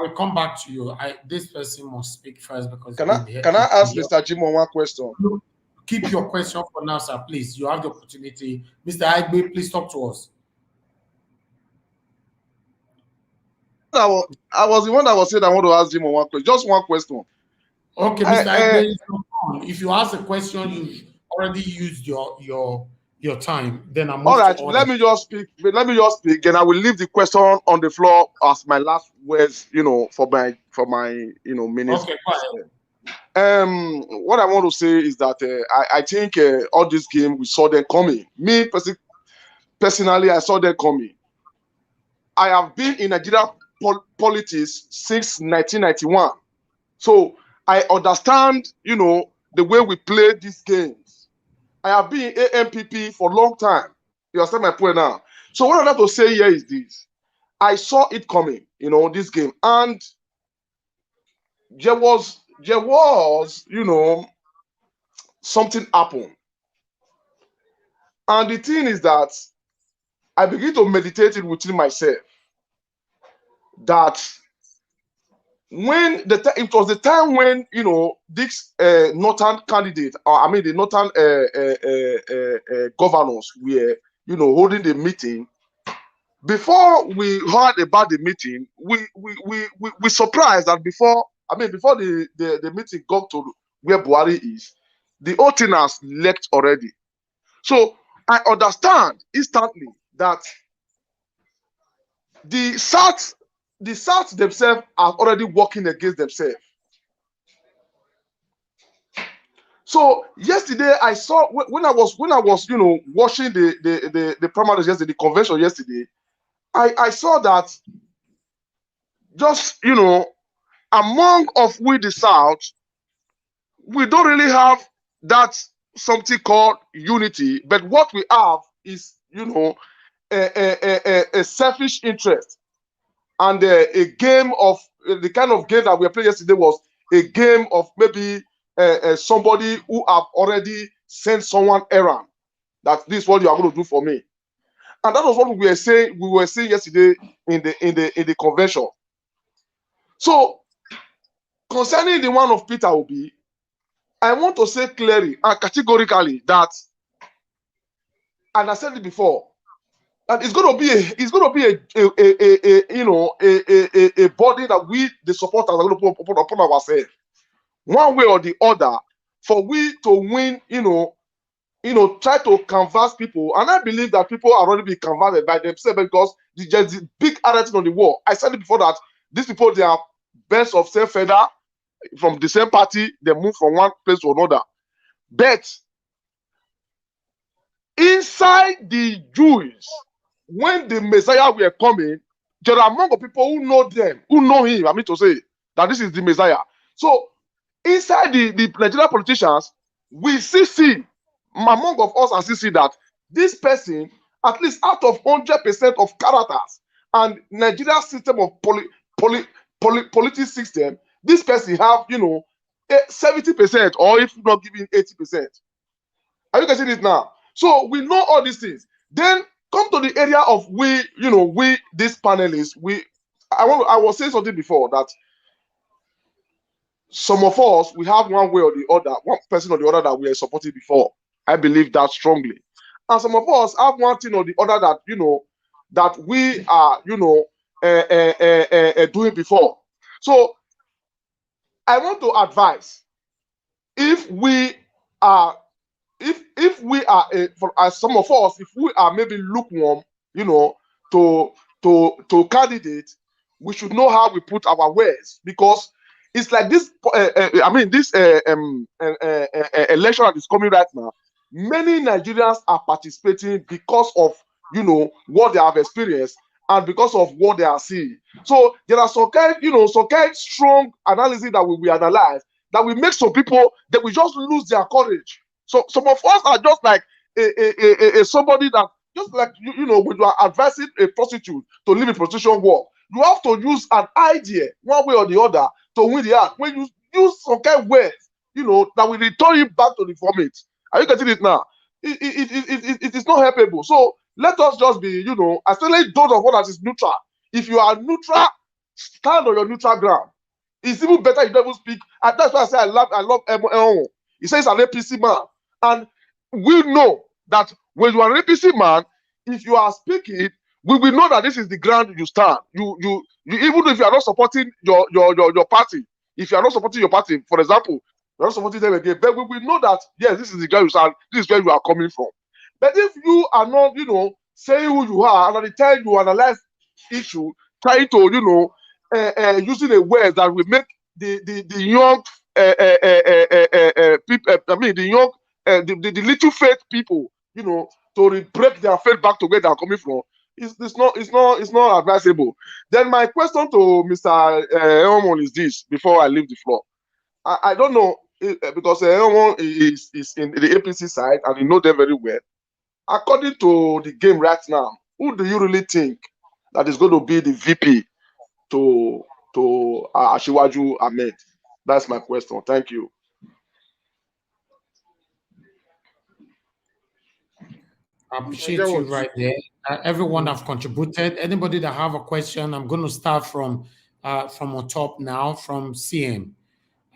will come back to you. This person must speak first because. Can I ask Mr. Jimo one question? Keep your question for now, sir. Please, you have the opportunity. Mr. Aigbe, please talk to us. I was the one that was saying I want to ask Jimo one question. Just one question. Okay, Mr. Aigbe, if you ask a question, you already used your time. Then I'm all right. Let me just speak. Then I will leave the question on the floor as my last words. For my minutes. Okay, go ahead. What I want to say is that I think all this game we saw them coming. Me personally, I saw them coming. I have been in Nigeria politics since 1991, so I understand the way we play these games. I have been in AMPP for a long time. You understand my point now? So what I have to say here is this: I saw it coming, this game, and there was something happened. And the thing is that I begin to meditate it within myself that when it was the time when this northern candidate, the northern governors were holding the meeting, before we heard about the meeting, we surprised that before the meeting got to where Buhari is, the whole thing has left already. So I understand instantly that the South themselves are already working against themselves. So yesterday I saw when I was watching the primaries yesterday, the convention yesterday, I saw that just among of we the South, we don't really have that something called unity, but what we have is a selfish interest and a game of the kind of game that we played yesterday was a game of maybe somebody who have already sent someone errand that this is what you are going to do for me, and that was what we were saying yesterday in the convention. So concerning the one of Peter Obi, I want to say clearly and categorically that, and I said it before, that it's going to be a body that we the supporters are going to put upon ourselves, one way or the other, for we to win. Try to canvass people, and I believe that people are already being canvassed by themselves because there's a big attitude on the wall. I said it before that these people, they are best of self feather from the same party, they move from one place to another. But inside the Jews, when the Messiah were coming, there are among the people who know them, who know him, I mean to say that this is the Messiah. So inside the Nigerian politicians, we see among of us and see that this person, at least out of 100% of characters and Nigeria's system of political system, this person have 70% or if not giving 80%. Are you getting it now? So we know all these things. Then come to the area of we these panelists. I was saying something before that some of us, we have one way or the other, one person or the other that we are supporting before. I believe that strongly. And some of us have one thing or the other that that we are doing before. So I want to advise, if we are as some of us, if we are maybe lukewarm, to candidates, we should know how we put our words, because it's like this. This election that is coming right now, many Nigerians are participating because of what they have experienced and because of what they are seeing. So there are some kind strong analysis that will be analyzed that will make some people that will just lose their courage. So some of us are just like a somebody that just like when you are advising a prostitute to leave a prostitution work, you have to use an idea one way or the other to win the act. When you use some kind of words, that will return you back to the vomit. Are you getting it now? It is not helpable. So let us just be, especially those of us that is neutral. If you are neutral, stand on your neutral ground. It's even better you don't even speak. And that's why I say I love Emo. He says an APC man. And we know that when you are an APC man, if you are speaking, we will know that this is the ground you stand. You even if you are not supporting your party, if you are not supporting your party, for example, you are not supporting them again, but we will know that yes, this is the ground you stand, this is where you are coming from. But if you are not, saying who you are, and at the time you analyze issue, trying to, using a word that will make the young people, the little faith people, to break their faith back to where they are coming from. It's not advisable. Then my question to Mr. Elmon is this: before I leave the floor, I don't know because Elmon is in the APC side and he knows them very well. According to the game right now, who do you really think that is going to be the VP to Asiwaju Ahmed? That's my question. Thank you. I appreciate you right there. Everyone have contributed. Anybody that have a question, I'm going to start from on top now, from CM.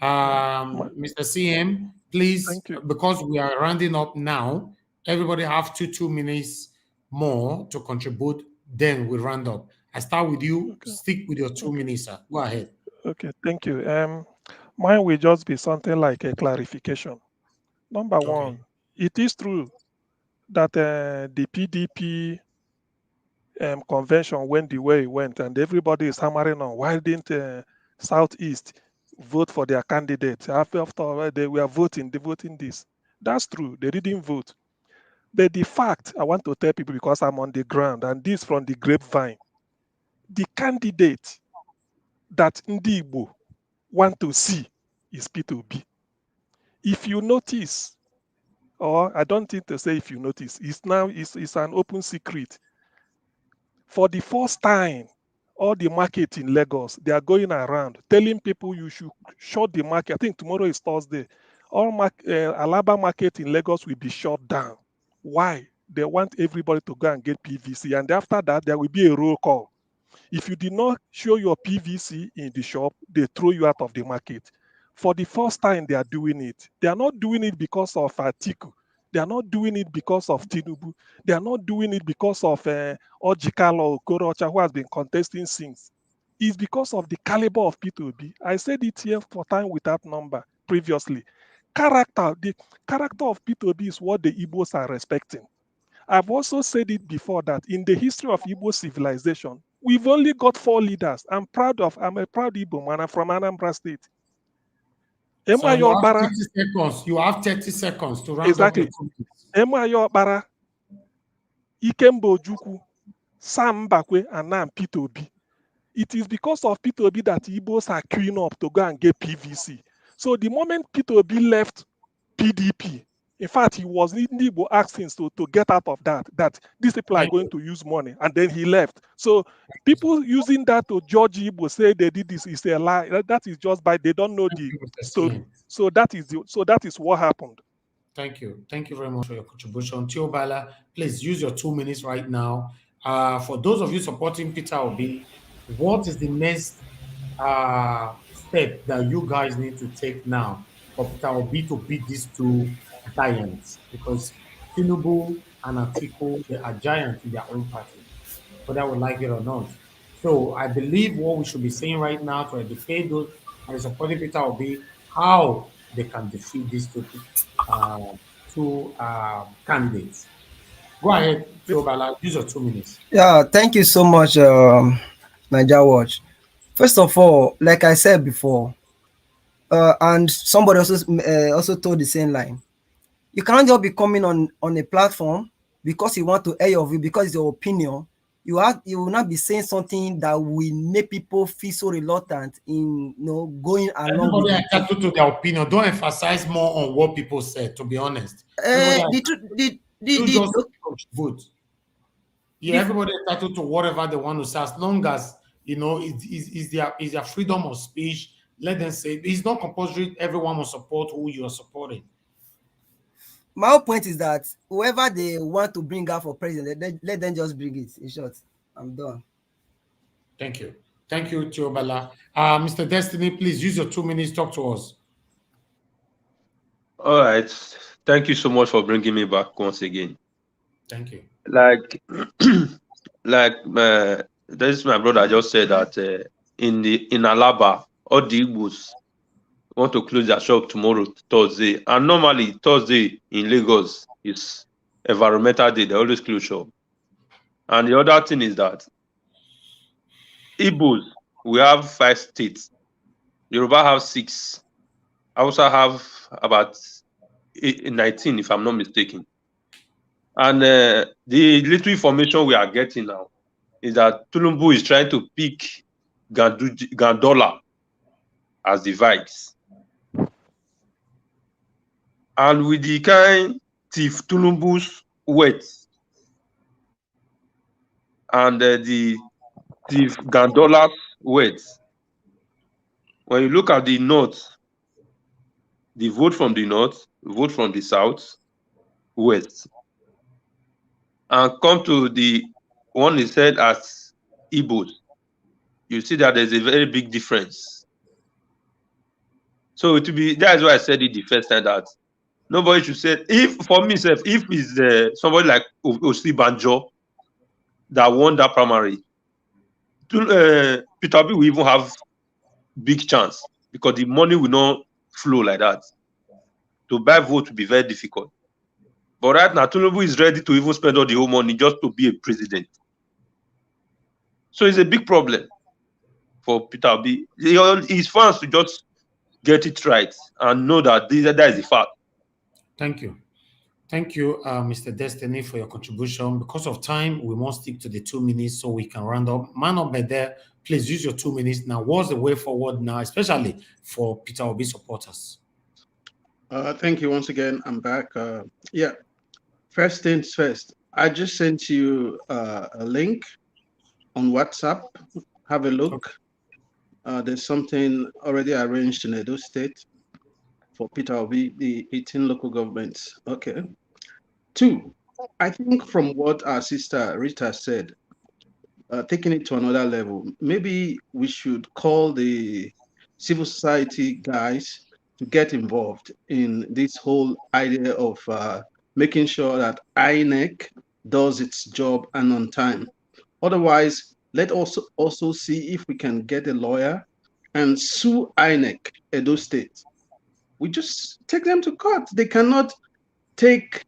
Mr. CM, please, because we are rounding up now, everybody have 2 minutes more to contribute then we round up. I start with you. Okay. Stick with your 2 minutes, sir. Go ahead. Okay, thank you. Mine will just be something like a clarification. Number one, it is true that the PDP convention went the way it went, and everybody is hammering on why didn't Southeast vote for their candidate after they were voting this. That's true. They didn't vote. But the fact I want to tell people, because I'm on the ground, and this from the grapevine, the candidate that Ndi Igbo want to see is P2B. If you notice, or I don't think to say if you notice, it's an open secret. For the first time, all the market in Lagos, they are going around telling people you should shut the market. I think tomorrow is Thursday. All Alaba market in Lagos will be shut down. Why? They want everybody to go and get PVC. And after that, there will be a roll call. If you did not show your PVC in the shop, they throw you out of the market. For the first time, they are doing it. They are not doing it because of Atiku. They are not doing it because of Tinubu. They are not doing it because of Ojikalo or Korocha, who has been contesting since. It's because of the caliber of P2B. I said it here for time without number previously. The character of P2B is what the Igbos are respecting. I've also said it before that in the history of Igbo civilization, we've only got 4 leaders. I'm a proud Igbo man. I'm from Anambra State. So you have 30 seconds. You have 30 seconds to round up your comments. Emayo Okpara, Ikemba Ojukwu, Sam Mbakwe, and now P2B. It is because of P2B that Igbos are queuing up to go and get PVC. So the moment P2B left PDP, in fact, he was needing to ask him to get out of that these people are going to use money, and then he left. So people using that to judge Igbo, say they did this, is a lie. That is just by they don't know the story. So that is what happened. Thank you. Thank you very much for your contribution. Teobala, please use your 2 minutes right now. For those of you supporting Peter Obi, what is the next step that you guys need to take now for Peter Obi to beat these 2 giants? Because Tinubu and Atiku, they are giants in their own party, whether we like it or not. So I believe what we should be saying right now to educate those and supporting Peter Obi, how they can defeat these 2 candidates. Go ahead, Teobala, use your 2 minutes. Yeah, thank you so much, Niger Watch. First of all, like I said before, and somebody also told the same line, you cannot just be coming on a platform because you want to air your view, because it's your opinion. You will not be saying something that will make people feel so reluctant in going along. Everybody is entitled to their opinion. Don't emphasize more on what people said, to be honest. Vote. Yeah, everybody is entitled to whatever they want to say, as long as is their freedom of speech. Let them say. It's not compulsory. Everyone will support who you are supporting. My whole point is that whoever they want to bring out for president, let them just bring it. In short, I'm done. Thank you. Thank you, Teobala. Mr. Destiny, please use your 2 minutes. Talk to us. All right. Thank you so much for bringing me back once again. Thank you. Like this, my brother just said that in Alaba, all the Igbos want to close their shop tomorrow, Thursday. And normally, Thursday in Lagos is environmental day. They always close shop. And the other thing is that Igbos, we have 5 states. Yoruba have 6. I also have about 19, if I'm not mistaken. And the little information we are getting now is that Tinubu is trying to pick Gandola as the vice. And with the kind Chief Tinubu's weight and the Chief Gandola's weight, when you look at the north, the vote from the north, vote from the south, west, and come to the one is said as Igbos, you see that there's a very big difference. So that's why I said it the first time, that nobody should say, if it's somebody like Osi Banjo that won that primary, Peter Obi will even have big chance because the money will not flow like that. To buy vote will be very difficult. But right now, Tinubu is ready to even spend all the whole money just to be a president. So it's a big problem for Peter Obi. His fans to just get it right and know that that is the fact. Thank you. Thank you, Mr. Destiny, for your contribution. Because of time, we must stick to the 2 minutes so we can round up. Man up by there, please use your 2 minutes now. What's the way forward now, especially for Peter Obi supporters? Thank you once again. I'm back. Yeah, first things first. I just sent you a link on WhatsApp. Have a look. There's something already arranged in Edo State for Peter Obi, the 18 local governments. Okay. 2, I think from what our sister Rita said, taking it to another level, maybe we should call the civil society guys to get involved in this whole idea of making sure that INEC does its job and on time. Otherwise, let also see if we can get a lawyer and sue INEC, Edo State. We just take them to court. They cannot take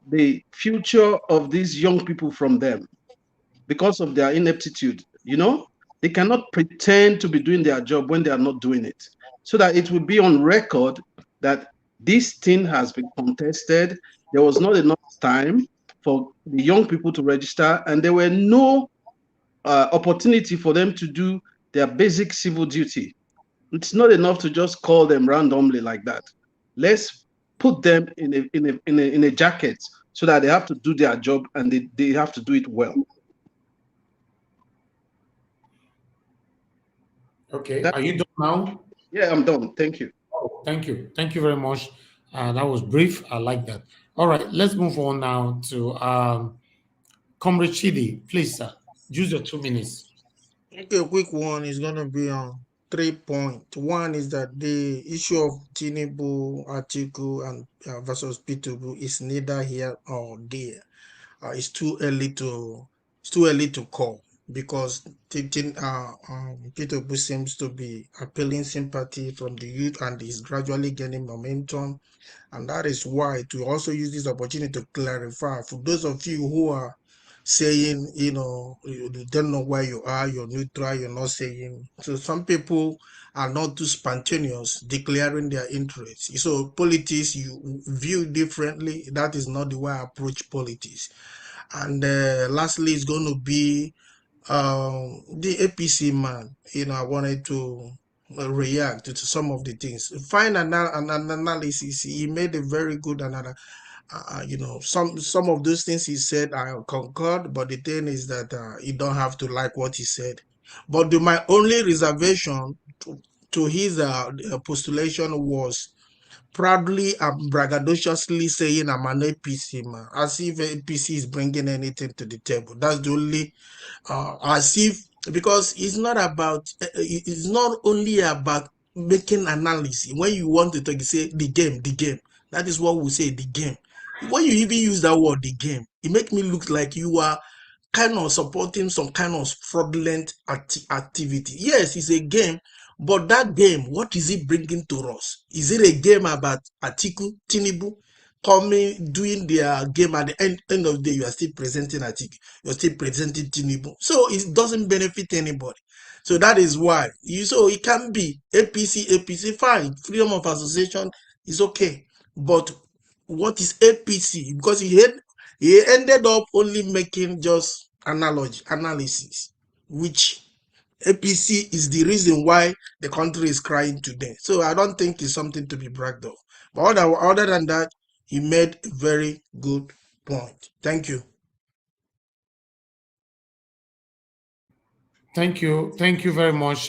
the future of these young people from them because of their ineptitude. You know, they cannot pretend to be doing their job when they are not doing it, so that it will be on record that this thing has been contested. There was not enough time for the young people to register, and there were no opportunity for them to do their basic civil duty. It's not enough to just call them randomly like that. Let's put them in a jacket so that they have to do their job and they have to do it well. Okay, are you done now? Yeah, I'm done. Thank you. Oh, thank you. Thank you very much. That was brief. I like that. All right, let's move on now to Comrade Chidi. Please, sir, use your 2 minutes. Okay, a quick one is going to be on 3 points. One is that the issue of Tinubu article and versus P2B is neither here or there. It's too early to call because P2B seems to be appealing sympathy from the youth and is gradually gaining momentum, and that is why to also use this opportunity to clarify for those of you who are saying, you know, you don't know where you are, you're neutral, you're not saying. So some people are not too spontaneous declaring their interests. So politics, you view differently. That is not the way I approach politics. And lastly, it's going to be the APC man. You know, I wanted to react to some of the things. Find an analysis. He made a very good analysis. You know, some of those things he said I concord, but the thing is that you don't have to like what he said. But my only reservation to his postulation was proudly and braggadociously saying I'm an APC man, as if APC is bringing anything to the table. That's the only, as if, because it's not about, it's not only about making analysis. When you want to talk, you say the game. That is what we say, the game. When you even use that word, the game, it makes me look like you are kind of supporting some kind of fraudulent activity. Yes, it's a game, but that game, what is it bringing to us? Is it a game about Atiku, Tinubu, coming, doing their game at the end of the day? You are still presenting Atiku, you're still presenting Tinubu. So it doesn't benefit anybody. So that is why. So it can be APC, fine. Freedom of association is okay. But what is APC? Because he ended up only making just analysis, which APC is the reason why the country is crying today. So I don't think it's something to be bragged of. But other than that, he made a very good point. Thank you. Thank you. Thank you very much.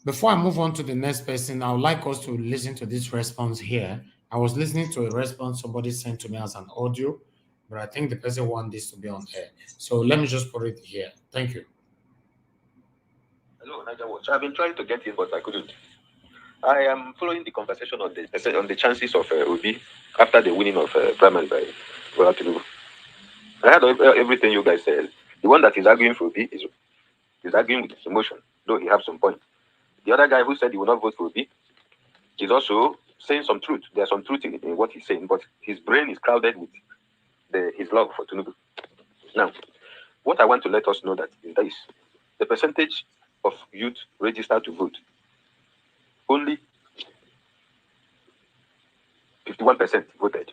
Before I move on to the next person, I would like us to listen to this response here. I was listening to a response somebody sent to me as an audio, but I think the person wants this to be on air. So let me just put it here. Thank you. Hello, Niger Watch. I've been trying to get in, but I couldn't. I am following the conversation on the chances of Obi after the winning of primary by Bola Tinubu. I heard everything you guys said, The one that is arguing for Obi is arguing with his emotion, though he has some point. The other guy who said he will not vote for Obi is also saying some truth. There's some truth in what he's saying, but his brain is crowded with his love for Tinubu. Now, what I want to let us know that is this: the percentage of youth registered to vote, only 51% voted.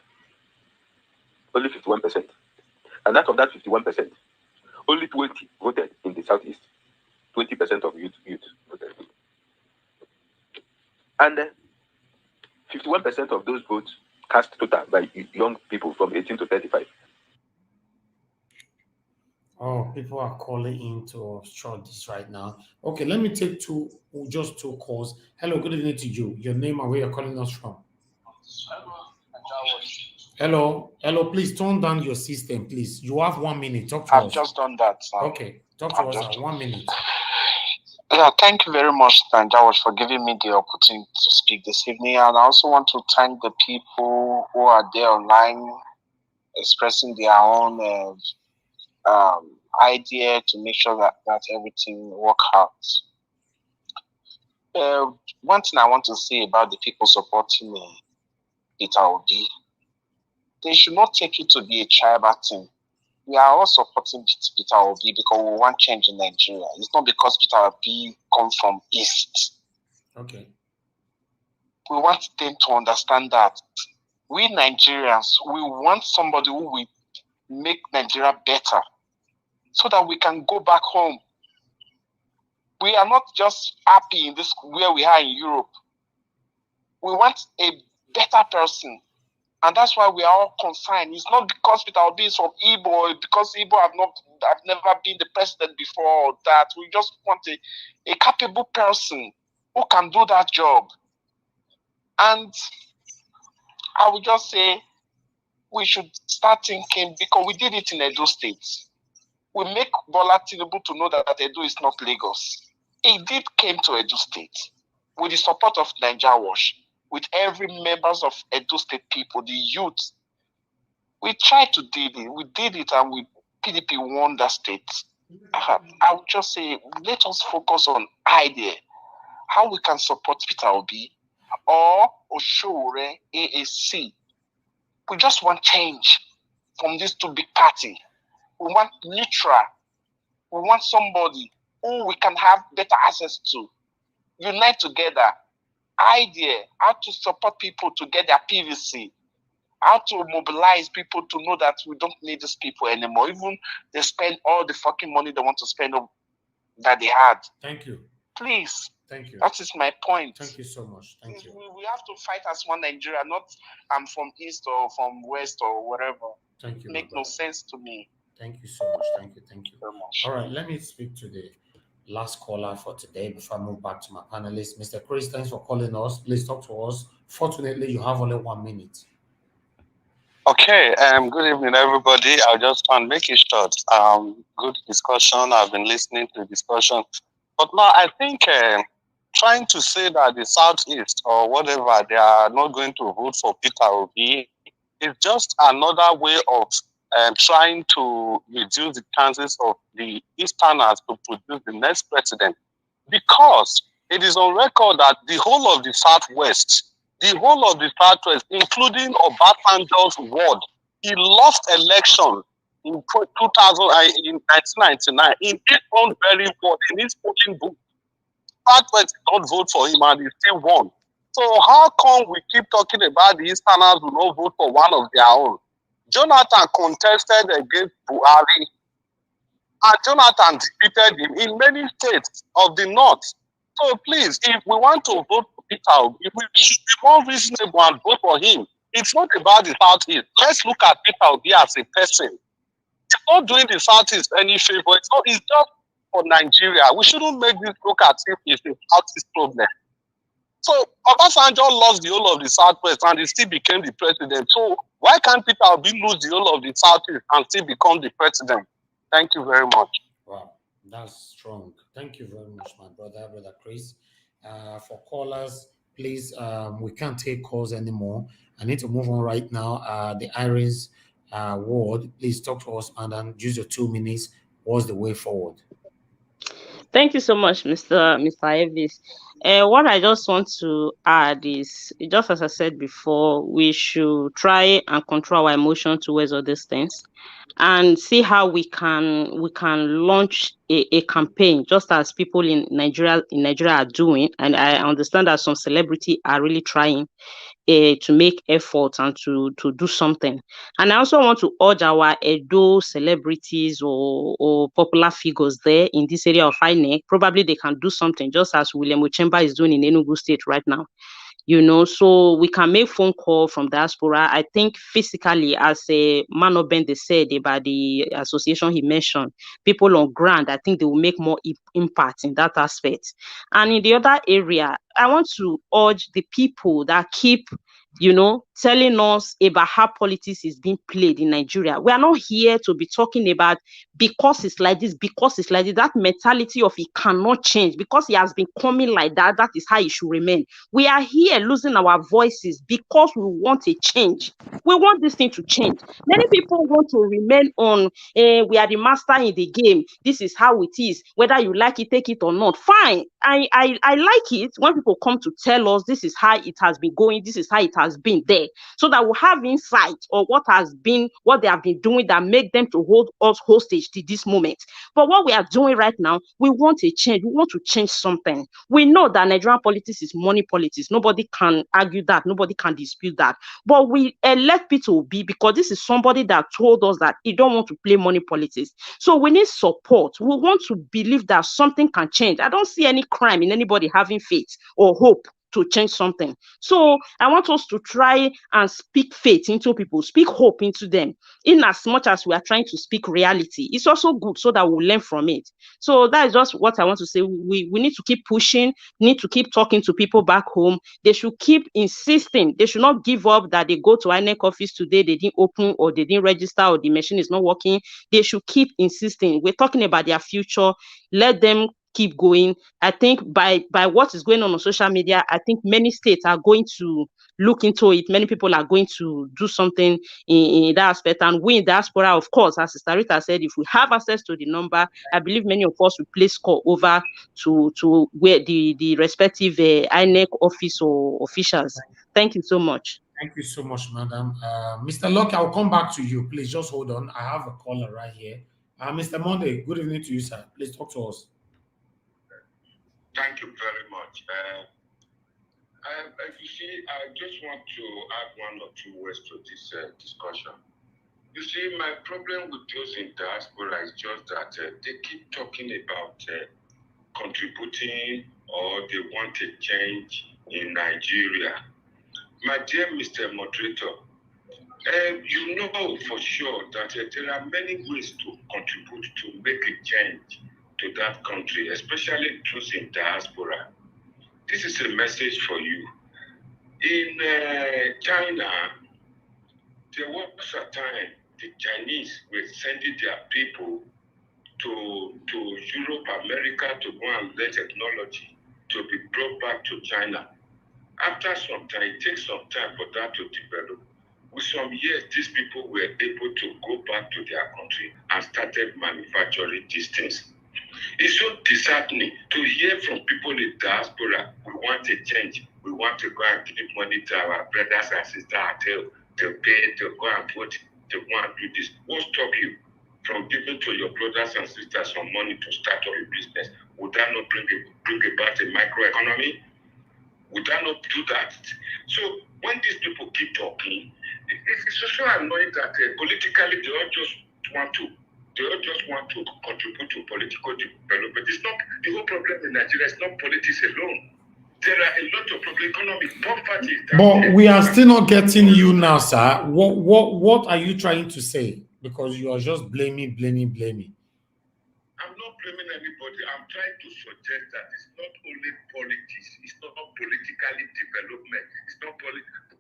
Only 51%. And out of that 51%, only 20 voted in the southeast. 20% of youth voted. And 51% of those votes cast total by young people from 18 to 35. Oh, people are calling in to obstruct this right now. Okay, let me take just two calls. Hello, good evening to you. Your name and where you're calling us from. Hello, please turn down your system, please. You have 1 minute. Talk to us. I've just done that. Okay, talk to us now. 1 minute. Yeah, thank you very much, Jawosh, for giving me the opportunity to speak this evening. And I also want to thank the people who are there online expressing their own idea to make sure that everything works out. One thing I want to say about the people supporting Peter Obi, they should not take it to be a tribal thing. We are all supporting Peter Obi because we want change in Nigeria. It's not because Peter Obi comes from East. Okay. We want them to understand that we Nigerians, we want somebody who will make Nigeria better so that we can go back home. We are not just happy in this where we are in Europe. We want a better person. And that's why we are all concerned. It's not because Peter Obi is from Igbo, or because Igbo have never been the president before or that. We just want a capable person who can do that job. And I would just say we should start thinking, because we did it in Edo State. We make Bola Tinubu to know that Edo is not Lagos. He did came to Edo State with the support of Jawosh, with every members of Edo State people, the youth. We tried to do it. We did it, and PDP won that state. I would just say, let us focus on idea, how we can support Peter Obi or Oshore AAC. We just want change from these two big parties. We want neutral. We want somebody who we can have better access to. Unite together. Idea, how to support people to get their PVC. How to mobilize people to know that we don't need these people anymore. Even they spend all the fucking money they want to spend that they had. Thank you. Please. Thank you. That is my point. Thank you so much. Thank you. We have to fight as one Nigeria, not I'm from East or from West or whatever. Thank you. Make no sense to me. Thank you so much. Thank you. Thank you very much. All right, let me speak to the last caller for today before I move back to my panelists. Mr. Chris, thanks for calling us. Please talk to us. Fortunately, you have only 1 minute. Okay, good evening, everybody. I'll just try and make it short. Good discussion. I've been listening to the discussion. But now I think trying to say that the Southeast or whatever, they are not going to vote for Peter Obi is just another way of trying to reduce the chances of the Easterners to produce the next president. Because it is on record that the whole of the Southwest, including Obasanjo's ward, he lost election in 1999 in his own very ward, in his polling booth. Southwest did not vote for him and he still won. So how come we keep talking about the Easterners who not vote for one of their own? Jonathan contested against Buhari and Jonathan defeated him in many states of the North. So please, if we want to vote for Peter Obi, we should be more reasonable and vote for him. It's not about the Southeast. Let's look at Peter Obi as a person. It's not doing the Southeast any favor. It's just for Nigeria. We shouldn't make this look as if it's a Southeast problem. So Obasanjo lost the whole of the Southwest and he still became the president. So why can't Peter Obi lose the whole of the Southeast and still become the president? Thank you very much. Wow, that's strong. Thank you very much, my brother Chris. For callers, please, we can't take calls anymore. I need to move on right now. The Iris ward, please talk to us and then use your 2 minutes. what's the way forward? Thank you so much, Mr. Evis. What I just want to add is, just as I said before, we should try and control our emotion towards all these things, and see how we can launch a campaign, just as people in Nigeria are doing. And I understand that some celebrity are really trying to make efforts and to do something. And I also want to urge our Edo celebrities or popular figures there in this area of INEC. Probably they can do something, just as William Ochemba is doing in Enugu State right now. So we can make phone call from Diaspora. I think physically, as a man of Ben, they said about the association he mentioned, people on ground, I think they will make more impact in that aspect. And in the other area, I want to urge the people that keep telling us about how politics is being played in Nigeria. We are not here to be talking about because it's like this, because it's like this. That mentality of it cannot change because it has been coming like that. That is how it should remain. We are here losing our voices because we want a change. We want this thing to change. Many people want to remain on, we are the master in the game. This is how it is. Whether you like it, take it or not. Fine. I like it when people come to tell us this is how it has been going. This is how it has been there. So that we have insight of what they have been doing that make them to hold us hostage to this moment. But what we are doing right now, we want a change. We want to change something. We know that Nigerian politics is money politics. Nobody can argue that. Nobody can dispute that. But we elect people to be, because this is somebody that told us that he don't want to play money politics. So we need support. We want to believe that something can change. I don't see any crime in anybody having faith or hope to change something. So I want us to try and speak faith into people, speak hope into them, in as much as we are trying to speak reality. It's also good so that we'll learn from it. So that is just what I want to say. We need to keep pushing, need to keep talking to people back home. They should keep insisting. They should not give up that they go to INEC office today, they didn't open or they didn't register or the machine is not working. They should keep insisting. We're talking about their future. Let them keep going. I think by what is going on social media, I think many states are going to look into it. Many people are going to do something in that aspect. And we in Diaspora, of course, as Sister Rita said, if we have access to the number, I believe many of us will place call over to where the respective INEC office or officials. Thank you so much. Thank you so much, madam. Mr. Locke, I'll come back to you. Please just hold on. I have a caller right here. Mr. Monday, good evening to you, sir. Please talk to us. Thank you very much. You see, I just want to add one or two words to this discussion. You see, my problem with those in diaspora is just that they keep talking about contributing or they want a change in Nigeria. My dear Mr. Moderator, you know for sure that there are many ways to contribute to make a change to that country, especially those in diaspora. This is a message for you. In China, there was a time the Chinese were sending their people to Europe, America to go and learn technology to be brought back to China. After some time, it takes some time for that to develop. With some years, these people were able to go back to their country and started manufacturing these things. It's so disheartening to hear from people in diaspora, we want a change. We want to go and give money to our brothers and sisters to pay, to go and vote, to go and do this. What stop you from giving to your brothers and sisters some money to start up a business? Would that not bring about a microeconomy? Would that not do that? So when these people keep talking, it's so annoying that politically they all just want to contribute to political development. It's not the whole problem in Nigeria. It's not politics alone. There are a lot of problems. Economic poverty. But we are still not getting you now, sir. What are you trying to say? Because you are just blaming. I'm not blaming anybody. I'm trying to suggest that it's not only politics. It's not politically development. It's not political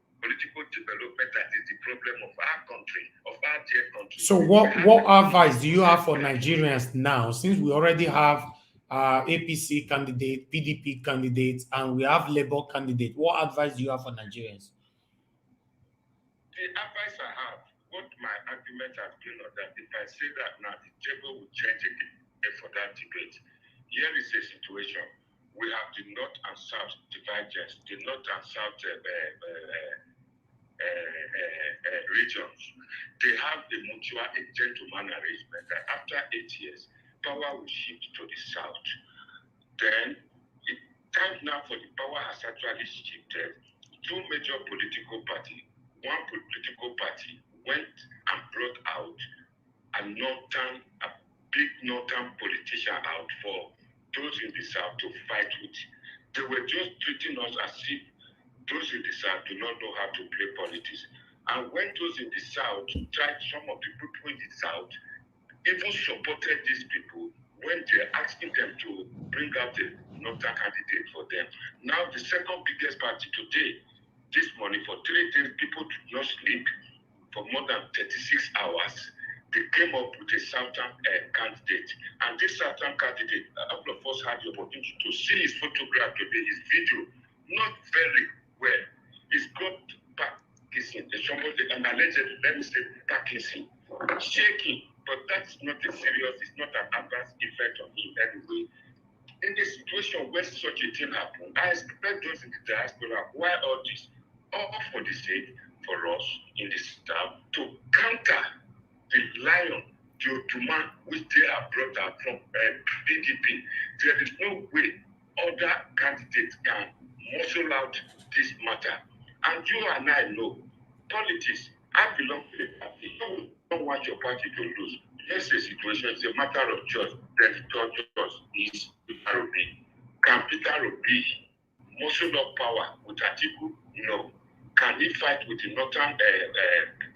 development that is the problem of our country, of our dear country. So what advice do you have for Nigerians now, since we already have APC candidate, PDP candidates, and we have Labour candidate? What advice do you have for Nigerians? The advice I have, what my argument has been on that, if I say that now, the table will change again for that debate. Here is a situation. We have the North and South divergence, the North and South regions. They have a mutual, a gentleman arrangement that after 8 years, power will shift to the South. Then, it time now for the power has actually shifted. Two major political parties, one political party went and brought out a big northern politician out for those in the South to fight with. They were just treating us as if those in the South do not know how to play politics. And when those in the South tried, some of the people in the South even supported these people when they're asking them to bring out a northern candidate for them. Now, the second biggest party today, this morning, for 3 days, people did not sleep for more than 36 hours. They came up with a southern candidate. And this southern candidate, a couple of us had the opportunity to see his photograph today, his video, not very well. He's got Parkinson, an alleged, let me say, Parkinson, shaking. But that's not a serious, it's not an adverse effect on him anyway. In a situation where such a thing happened, I expect those in the diaspora, why all this? All for the sake for us in the South to counter the lion, the Ottoman, which they have brought out from PDP. There is no way other candidates can muscle out this matter. And you and I know, politics, I belong to the party. You don't want your party to lose. Here's the situation, it's a matter of choice. Then the third choice is Peter Obi. Can Peter Obi muscle up power with Atiku? No. Can he fight with the northern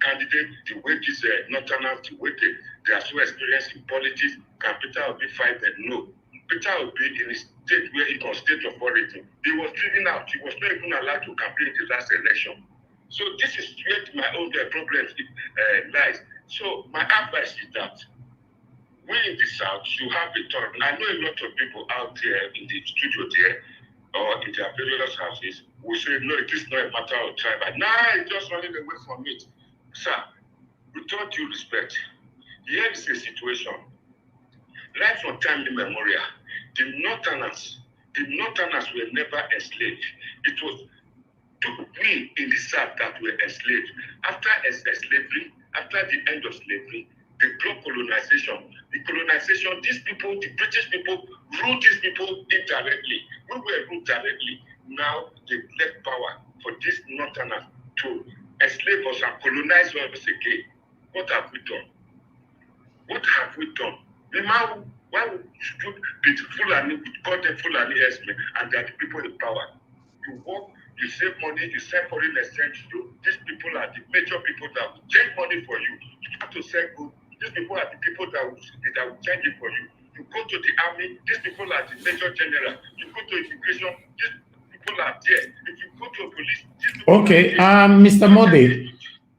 candidate, the way these northerners, the way they are so experienced in politics? Can Peter Obi fight them? No. Peter Obi, in a state where he was state authority, he was driven out. He was not even allowed to campaign in the last election. So this is where my own problems lies. So my advice is that we in the South should have a talk. I know a lot of people out there in the studio there or in their various houses will say, no, it is not a matter of tribe. But now it's just running away from it. Sir, with all due respect, here is a situation. Right from time immemorial, the Northerners were never enslaved. It was we in the South that were enslaved. After slavery, after the end of slavery, the block colonization, these people, the British people, ruled these people indirectly. We were ruled directly. Now they left power for these Northerners to enslave us and colonize us again. What have we done? What have we done? Why would you be Fulani, we call them Fulani herdsmen, and they are the people in power? You work, you save money, you sell foreign exchange. These people are the major people that will change money for you. You have to sell good. These people are the people that will change it for you. You go to the army, these people are the major general. You go to immigration, these people are there. If you go to police, these people okay, are there.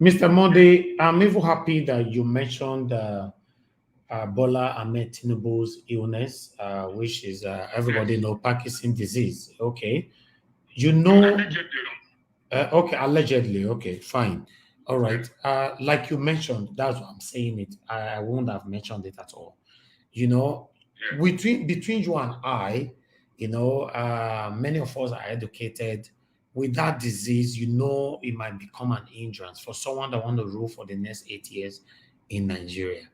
Mr. Mode, I'm even happy that you mentioned Bola Tinubu's illness, which is everybody know Parkinson's disease. Okay, you know. Okay, allegedly. Okay, fine. All right. Like you mentioned, that's what I'm saying it. I wouldn't have mentioned it at all. You know, between you and I, you know, many of us are educated. With that disease, you know, it might become an hindrance for someone that want to rule for the next 8 years in Nigeria.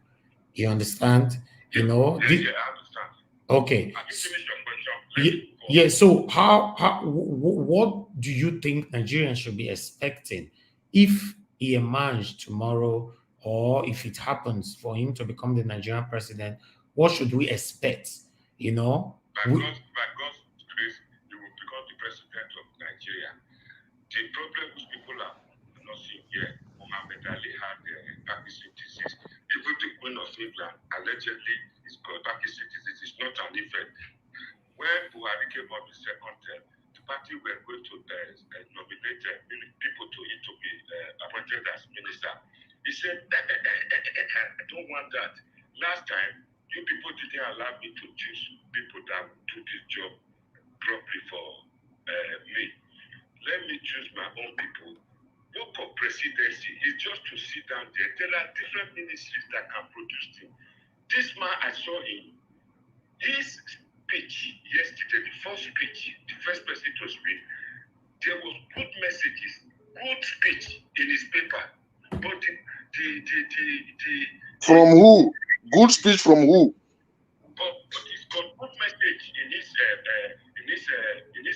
You understand? You know. I understand. Okay. Have you finished your question? Yeah. So, what do you think Nigerians should be expecting if he emerged tomorrow, or if it happens for him to become the Nigerian president? What should we expect? You know. By God's grace, he will become the president of Nigeria. The problem which people are not seeing here, Muhammad Ali had Parkinson's disease. Even the Queen of England allegedly is called Parkinson's disease. It's not an effect. When Buhari came up the second term, the party were going to nominate people to be appointed as minister. He said, I don't want that. Last time, you people didn't allow me to choose people that would do this job properly for me. Let me choose my own people who cooperate presidency is just to sit down there. There are different ministries that can produce things. This man I saw his speech yesterday, the first person to speak, there was good messages, good speech in his paper. But from who? Good speech from who? But he's got good message in his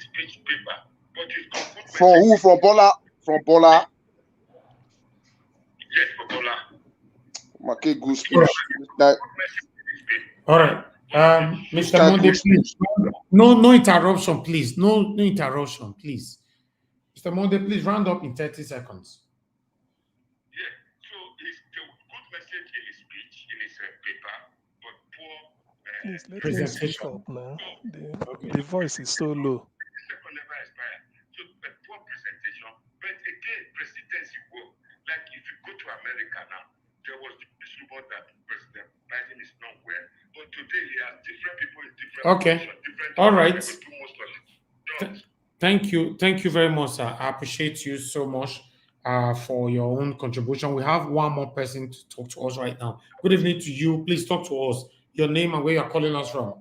speech paper. But he's got good message. From who? From Bola? From Bola? Yes, for Bola. Okay, good speech. All right. Mr. Monday, please. No interruption, please. No interruption, please. Mr. Monday, please round up in 30 seconds. Yeah, so there was good message in his speech, in his paper, but poor Please let him speak presentation. up now. The voice is so low. Second never expired. So poor presentation. But again, presidency work. Like if you go to America now, there was this rumor that President Biden is not well. But today he has different people in different positions, different all right. people do most of it. Thank you very much, sir. I appreciate you so much for your own contribution. We have one more person to talk to us right now. Good evening to you. Please talk to us. Your name and where you're calling us from.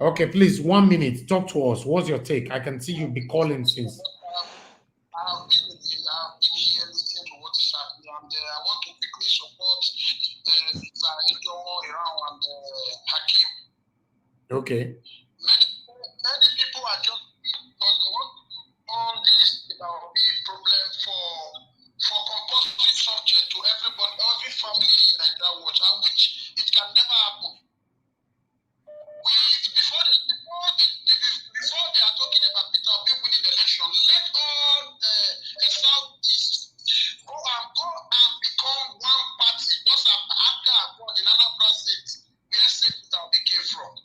Okay, please, 1 minute. Talk to us. What's your take? I can see you be calling since. I've been here listening to what is happening, and I want to quickly support Iran and Hakim. Okay. Many people are just because they want on this big problem for compulsory subject to everybody, every family in Nigeria watch, and which it can never happen. Before they are talking about Peter Obi winning election, let all the Southeast go and become one party. Just after accord in Anambra State, where Peter Obi came from.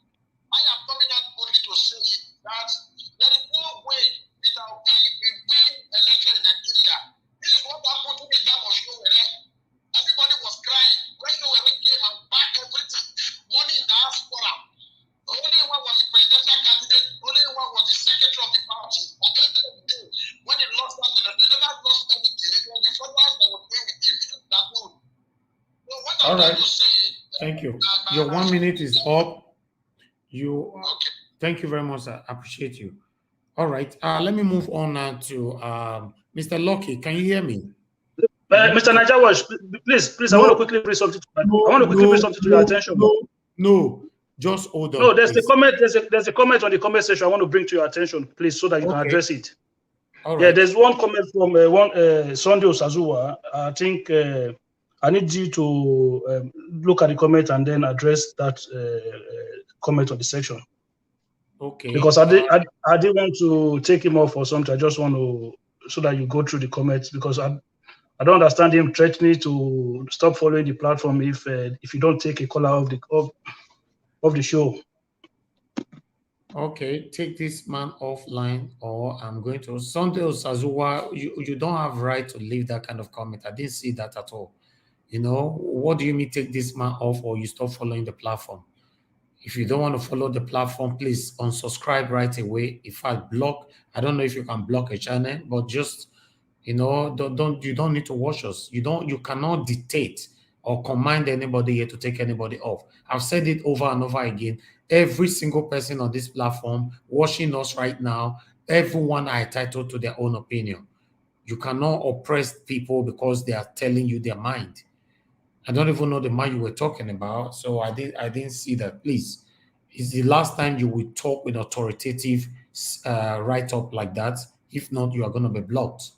I am coming out only to say that there is no way Peter Obi will win election in Nigeria. This is what happened to the time of Showere. Everybody was crying. When Showere came and backed everything, money in the diaspora. Only one was the presidential candidate, only one was the secretary of the party. At the end of the day, when he lost that, they never lost anything. It was the followers that were playing with him that would. So what I'm trying to say. Thank you. Your 1 minute is up. Thank you very much. I appreciate you. All right. Let me move on now to Mr. Lucky. Can you hear me? Mr. Najawash, please, I want to quickly bring something to your attention. No, just hold on. No, there's a comment. There's a comment on the comment section I want to bring to your attention, please, so that you can address it. All right. Yeah, there's one comment from Sunday Osazuwa. I think I need you to look at the comment and then address that comment on the section. Okay. Because I didn't want to take him off or something. I just want to so that you go through the comments, because I don't understand him threatening to stop following the platform if you don't take a caller of the show. Okay, take this man offline, or I'm going to Sunday Osazuwa. You don't have right to leave that kind of comment. I didn't see that at all. You know, what do you mean take this man off or you stop following the platform? If you don't want to follow the platform, please unsubscribe right away. In fact, block. I don't know if you can block a channel, but just, you know, you don't need to watch us. You cannot dictate or command anybody here to take anybody off. I've said it over and over again. Every single person on this platform watching us right now, everyone are entitled to their own opinion. You cannot oppress people because they are telling you their mind. I don't even know the man you were talking about, so I didn't see that. Please, it's the last time you will talk with authoritative write-up like that. If not, you are going to be blocked.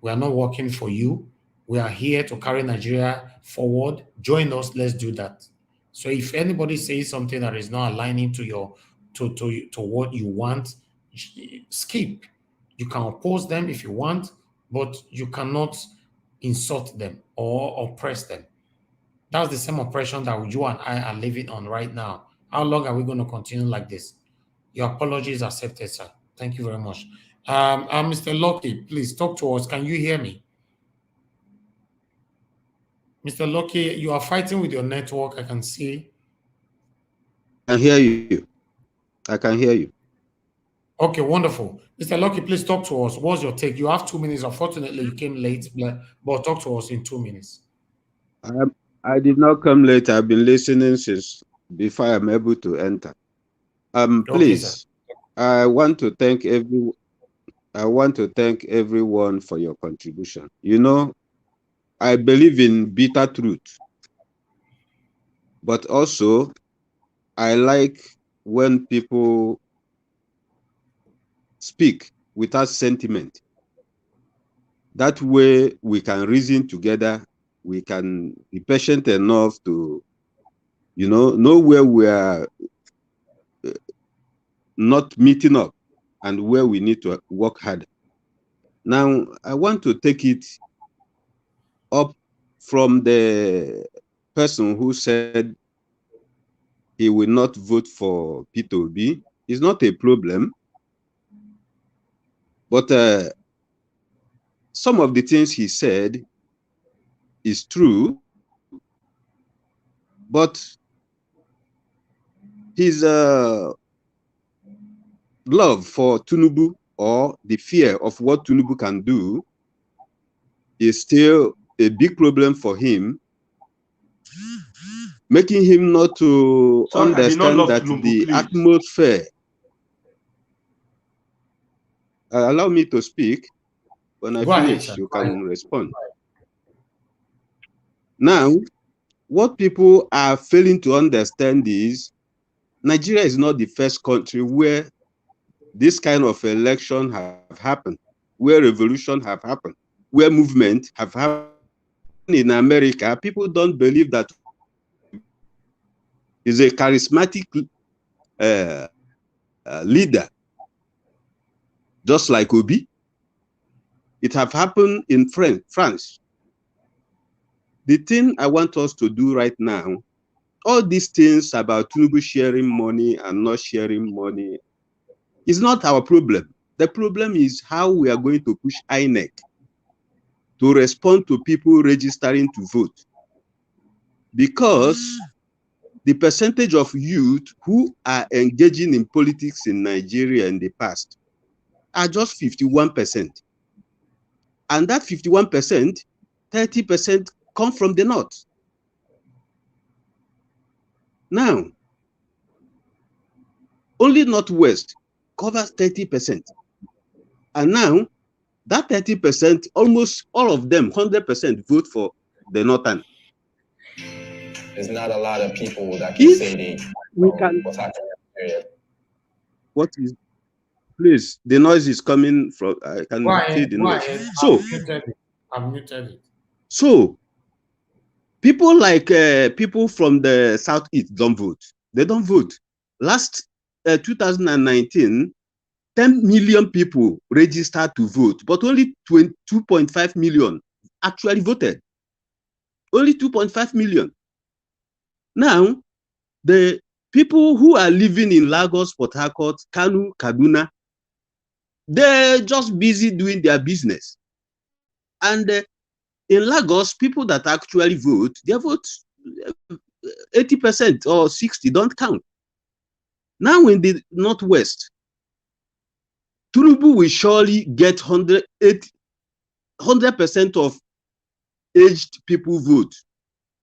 We are not working for you. We are here to carry Nigeria forward. Join us. Let's do that. So if anybody says something that is not aligning to your to what you want, skip. You can oppose them if you want, but you cannot insult them or oppress them. That's the same oppression that you and I are living on right now. How long are we going to continue like this? Your apology is accepted, sir. Thank you very much. Mr. Lucky, please talk to us. Can you hear me? Mr. Lucky, you are fighting with your network, I can see. I can hear you. I can hear you. Okay, wonderful. Mr. Lucky, please talk to us. What's your take? You have 2 minutes. Unfortunately, you came late, but talk to us in 2 minutes. I did not come late. I've been listening since before I'm able to enter. Please, I want to thank everyone for your contribution. You know, I believe in bitter truth, but also I like when people speak without sentiment. That way we can reason together. We can be patient enough to, know where we are not meeting up and where we need to work hard. Now, I want to take it up from the person who said he will not vote for P2B. It's not a problem. But some of the things he said is true, but his love for Tinubu or the fear of what Tinubu can do is still a big problem for him, making him not to understand that Tinubu, the atmosphere. Allow me to speak. When I finish, you can respond. Now, what people are failing to understand is Nigeria is not the first country where this kind of election have happened, where revolution have happened, where movement have happened. In America, people don't believe that is a charismatic leader, just like Obi. It have happened in France. The thing I want us to do right now, all these things about Tinubu sharing money and not sharing money, is not our problem. The problem is how we are going to push INEC to respond to people registering to vote. Because the percentage of youth who are engaging in politics in Nigeria in the past are just 51%. And that 51%, 30% come from the north. Now, only Northwest covers 30%. And now, that 30%, almost all of them, 100% vote for the Northern. There's not a lot of people that can say they what's happening in What is, please, the noise is coming from, I can see the noise. So, I've muted it. So, people like people from the Southeast don't vote. They don't vote. Last 2019, 10 million people registered to vote, but only 2.5 million actually voted. Only 2.5 million. Now, the people who are living in Lagos, Port Harcourt, Kanu, Kaduna, they're just busy doing their business. And in Lagos, people that actually vote, their votes 80% or 60% don't count. Now in the Northwest, Tinubu will surely get 100% of aged people vote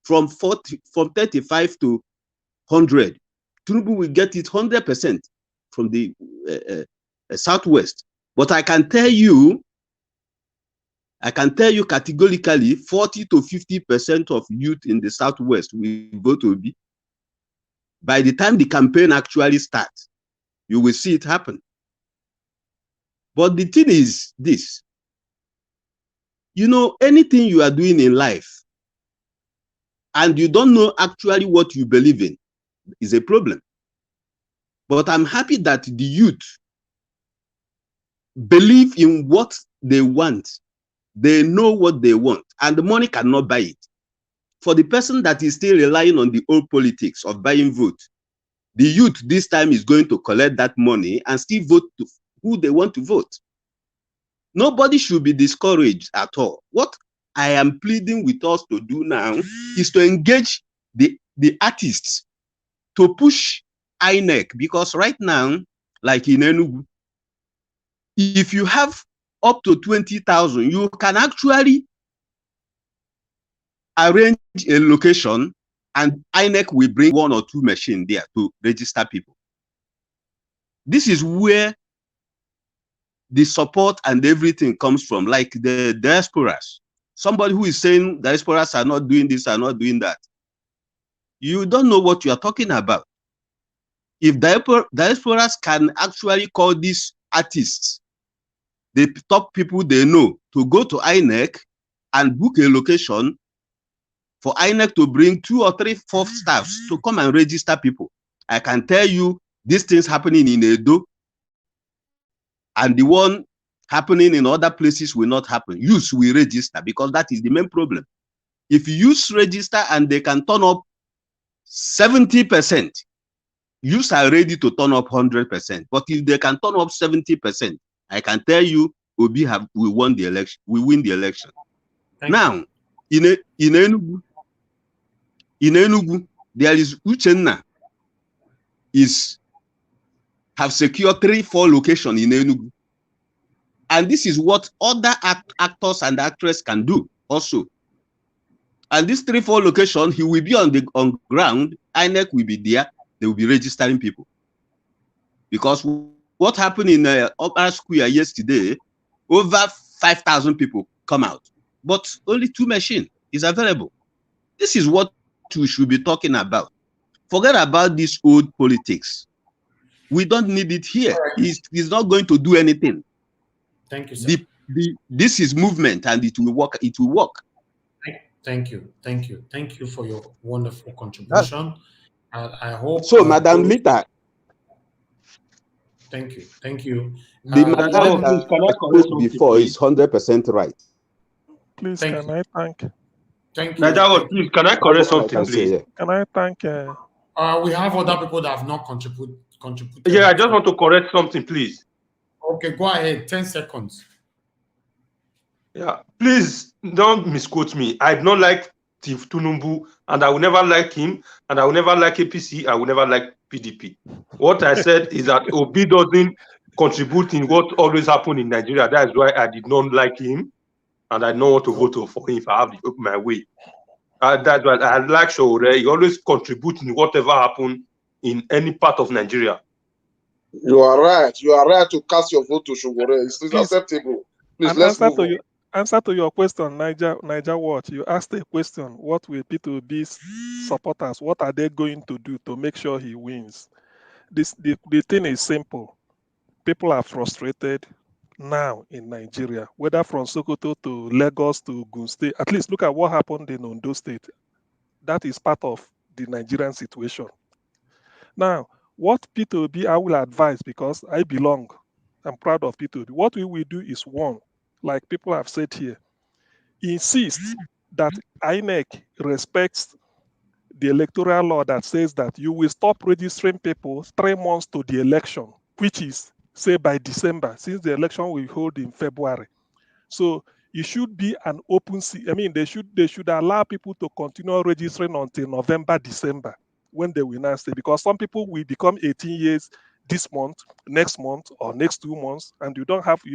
from 35 to 100. Tinubu will get it 100% from the Southwest. But I can tell you categorically, 40 to 50% of youth in the Southwest will vote Obi. By the time the campaign actually starts, you will see it happen. But the thing is this, anything you are doing in life and you don't know actually what you believe in is a problem. But I'm happy that the youth believe in what they want. They know what they want, and the money cannot buy it. For the person that is still relying on the old politics of buying vote, the youth this time is going to collect that money and still vote to who they want to vote. Nobody should be discouraged at all. What I am pleading with us to do now is to engage the artists to push INEC, because right now, like in Enugu, if you have up to 20,000, you can actually arrange a location and INEC will bring 1 or 2 machines there to register people. This is where the support and everything comes from, like the diasporas. Somebody who is saying diasporas are not doing this, are not doing that. You don't know what you are talking about. If diasporas can actually call these artists, the top people they know, to go to INEC and book a location for INEC to bring 2 or 3, 4 staffs to come and register people, I can tell you these things happening in Edo and the one happening in other places will not happen. Youth will register because that is the main problem. If youth register and they can turn up 70%, youths are ready to turn up 100%. But if they can turn up 70%, I can tell you we won the election. We win the election. Now, in Enugu, there is Uchenna have secured 3, 4 locations in Enugu. And this is what other actors and actresses can do also. And this 3, 4 locations, he will be on ground, INEC will be there, they will be registering people. Because what happened in Upper Square yesterday, over 5,000 people come out, but only 2 machines is available. This is what we should be talking about. Forget about this old politics. We don't need it here. It's not going to do anything. Thank you, sir. This is movement and it will work. It will work. Thank you. Thank you. Thank you for your wonderful contribution. I hope. So, Madam Lita. Thank you. Thank you. The madam that spoke before is 100% right. Please, can I thank? Thank you. Please, can I correct something, please? Can I thank? We have other people that have not contributed. Yeah, I just want to correct something, please. Okay, go ahead. 10 seconds. Yeah, please don't misquote me. I do not like Tinubu, and I will never like him, and I will never like APC. I will never like PDP. What I said is that Obi doesn't contribute in what always happens in Nigeria. That is why I did not like him, and I don't want to vote for him if I have to open my way. That's why I like Showore. He always contributes in whatever happens in any part of Nigeria. You are right. You are right to cast your vote to Showore. It's acceptable. Please, let's move on. Answer to your question, Niger Watch. You asked a question: what will P2B's supporters? What are they going to do to make sure he wins? The thing is simple. People are frustrated now in Nigeria, whether from Sokoto to Lagos to Ogun State. At least look at what happened in Ondo State. That is part of the Nigerian situation. Now, what P2B I will advise, because I belong, I'm proud of P2B. What we will do is, one, like people have said here, insist that INEC respects the electoral law that says that you will stop registering people 3 months to the election, which is, say, by December, since the election will hold in February. So it should be an open they should allow people to continue registering until November, December, when they will now stay, because some people will become 18 years this month, next month, or next 2 months, and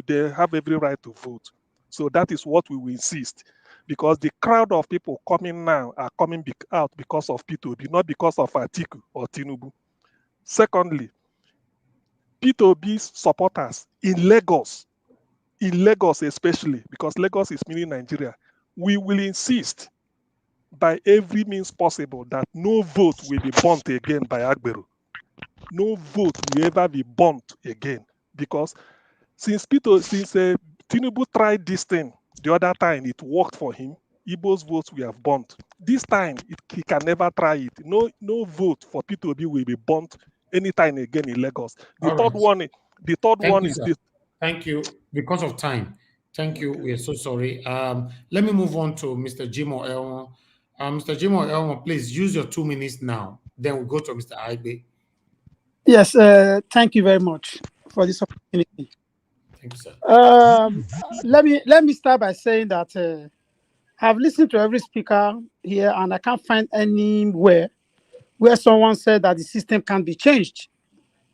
they have every right to vote. So that is what we will insist, because the crowd of people coming now are coming out because of P2B, not because of Atiku or Tinubu. Secondly, P2B's supporters in Lagos especially, because Lagos is meaning Nigeria, we will insist by every means possible that no vote will be burnt again by Agbero. No vote will ever be burnt again, because since Tinubu tried this thing the other time, it worked for him. Igbo's votes we have burnt. This time he can never try it. No vote for P2B will be burnt anytime again in Lagos. The third one is this. Thank you. Because of time, thank you. We are so sorry. Let me move on to Mr. Jimo Elmo. Mr. Jimo Elmo, please use your 2 minutes now. Then we'll go to Mr. Aibe. Yes, thank you very much for this opportunity. Thank you, sir. Let me start by saying that I've listened to every speaker here, and I can't find anywhere where someone said that the system can be changed.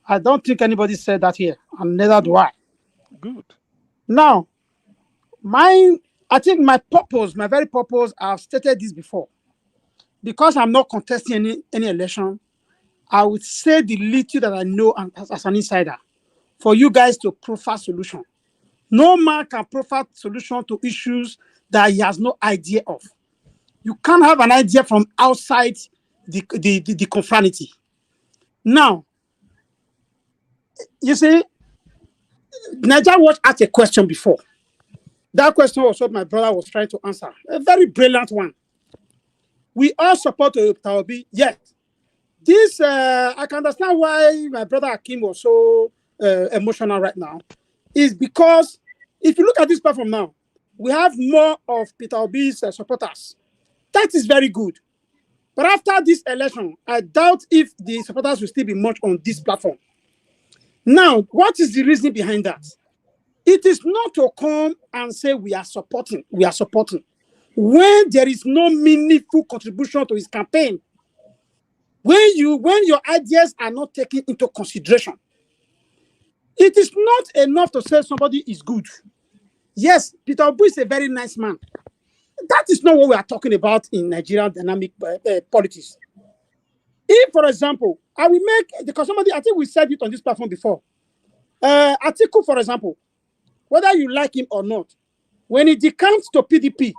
I don't think anybody said that here, and neither do I. Good. Now, I think my very purpose, I've stated this before. Because I'm not contesting any election, I would say the little that I know as an insider for you guys to profile solution. No man can profile solution to issues that he has no idea of. You can't have an idea from outside the confraternity. Now, you see, Nigeria Watch asked a question before. That question was what my brother was trying to answer. A very brilliant one. We all support Obi. Yes. This, I can understand why my brother Akim was so emotional right now. Is because if you look at this platform now, we have more of Peter Obi's supporters. That is very good. But after this election, I doubt if the supporters will still be much on this platform. Now, what is the reason behind that? It is not to come and say we are supporting. When there is no meaningful contribution to his campaign, when your ideas are not taken into consideration, it is not enough to say somebody is good. Yes, Peter Obi is a very nice man. That is not what we are talking about in Nigerian dynamic politics. If, for example, I will make, because somebody, I think we said it on this platform before, Atiku, for example, whether you like him or not, when he decamped to PDP,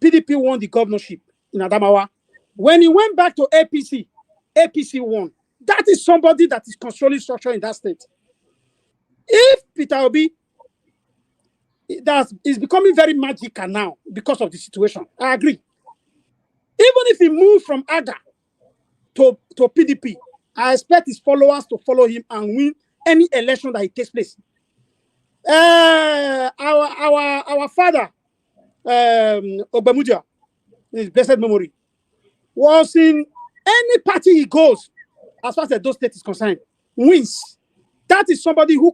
PDP won the governorship in Adamawa. When he went back to APC, APC won. That is somebody that is controlling structure in that state. If Peter Obi, that is becoming very magical now because of the situation, I agree. Even if he moved from AGA to PDP, I expect his followers to follow him and win any election that it takes place. Our father, Obamudia, his blessed memory, was in any party he goes, as far as those state is concerned, wins. That is somebody who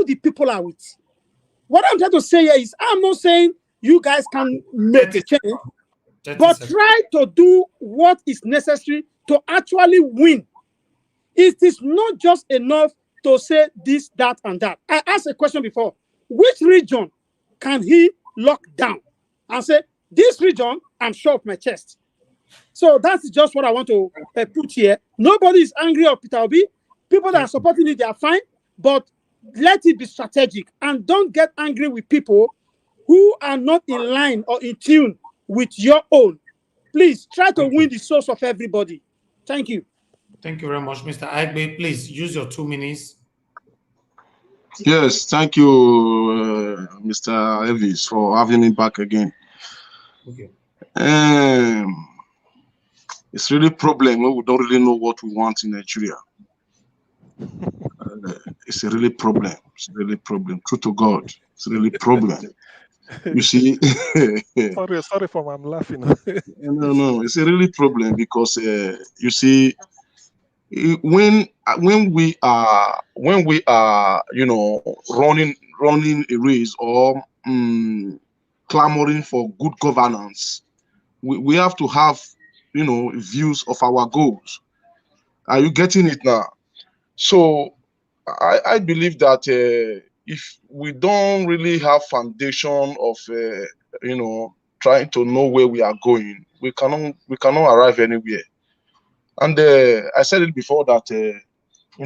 the people are with. What I'm trying to say here is, I'm not saying you guys can make a change, but try to do what is necessary to actually win. It is not just enough to say this, that, and that. I asked a question before. Which region can he lock down and say, this region, I'm sure of my chest? So that's just what I want to put here. Nobody is angry of Peter Obi. People that are supporting it, they are fine, but let it be strategic and don't get angry with people who are not in line or in tune with your own. Please try to win the source of everybody. Thank you. Thank you very much, Mr. Agbe. Please use your 2 minutes. Yes, thank you, Mr. Evis, for having me back again. Okay. It's really a problem when we don't really know what we want in Nigeria. It's a really problem. It's a really problem. True to God, it's a really problem. You see, sorry for I'm laughing. no, it's a really problem because you see, when we are running a race or clamoring for good governance, we have to have views of our goals. Are you getting it now? So I believe that if we don't really have foundation of trying to know where we are going, we cannot arrive anywhere. And I said it before that in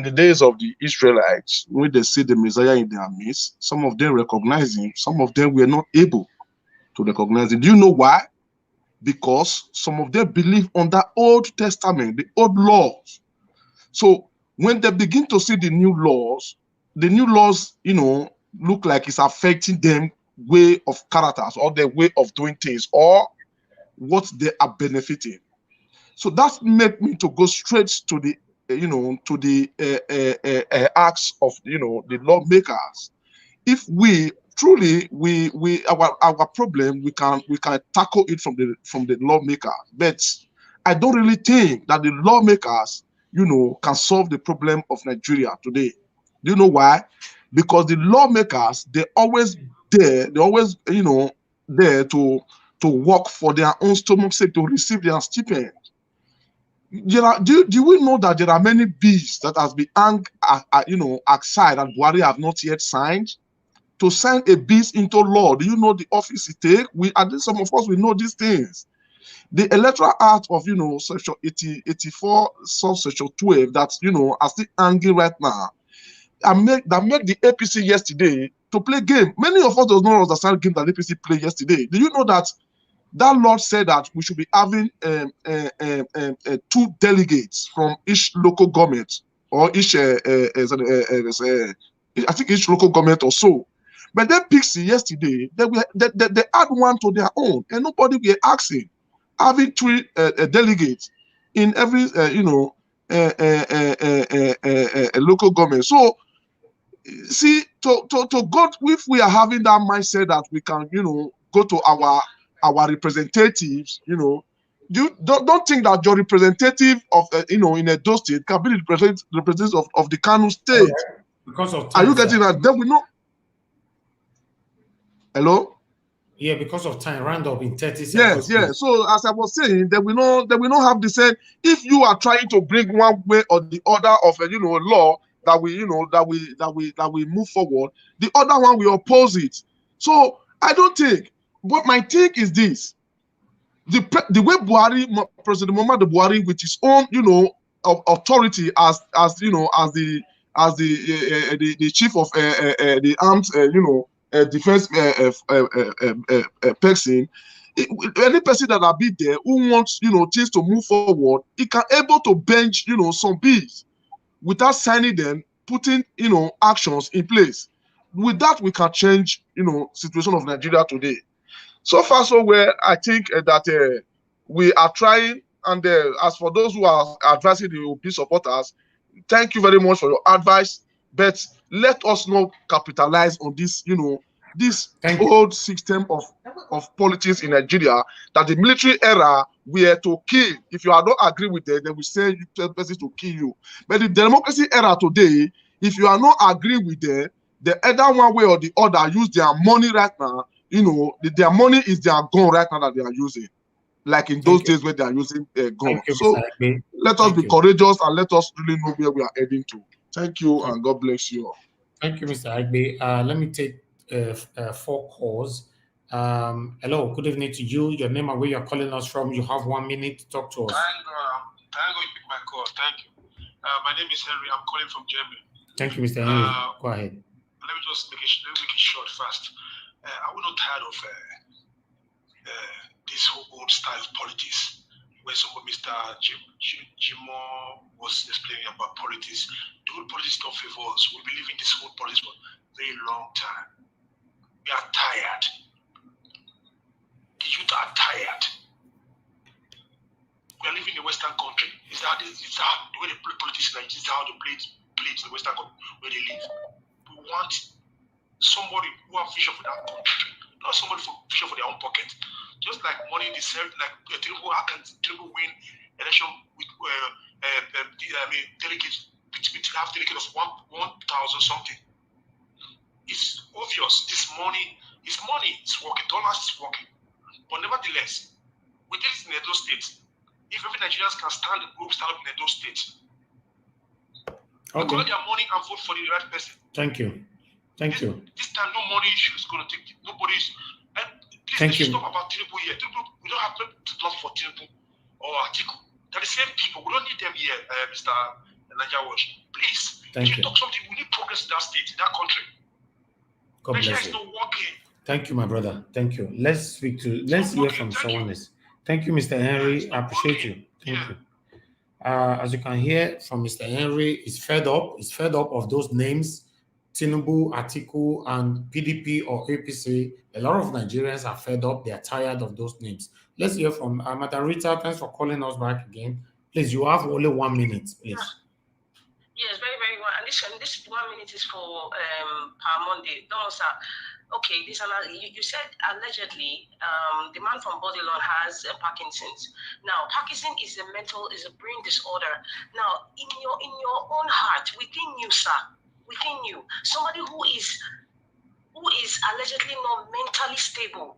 the days of the Israelites, when they see the Messiah in their midst, some of them recognize him, some of them were not able to recognize him. Do you know why? Because some of them believe on that Old Testament, the old laws. So when they begin to see the new laws, look like it's affecting them way of characters or their way of doing things or what they are benefiting. So that made me to go straight to the acts of the lawmakers. If we truly our problem, we can tackle it from the lawmaker. But I don't really think that the lawmakers can solve the problem of Nigeria today. Do you know why? Because the lawmakers, they're always there, there to work for their own stomach's sake, to receive their stipend. Do we know that there are many bills that has been hung, aside that Buhari have not yet signed? to sign a bill into law. Do you know the office it take? I think some of us we know these things. The Electoral Act of section 84 subsection 12 that are still hanging right now. That made the APC yesterday to play game. Many of us don't know understand game that APC played yesterday. Do you know that law said that we should be having 2 delegates from each local government or each I think each local government or so. But they picked yesterday, they add one to their own, and nobody were asking. Having 3 delegates in every local government. So see, to go, if we are having that mindset that we can go to our representatives, you don't think that your representative of in Edo State can be the representative of the Kano State. Okay. Because of time, are you getting that? Then we know. Hello. Yeah, because of time, round up in 30 seconds. Yes. So as I was saying, that we not have the same. If you are trying to bring one way or the other of a law that we move forward, the other one we oppose it. So I don't think. But my take is this: the way President Muhammadu Buhari, with his own authority as the chief of the armed defense person, any person that will be there who wants things to move forward, he can able to bench some bills without signing them, putting actions in place. With that, we can change situation of Nigeria today. So far so well, I think that we are trying. And as for those who are advising the OP supporters, thank you very much for your advice. But let us not capitalize on this, this old system of politics in Nigeria, that the military era we are to kill. If you don't agree with it, then we say you tell persons to kill you. But the democracy era today, if you are not agree with it, the either one way or the other use their money right now. Their money is their gun right now that they are using, like in those days where they are using gun. So let us be courageous and let us really know where we are heading to. Thank you and God bless you all. Thank you, Mr. Agbe. Let me take 4 calls. Hello, good evening to you. Your name and where you're calling us from. You have 1 minute to talk to us. Thank you, pick my call. Thank you. My name is Henry. I'm calling from Germany. Thank you, Mr. Henry. Go ahead. Let me just make it short fast. I was not tired of this whole old style politics, where Mr. Jimo was explaining about politics. The old politics don't favor us. We believe in this old politics for a very long time. We are tired. The youth are tired. We are living in a Western country. Is that the way they play politics? Like, this is how they play in the Western country where they live. We want somebody who have vision for that country, not somebody for vision for their own pocket. Just like money in the self, like Tinubu, how can Tinubu win election with delegates? We have delegates of 1,000 something. It's obvious. This money is money. It's working. Dollars is working. But nevertheless, we did it in Edo State. If every Nigerians can stand up in Edo State, collect their money and vote for the right person. Thank you. Thank you. This time, no money issue is going to take. Nobody's. And please, let's talk about Tinubu here. Tinubu, we don't have to talk for Tinubu or Atiku. They're the same people. We don't need them here, Mr. Najawash. Please, if you talk something, we need progress in that state, in that country. God bless Nigeria is you. not working. Thank you, my brother. Thank you. Let's hear from someone else. Thank you, Mr. Henry. I appreciate you. Thank you. As you can hear from Mr. Henry, he's fed up. He's fed up of those names, Tinubu, Atiku, and PDP or APC. A lot of Nigerians are fed up. They are tired of those names. Let's hear from Madam Rita. Thanks for calling us back again. Please, you have only 1 minute, please. Yes, very, very well. And this 1 minute is for Per Monday. No, sir. Okay, you said allegedly the man from Bodilon has Parkinson's. Now, Parkinson's is a brain disorder. Now, in your own heart, within you, sir, within you, somebody who is allegedly not mentally stable,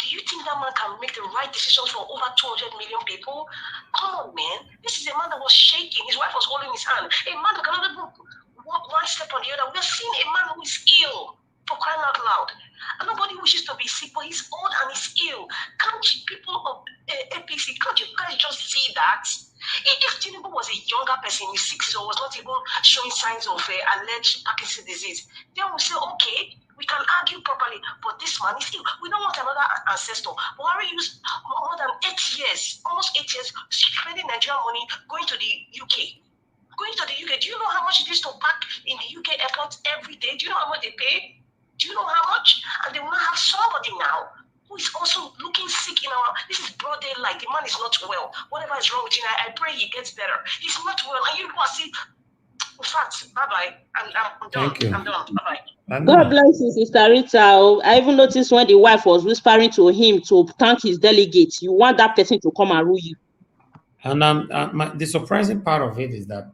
do you think that man can make the right decisions for over 200 million people? Come on, man. This is a man that was shaking. His wife was holding his hand. A man who cannot even walk one step on the other. We're seeing a man who is ill, for crying out wishes to be sick, but he's old and he's ill. Can't you people of APC, can't you guys just see that? If Tinubu was a younger person in his 60s or was not even showing signs of alleged Parkinson's disease, then we'll say, okay, we can argue properly, but this man is ill. We don't want another ancestor. Buhari used more than 8 years, almost 8 years, spending Nigerian money going to the UK. Going to the UK, do you know how much it is to park in the UK airport every day? Do you know how much they pay? Do you know how much? And they will not have somebody now who is also looking sick in our, this is broad daylight. The man is not well. Whatever is wrong with him, I pray he gets better. He's not well. And you go and see, in fact, bye-bye. I'm done. Thank you. I'm done. Bye-bye. God bless you, Sister Rita. I even noticed when the wife was whispering to him to thank his delegates, you want that person to come and rule you. And the surprising part of it is that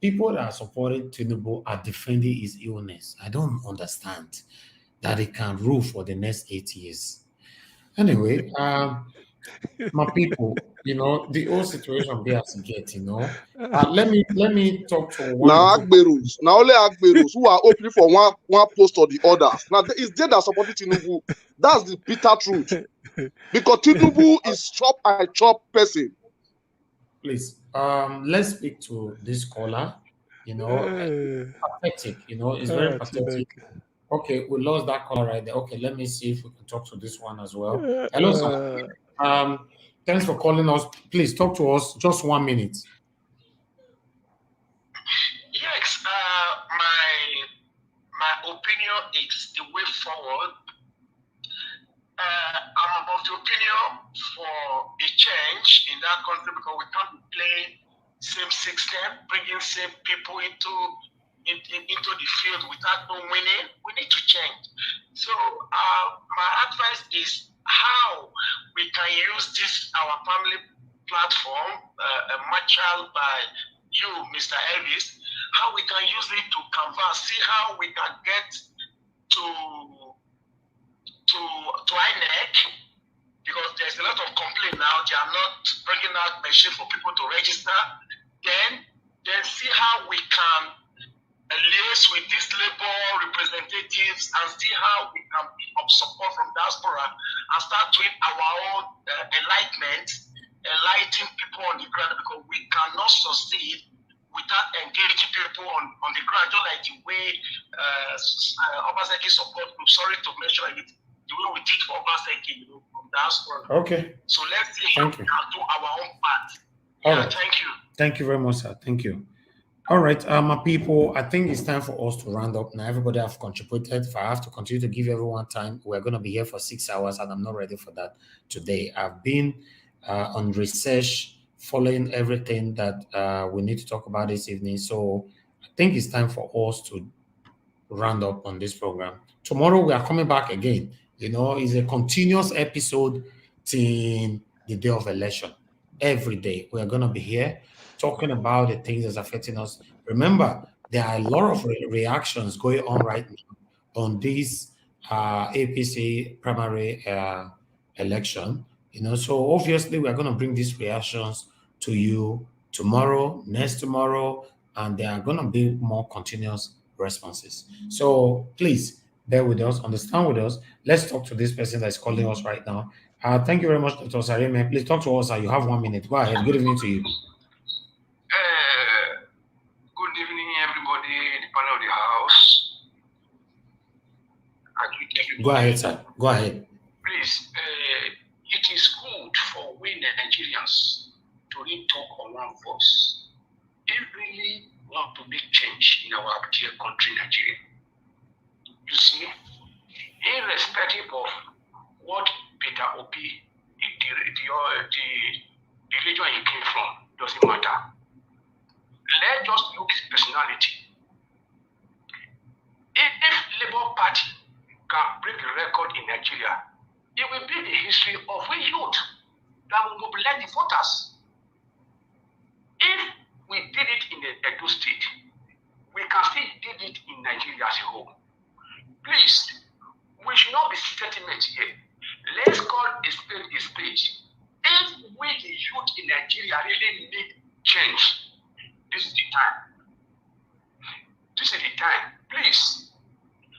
people that are supporting Tinubu are defending his illness. I don't understand that he can rule for the next 8 years. Anyway, my people, the whole situation there as get, let me talk to one. Now Agberus, now only Agberus who are opening for one post or the others. Now it's they that supporting Tinubu. That's the bitter truth. Because Tinubu is chop person. Please, let's speak to this caller. Pathetic. It's very pathetic. Okay, we lost that caller right there. Okay, let me see if we can talk to this one as well. Hello, sir. Thanks for calling us. Please talk to us. Just 1 minute. Yes, my opinion is the way forward. I'm of the opinion for a change in that country because we can't be playing same system, bringing same people into the field without no winning. We need to change. So my advice is how we can use this, our family platform, material by you, Mr. Elvis, how we can use it to canvas, see how we can get to INEC, because there's a lot of complaint now. They are not bringing out machine for people to register. Then see how we can liaise with these labor representatives and see how we can be of support from Diaspora and start doing our own enlightening people on the ground, because we cannot succeed without engaging people on the ground, just like the way Obaseki support group, sorry to mention it, the way we did for Obaseki, from Diaspora. Okay. So let's see how we can do our own part. All right. Thank you. Thank you very much, sir. Thank you. All right, my people, I think it's time for us to round up now. Everybody have contributed. If I have to continue to give everyone time, we're going to be here for 6 hours, and I'm not ready for that today. I've been on research, following everything that we need to talk about this evening. So I think it's time for us to round up on this program. Tomorrow, we are coming back again. It's a continuous episode till the day of election. Every day, we are going to be here talking about the things that's affecting us. Remember, there are a lot of reactions going on right now on this APC primary election. So obviously we are going to bring these reactions to you tomorrow, next tomorrow, and there are going to be more continuous responses. So please bear with us, understand with us. Let's talk to this person that's calling us right now. Thank you very much, Dr. Sareme. Please talk to us. You have 1 minute. Go ahead. Good evening to you. Good evening, everybody in the panel of the house. Go ahead, sir. Go ahead. Please, it is good for we Nigerians to really talk on one voice. If really want to make change in our dear country, Nigeria, you see, irrespective of what Peter Obi, the region he came from, doesn't matter. Let's just look at his personality. If Labour Party can break the record in Nigeria, it will be the history of we youth that will mobilize the voters. If we did it in the Edo State, we can still do it in Nigeria as a whole. Please, we should not be sentiment here. Let's call a spade a spade. If we, the youth in Nigeria, really need change, this is the time. This is the time. Please,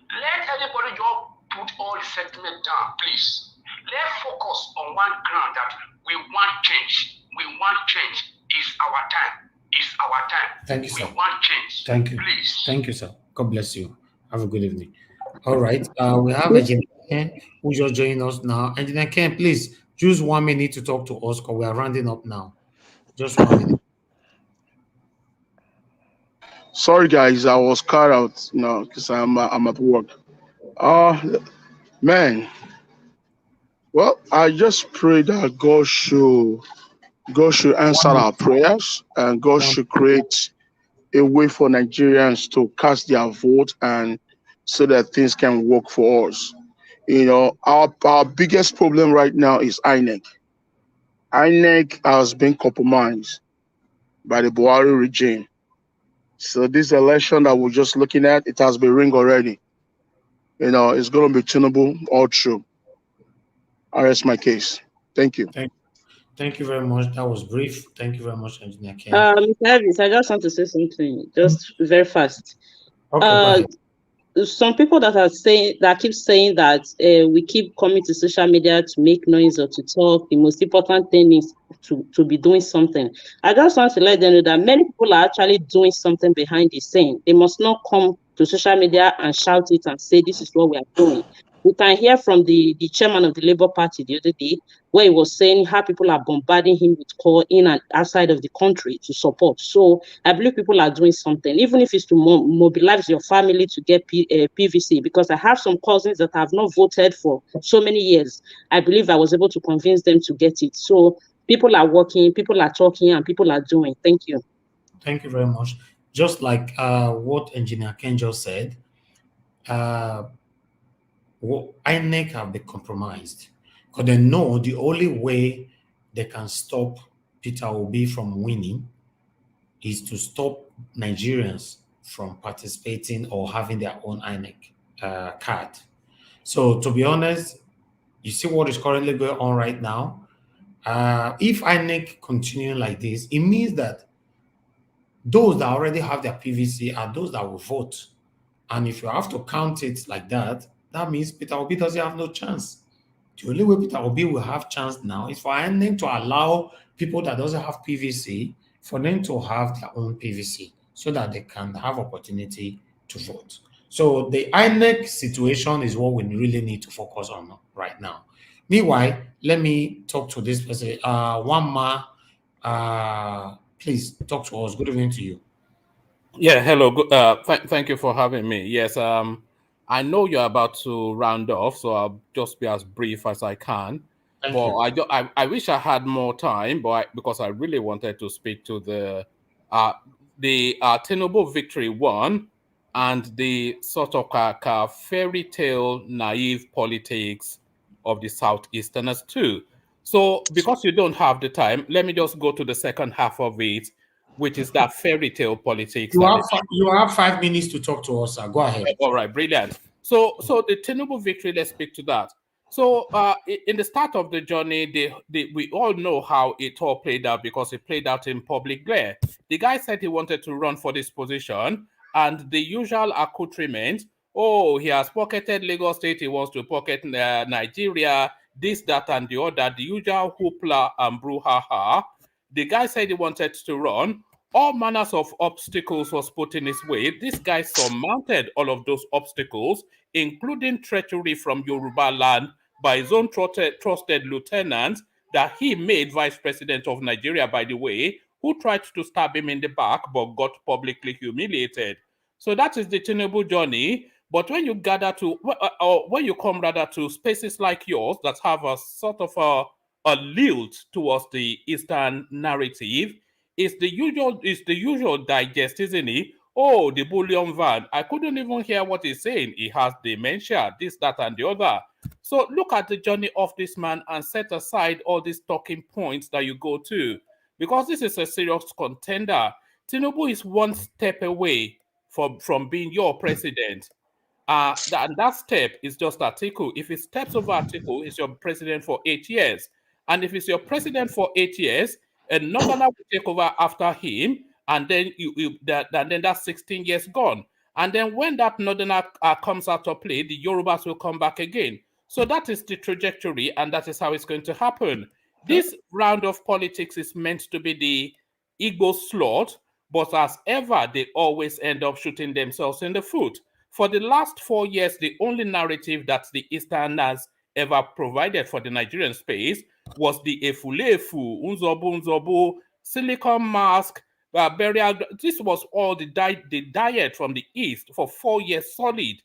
let everybody just put all his segment down, please. Let's focus on one ground that we want change. We want change. It's our time. It's our time. Thank you, sir. We want change. Thank you. Please. Thank you, sir. God bless you. Have a good evening. All right. We have Engineer Ken who just joined us now. Engineer Ken, please choose 1 minute to talk to us because we are rounding up now. Just 1 minute. Sorry, guys, I was cut out now because I'm at work. Man, well, I just pray that God should answer our prayers and God should create a way for Nigerians to cast their vote and so that things can work for us. You know, our biggest problem right now is INEC. INEC has been compromised by the Buhari regime. So this election that we're just looking at, it has been ring already. You know, it's going to be Tinubu all through. I rest my case. Thank you. Thank you very much. That was brief. Thank you very much, Engineer Ken. Mr. Elvis, I just want to say something, just very fast. Okay, go ahead. Some people keep saying that we keep coming to social media to make noise or to talk. The most important thing is to be doing something. I just want to let them know that many people are actually doing something behind the scene. They must not come to social media and shout it and say this is what we are doing. We can hear from the chairman of the Labour Party the other day, where he was saying how people are bombarding him with call in and outside of the country to support. So I believe people are doing something, even if it's to mobilize your family to get PVC, because I have some cousins that have not voted for so many years. I believe I was able to convince them to get it. So people are working, people are talking, and people are doing. Thank you. Thank you very much. Just like what Engineer Ken just said, INEC have been compromised because they know the only way they can stop Peter Obi from winning is to stop Nigerians from participating or having their own INEC card. So to be honest, you see what is currently going on right now. If INEC continue like this, it means that those that already have their PVC are those that will vote. And if you have to count it like that, that means Peter Obi doesn't have no chance. The only way Peter Obi will have chance now is for INEC to allow people that doesn't have PVC, for them to have their own PVC so that they can have opportunity to vote. So the INEC situation is what we really need to focus on right now. Meanwhile, let me talk to this person. Wama, please talk to us. Good evening to you. Yeah, hello. Thank you for having me. Yes, I know you're about to round off, so I'll just be as brief as I can. I wish I had more time, because I really wanted to speak to the Tinubu victory one and the sort of fairy tale naive politics of the Southeasterners too. So because you don't have the time, let me just go to the second half of it, which is that fairy tale politics. You have 5 minutes to talk to us, sir. Go ahead. All right, brilliant. So the Tinubu victory, let's speak to that. So in the start of the journey, we all know how it all played out because it played out in public glare. The guy said he wanted to run for this position, and the usual accoutrement, he has pocketed Lagos State, he wants to pocket Nigeria, this, that, and the other, the usual hoopla and brouhaha. The guy said he wanted to run. All manners of obstacles was put in his way. This guy surmounted all of those obstacles, including treachery from Yoruba land by his own trusted lieutenant that he made vice president of Nigeria, by the way, who tried to stab him in the back but got publicly humiliated. So that is the Tinubu journey. But when you when you come rather to spaces like yours that have a sort of a lilt towards the Eastern narrative, it's the usual digest, isn't it? Oh, the bullion van. I couldn't even hear what he's saying. He has dementia, this, that, and the other. So look at the journey of this man and set aside all these talking points that you go to. Because this is a serious contender. Tinubu is one step away from being your president. That step is just Atiku. If he steps over Atiku, he's your president for 8 years. And if he's your president for 8 years, a northerner will take over after him, and then that's 16 years gone. And then when that northerner comes out of play, the Yorubas will come back again. So that is the trajectory, and that is how it's going to happen. This round of politics is meant to be the Igbo slot, but as ever, they always end up shooting themselves in the foot. For the last 4 years, the only narrative that the Easterners ever provided for the Nigerian space was the Efulefu, Unzobu Unzobu, silicon mask, burial. This was all the diet from the East for 4 years solid.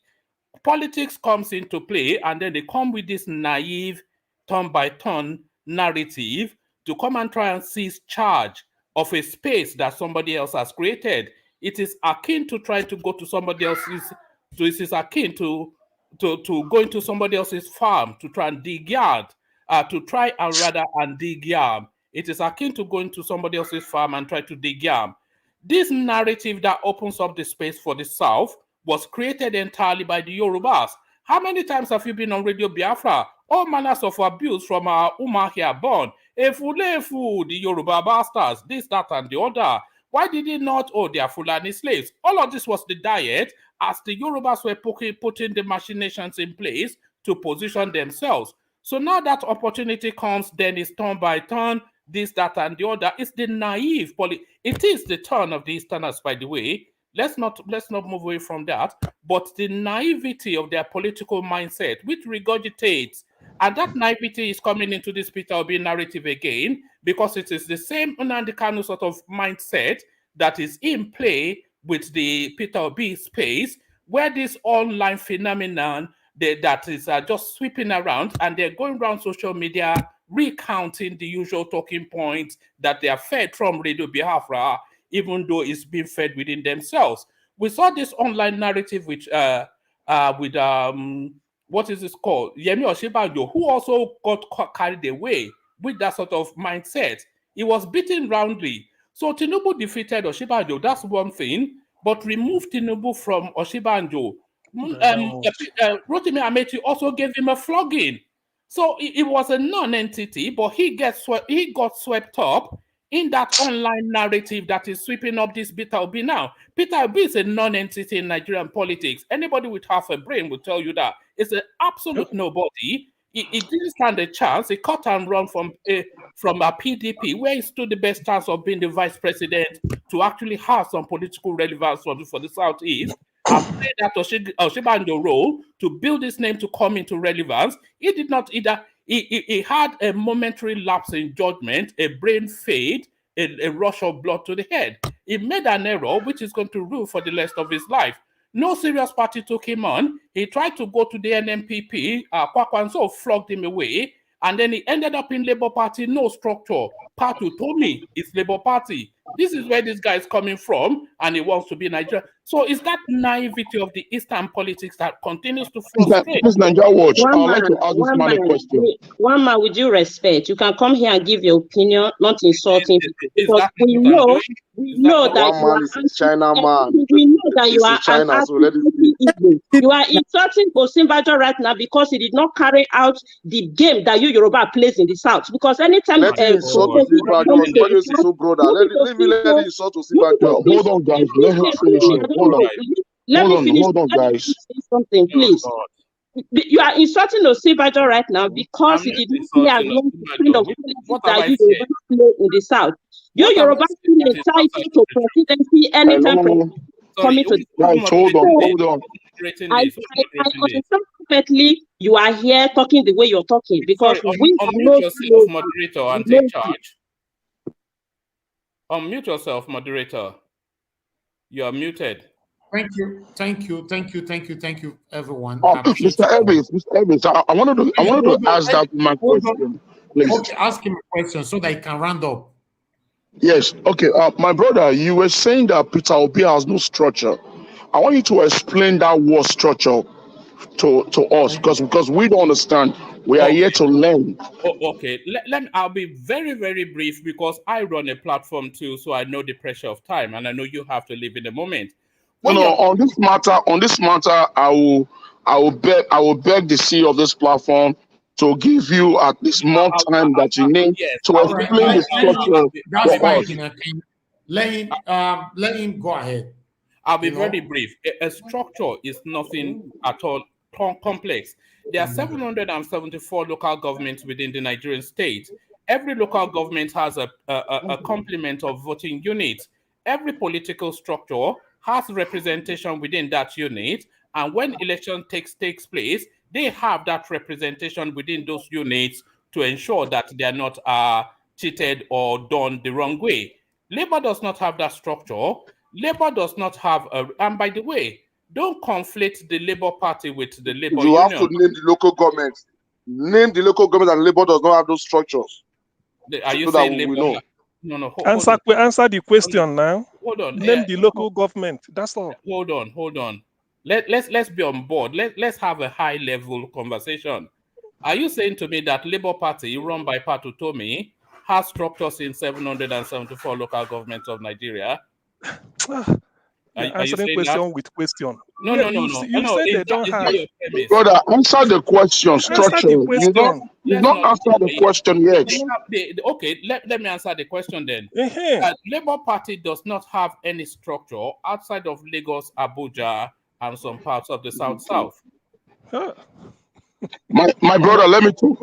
Politics comes into play, and then they come with this naive turn-by-turn narrative to come and try and seize charge of a space that somebody else has created. It is akin to trying to go to somebody else's, it is akin to go into somebody else's farm to try and dig yard, to try and rather and dig yam. It is akin to going to somebody else's farm and try to dig yam. This narrative that opens up the space for the South was created entirely by the Yorubas. How many times have you been on Radio Biafra? All manners of abuse from our Umar here born. Efulefu, the Yoruba bastards, this, that, and the other. Why did he not? Oh, they are Fulani slaves. All of this was the diet as the Yorubas were putting the machinations in place to position themselves. So now that opportunity comes, then it's turn by turn, this, that, and the other. It's the naive it is the turn of the Easterners, by the way. Let's not move away from that. But the naivety of their political mindset, which regurgitates, and that naivety is coming into this Peter Obi narrative again, because it is the same Nnamdi Kanu sort of mindset that is in play with the Peter Obi space, where this online phenomenon that is just sweeping around, and they're going around social media recounting the usual talking points that they are fed from Radio Biafra, even though it's being fed within themselves. We saw this online narrative with what is this called? Yemi Oshibanjo, who also got carried away with that sort of mindset. He was beaten roundly. So Tinubu defeated Oshibanjo, that's one thing, but removed Tinubu from Oshibanjo. Rotimi Amechi also gave him a flogging. So it was a non-entity, but he got swept up in that online narrative that is sweeping up this Peter Obi now. Peter Obi is a non-entity in Nigerian politics. Anybody with half a brain will tell you that. It's an absolute nobody. He didn't stand a chance. He cut and run from a PDP, where he stood the best chance of being the vice president to actually have some political relevance for the Southeast. And played that Oshibanjo role to build his name to come into relevance. He did not either. He had a momentary lapse in judgment, a brain fade, a rush of blood to the head. He made an error which is going to rule for the rest of his life. No serious party took him on. He tried to go to the NMPP. Kwakwanso flogged him away. And then he ended up in Labour Party, no structure. Party told me it's Labour Party. This is where this guy is coming from, and he wants to be Nigeria. So it's that naivety of the Eastern politics that continues to frustrate. This Nigeria Watch, I'd like to ask this man a question. One man, with due respect, you can come here and give your opinion, not insulting. Because we know that one man is a China man. We know that you are China, so let it you are insulting Osinbajo right now because he did not carry out the game that you Yoruba plays in the South. Because anytime let him insult Osinbajo, so brother. Let me insult Osinbajo. Hold on, guys. Let him finish. Hold on, guys. Something, please. You are insulting Osinbajo right now because he did not play along the kind of politics that you Yoruba play in the South. You Yoruba feel entitled to presidency anytime coming to the guys, hold on. I understand perfectly you are here talking the way you're talking because we unmute yourself, moderator, and take charge. Unmute yourself, moderator. You are muted. Thank you, everyone. Mr. Evans, I wanted to ask that my question, please. Okay, ask him a question so that he can round up. Yes. Okay. My brother, you were saying that Peter Obi has no structure. I want you to explain that word structure to us because we don't understand. We are here to learn. Okay. I'll be very, very brief because I run a platform too, so I know the pressure of time, and I know you have to leave in a moment. On this matter, I will beg the CEO of this platform to give you at least more time that you need to explain the structure. That's fine. Let him go ahead. I'll be very brief. A structure is nothing at all complex. There are 774 local governments within the Nigerian state. Every local government has a complement of voting units. Every political structure has representation within that unit, and when election takes place, they have that representation within those units to ensure that they are not cheated or done the wrong way. Labour does not have that structure. Labour does not have and by the way, don't conflate the Labour Party with the Labour You Union. have to name the local government. Name the local government, and Labour does not have those structures. Are you So saying that we Labour? know. No. Answer the question now. Hold on. Name the local government. That's all. Hold on. Let's be on board. Let's have a high level conversation. Are you saying to me that Labour Party, run by Patu Tomi, has structures in 774 local governments of Nigeria? Are you saying question that? with question. No. You said they don't have. Your premise? Brother, answer the question. Structure. Answer the question. You don't answer the question yet. Okay, let me answer the question then. Labour Party does not have any structure outside of Lagos, Abuja, and some parts of the South. My brother, let me talk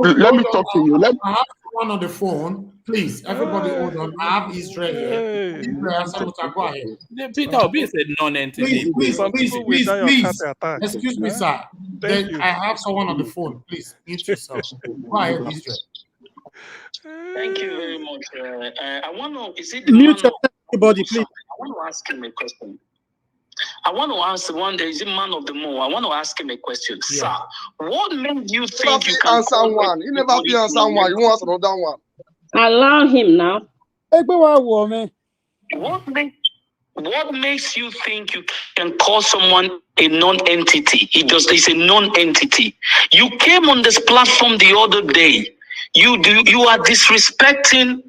to you. I have someone on the phone. Please, everybody hold on. I have Israel here. Israel, go ahead. Peter Obi is a non-entity. Please. Excuse me, sir. I have someone on the phone. Please, mute yourself. Go ahead, Israel. Thank you very much. I want to, is it mute everybody, please? I want to ask him a question. I want to ask one day, is it man of the moon? I want to ask him a question. Yeah. Sir, what made you think you can answer one? You never be answer one. You want another one. Allow him now. What makes you think you can call someone a non-entity? It's a non-entity. You came on this platform the other day. You are disrespecting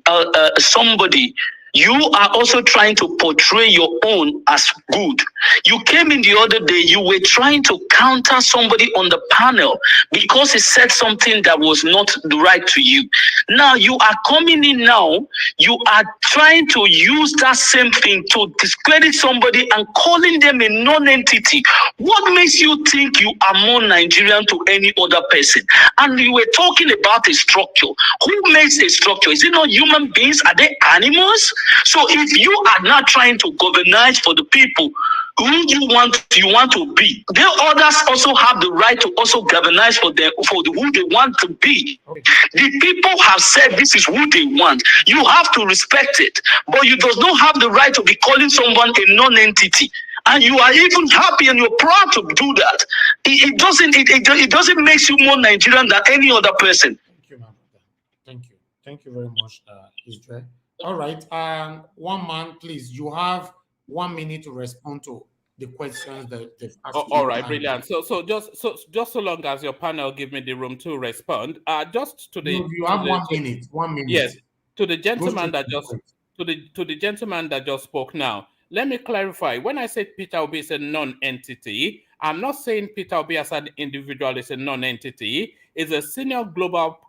somebody. You are also trying to portray your own as good. You came in the other day, you were trying to counter somebody on the panel because he said something that was not right to you. Now you are coming in now, you are trying to use that same thing to discredit somebody and calling them a non-entity. What makes you think you are more Nigerian to any other person? And we were talking about a structure. Who makes a structure? Is it not human beings? Are they animals? So if you are not trying to governize for the people who you want to be, the others also have the right to also governize for who they want to be. The people have said this is who they want. You have to respect it, but you does not have the right to be calling someone a non-entity. And you are even happy and you're proud to do that. It doesn't make you more Nigerian than any other person. Thank you very much, Israel. All right, one man, please. You have 1 minute to respond to the questions that they've asked. All right, brilliant. So just so long as your panel give me the room to respond. Just to the you have 1 minute. 1 minute. Yes, to the gentleman that just spoke now. Let me clarify. When I said Peter Obi is a non-entity, I'm not saying Peter Obi as an individual is a non-entity. He's a senior global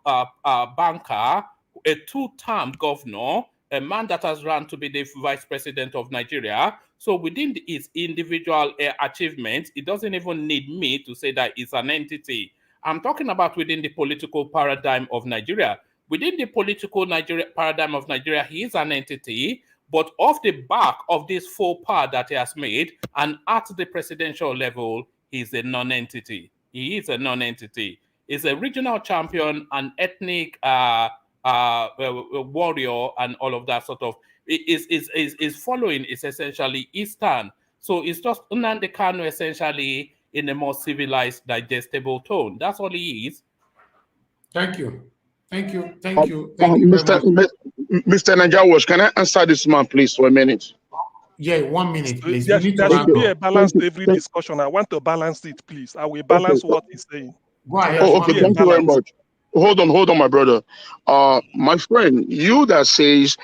banker, a two-term governor, a man that has run to be the vice president of Nigeria. So within his individual achievements, it doesn't even need me to say that it's an entity. I'm talking about within the political paradigm of Nigeria. Within the political paradigm of Nigeria, he is an entity, but off the back of this faux pas that he has made, and at the presidential level, he's a non-entity. He is a non-entity. He's a regional champion, an ethnic warrior, and all of that sort of is following is essentially Eastern. So it's just Nnamdi Kanu essentially in a more civilized, digestible tone. That's all he is. Thank you. Mr. Najawash, can I answer this man, please, for a minute? Yeah, 1 minute, please. There should be a balance to every discussion. I want to balance it, please. I will balance what he's saying. Go ahead. Okay, thank you very much. Hold on, my brother. My friend, you that says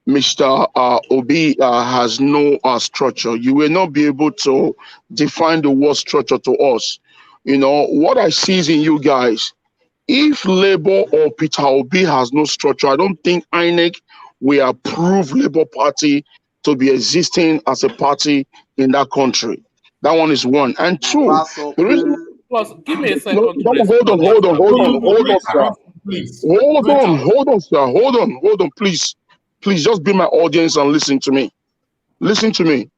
Mr. Obi has no structure, you will not be able to define the word structure to us. You know, what I see is in you guys, if Labour or Peter Obi has no structure, I don't think INEC will approve Labour Party to be existing as a party in that country. That one is one. And two, the reason Because give me a No, second to hold respond. on, sir. Please. Hold on, please. Please just be my audience and listen to me. Listen to me.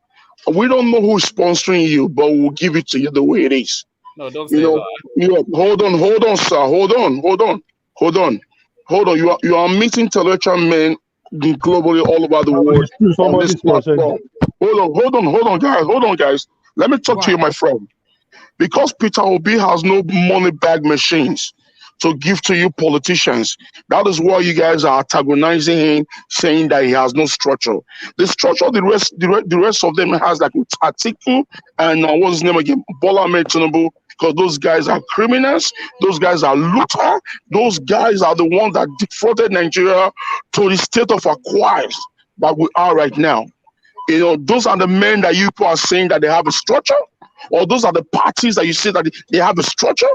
We don't know who's sponsoring you, but we'll give it to you the way it is. No, don't You say know, that. hold on, sir. Hold on. You are meeting intellectual men globally all over the world on this platform. Hold on, guys. Let me talk to you, my friend. Because Peter Obi has no money bag machines to give to you politicians, that is why you guys are antagonizing him, saying that he has no structure. The structure the rest of them has, like with Atiku and what's his name again, Bola Tinubu, because those guys are criminals, those guys are looter, those guys are the ones that defrauded Nigeria to the state of acquires that we are right now. You know, those are the men that you people are saying that they have a structure, or those are the parties that you say that they have a structure.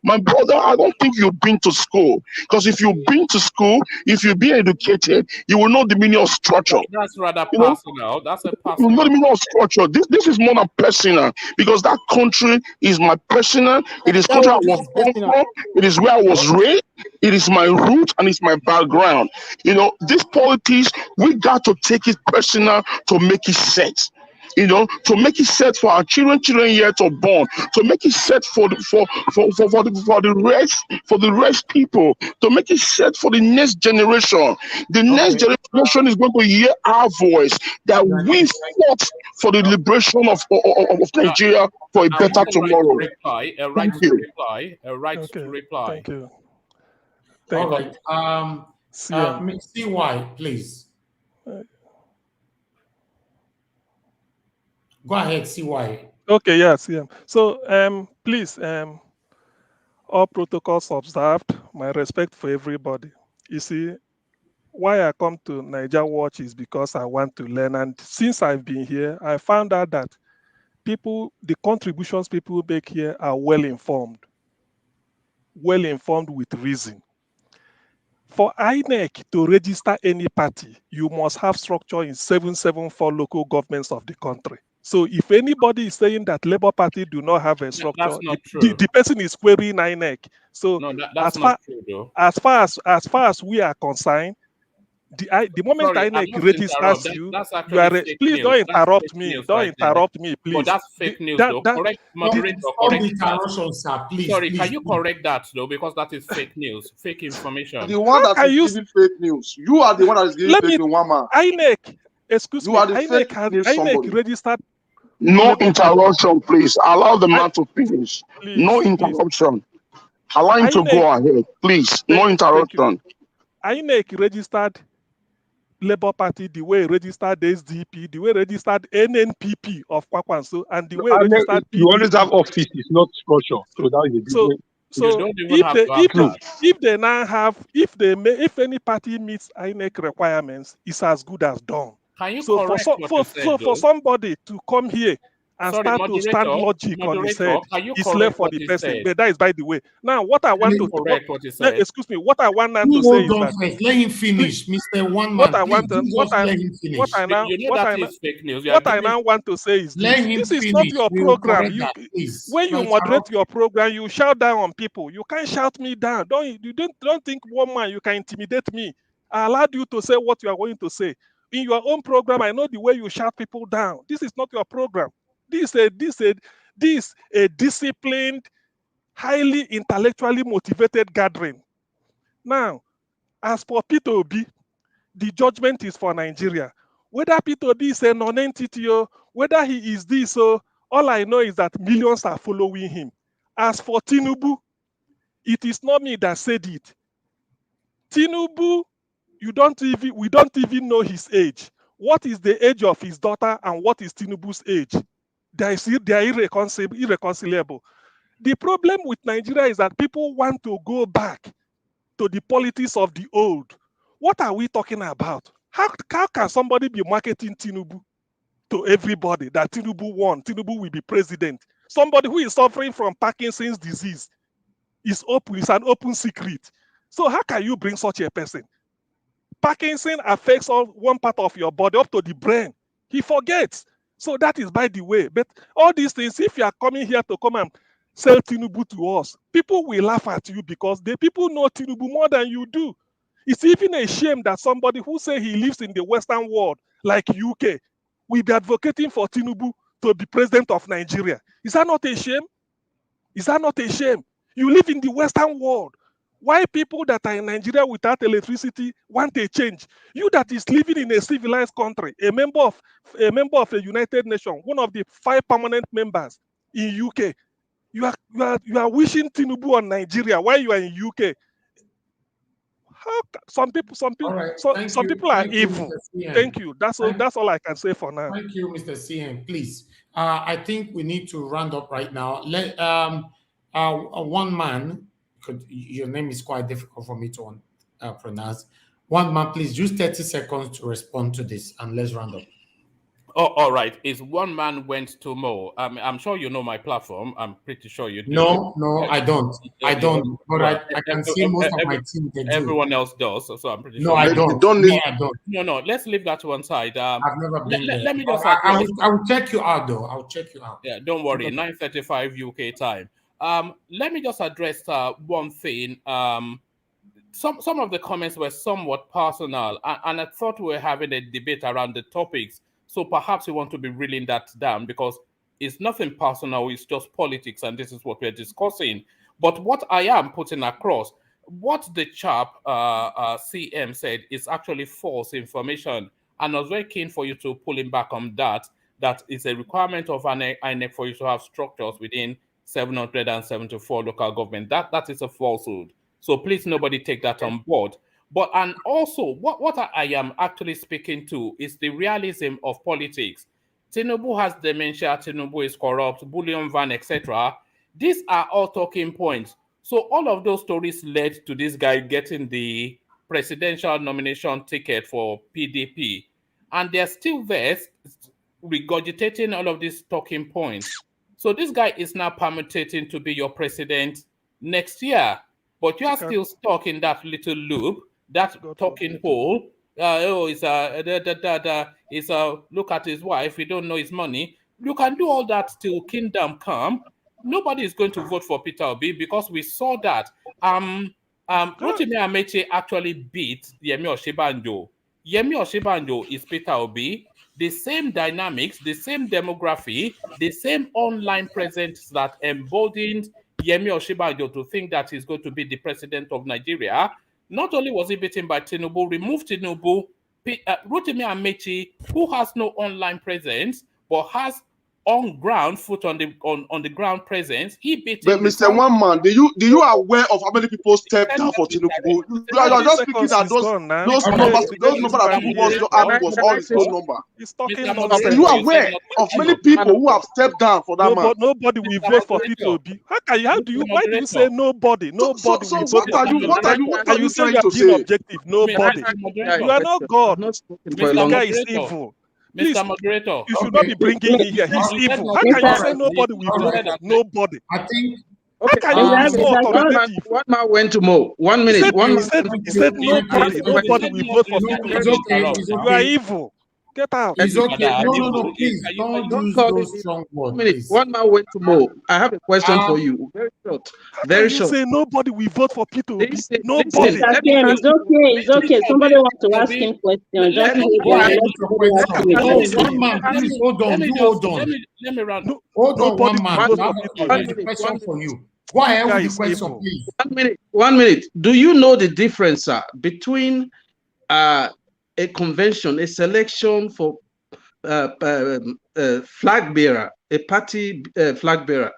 My brother, I don't think you've been to school. Because if you've been to school, if you've been educated, you will know the meaning of structure. That's rather You know? personal. That's a You personal. know the meaning of structure. This is more than personal, because that country is my personal. It is country I was born from. It is where I was raised. It is my root and it's my background. You know, this politics, we got to take it personal to make it set. You know, to make it set for our children yet to born, to make it set for the rest people, to make it set for the next generation. The next generation is going to hear our voice, that we fought for the liberation of Nigeria for a better tomorrow. A right to reply. Thank you. All right. CY, please. Go ahead, CY. Okay, yes, yeah. So, please, all protocols observed, my respect for everybody. You see, why I come to Niger Watch is because I want to learn. And since I've been here, I found out that the contributions people make here are well informed with reason. For INEC to register any party, you must have structure in 774 local governments of the country. So if anybody is saying that Labour Party do not have a structure, that's not true. The person is querying INEC. So no, that's not true, though. As far as we are concerned, the moment INEC registers you, you are please don't interrupt me. Don't interrupt me, please. But that's fake news, though. Correct, moderator, correct that. Sir, please. Sorry, please, can you please. correct that, though? Because that is fake news, fake information. The one that is giving fake news. You are the one that is giving fake news, one man. INEC, excuse me. You are the INEC registered. No interruption, please. Allow the man to finish. No interruption. Allow him to go ahead, please. No interruption. INEC registered Labour Party the way registered SDP, the way registered NNPP of Kwakwanso, and the way registered you always have offices, not structure. So that is a different. So if any party meets INEC requirements, it's as good as done. Can you so correct for somebody to come here and start to stand logic on his head, it's left for the person. But that is by the way. Now, what I want to correct what you said. Excuse me. What I want to say is that let him finish, Mr. One Man. What I want to say is this is not your program. When you moderate your program, you shout down on people. You can't shout me down. Don't think one man you can intimidate me. I allowed you to say what you are going to say. In your own program, I know the way you shout people down. This is not your program. This is a disciplined, highly intellectually motivated gathering. Now, as for P2B, the judgment is for Nigeria. Whether P2B is a non-entity or whether he is this, all I know is that millions are following him. As for Tinubu, it is not me that said it. Tinubu, we don't even know his age. What is the age of his daughter and what is Tinubu's age? They are irreconcilable. The problem with Nigeria is that people want to go back to the politics of the old. What are we talking about? How can somebody be marketing Tinubu to everybody that Tinubu won, Tinubu will be president? Somebody who is suffering from Parkinson's disease is an open secret. So how can you bring such a person? Parkinson affects one part of your body up to the brain. He forgets. So that is by the way. But all these things, if you are coming here to come and sell Tinubu to us, people will laugh at you because the people know Tinubu more than you do. It's even a shame that somebody who say he lives in the Western world, like UK, will be advocating for Tinubu to be president of Nigeria. Is that not a shame? Is that not a shame? You live in the Western world. Why people that are in Nigeria without electricity want a change? You that is living in a civilized country, a member of a United Nations, one of the 5 permanent members in UK, you are wishing Tinubu on Nigeria while you are in UK. Some people All right. some people are evil. Mr. CN. Thank you. That's all I can say for now. Thank you, Mr. CN. Please, I think we need to round up right now. Let one man, because your name is quite difficult for me to pronounce. One man, please, use 30 seconds to respond to this, and let's round up. Oh, all right. It's one man went to Mo. I'm sure you know my platform. I'm pretty sure you do. No, I don't. I don't. But I can see most of my team, they do. Everyone else does, so I'm pretty sure. No, I don't. I don't. No, let's leave that to one side. I've never been there. Let me just I will check you out, though. I'll check you out. Yeah, don't worry. 9:35 UK time. Let me just address one thing. Some of the comments were somewhat personal, and I thought we were having a debate around the topics. So perhaps we want to be reeling that down because it's nothing personal, it's just politics, and this is what we're discussing. But what I am putting across, what the chap CM said is actually false information. And I was very keen for you to pull him back on that. That is a requirement of an INEC for you to have structures within 774 local government. That is a falsehood. So please, nobody take that on board. But and also, what I am actually speaking to is the realism of politics. Tinubu has dementia, Tinubu is corrupt, bullion van, etc. These are all talking points. So all of those stories led to this guy getting the presidential nomination ticket for PDP. And they're still there regurgitating all of these talking points. So this guy is now permutating to be your president next year. But you are still stuck in that little loop, that talking hole. Look at his wife. We don't know his money. You can do all that till kingdom come. Nobody is going to vote for Peter Obi because we saw that. Rotimi Amechi actually beat Yemi Osinbajo. Yemi Osinbajo is Peter Obi. The same dynamics, the same demography, the same online presence that emboldened Yemi Osinbajo to think that he's going to be the president of Nigeria. Not only was he beaten by Tinubu, removed Tinubu, Rotimi Amechi, who has no online presence but has on ground foot on the ground presence, he beat him. But Mr. One Man, do you aware of how many people stepped down for Tinubu? You are just speaking that those numbers that was all his own number. Are you aware of many people who have stepped down for that man? Nobody will vote for P2B. Why do you say nobody? Nobody will vote for P2B. What are you trying to say? say? Objective. Nobody. You are not God. This guy is evil. Please, Mr. Moderator, you should not be bringing in here. He's evil. How can you say nobody will vote? Nobody. I think. How can you be so authoritative? One man went to Mo. 1 minute. He said nobody will vote for P2B. You are evil. Get out. It's okay. No, please. Don't use those strong words. 1 minute. One man went to Mo. I have a question for you. Very short. Very short. You say nobody will vote for P2B. Nobody. It's okay. Somebody wants to ask him question. Just one man, please hold on. Hold on. Let me run. Hold on, one man. I have a question for you. Go ahead with the question, please. 1 minute. Do you know the difference, sir, between a convention, a selection for flag bearer, a party flag bearer,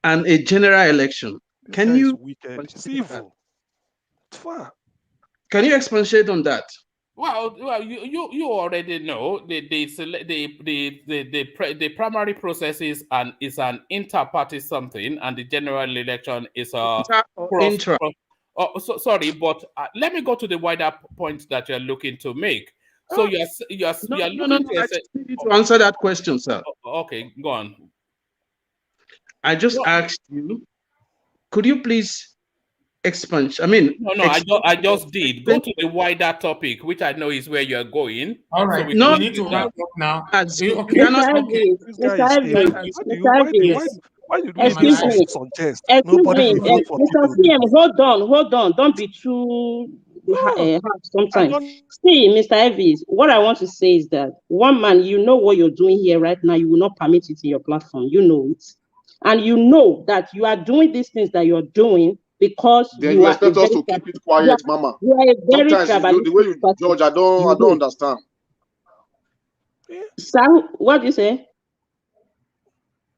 and a general election? Can you? It's evil. It's far. Can you expatiate on that? Well, you already know the primary process is an inter-party something, and the general election is a intra. Sorry, but let me go to the wider point that you're looking to make. So you're looking I just need you to answer that question, sir. Okay, go on. I just asked you, could you please expand? I mean, I just did. Go to the wider topic, which I know is where you're going. All right, we need to wrap up now. Why you do Excuse me. suggest Excuse nobody me. will vote for Mr. Tinubu? CM, hold on. Don't be too hard sometimes. don't- See, Mr. Evis, what I want to say is that one man, you know what you're doing here right now. You will not permit it in your platform. You know it. And you know that you are doing these things that you're doing because Then you you are expect a us very to keep it quiet, Mama. you are a very Sometimes the way you tribalistic person. judge, I don't understand. Sir, what do you say?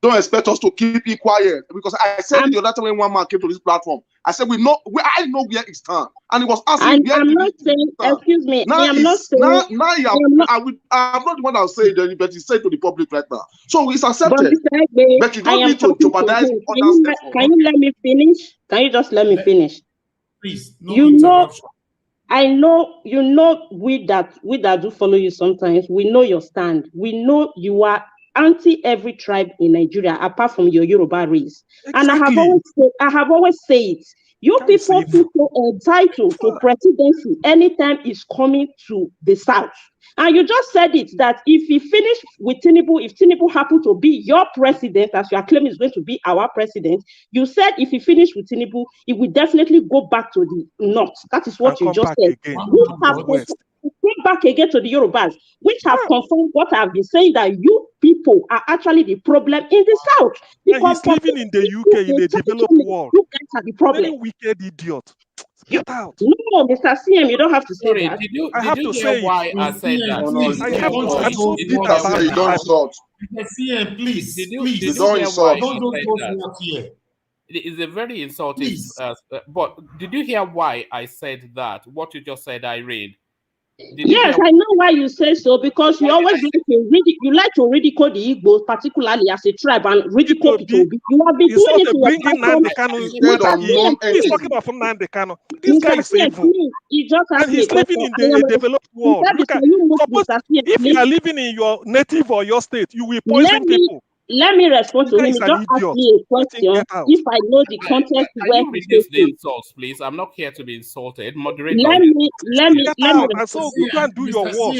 Don't expect us to keep it quiet, because I said it the other time when one man came to this platform. I said I know where it stands, and he was asking where I'm did not it saying. stand. Excuse me. Now I am not saying. I'm not the one that will say it, but he said to the public right now. So it's But accepted. Mr. Egbe, But you I don't am need to talking to jeopardize him. others' effort. Can you let me finish? Can you just let me finish? Please, no You know, interruption. I know, you know, we that do follow you sometimes, we know your stand. We know you are anti every tribe in Nigeria, apart from your Yoruba race. And I have always said, you people entitled to presidency anytime it's coming to the South. And you just said it, that if he finished with Tinubu, if Tinubu happened to be your president, as you are claiming is going to be our president, you said if he finished with Tinubu, he will definitely go back to the North. That is what you just said. Which have come back again to the Yorubas, which have confirmed what I've been saying, that you people are actually the problem in the South. And he's living in the UK in a developed world. You guys are the problem. Very wicked idiot. Get out. No, Mr. CM, you don't have to say Sorry, that. did you I have to say why it. I said that? I'm so Did bitter you hear about why it. I I- said that? CM, please. Did you please. hear why I Don't said go that? here. It is a very insulting. Please. But did you hear why I said that? What you just said, Irene. Did you Yes, hear? I know why you say so, because you always like to ridicule the Igbos, particularly as a tribe, and ridicule Peter Obi. You have been doing it in your platform. He's talking about Nnamdi Kanu. This guy is evil. He just And asked me he's a question. living in a developed world. Look at, suppose if you are please? living in your native or your state, you will poison people. Let me respond to This guy him. is He an just asked idiot. me a Let him question. get out. If I know the context Can where you he reduce says the it. insults, please? I'm not here to be insulted. Moderator. Let me Get out. And so you go and do your work.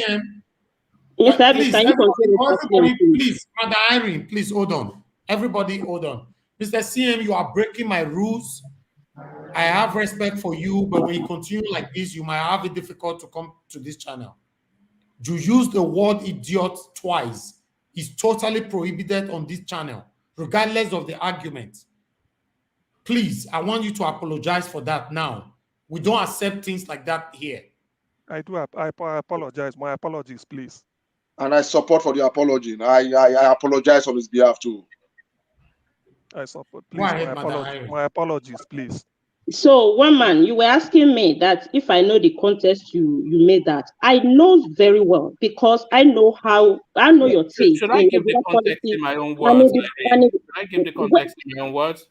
Mr. Evans, Please, can you continue? everybody, please, Mother Irene, please hold on. Everybody, hold on. Mr. CM, you are breaking my rules. I have respect for you, but when you continue like this, you might have it difficult to come to this channel. You use the word idiot twice. It's totally prohibited on this channel, regardless of the argument. Please, I want you to apologize for that now. We don't accept things like that here. I apologize. My apologies, please. And I support for the apology. I apologize on his behalf too. I support. Please, my apologies, please. So, one man, you were asking me that if I know the context you made that. I know very well, because I know your take. Should I give the context in my own words? Should I give the context in my own words?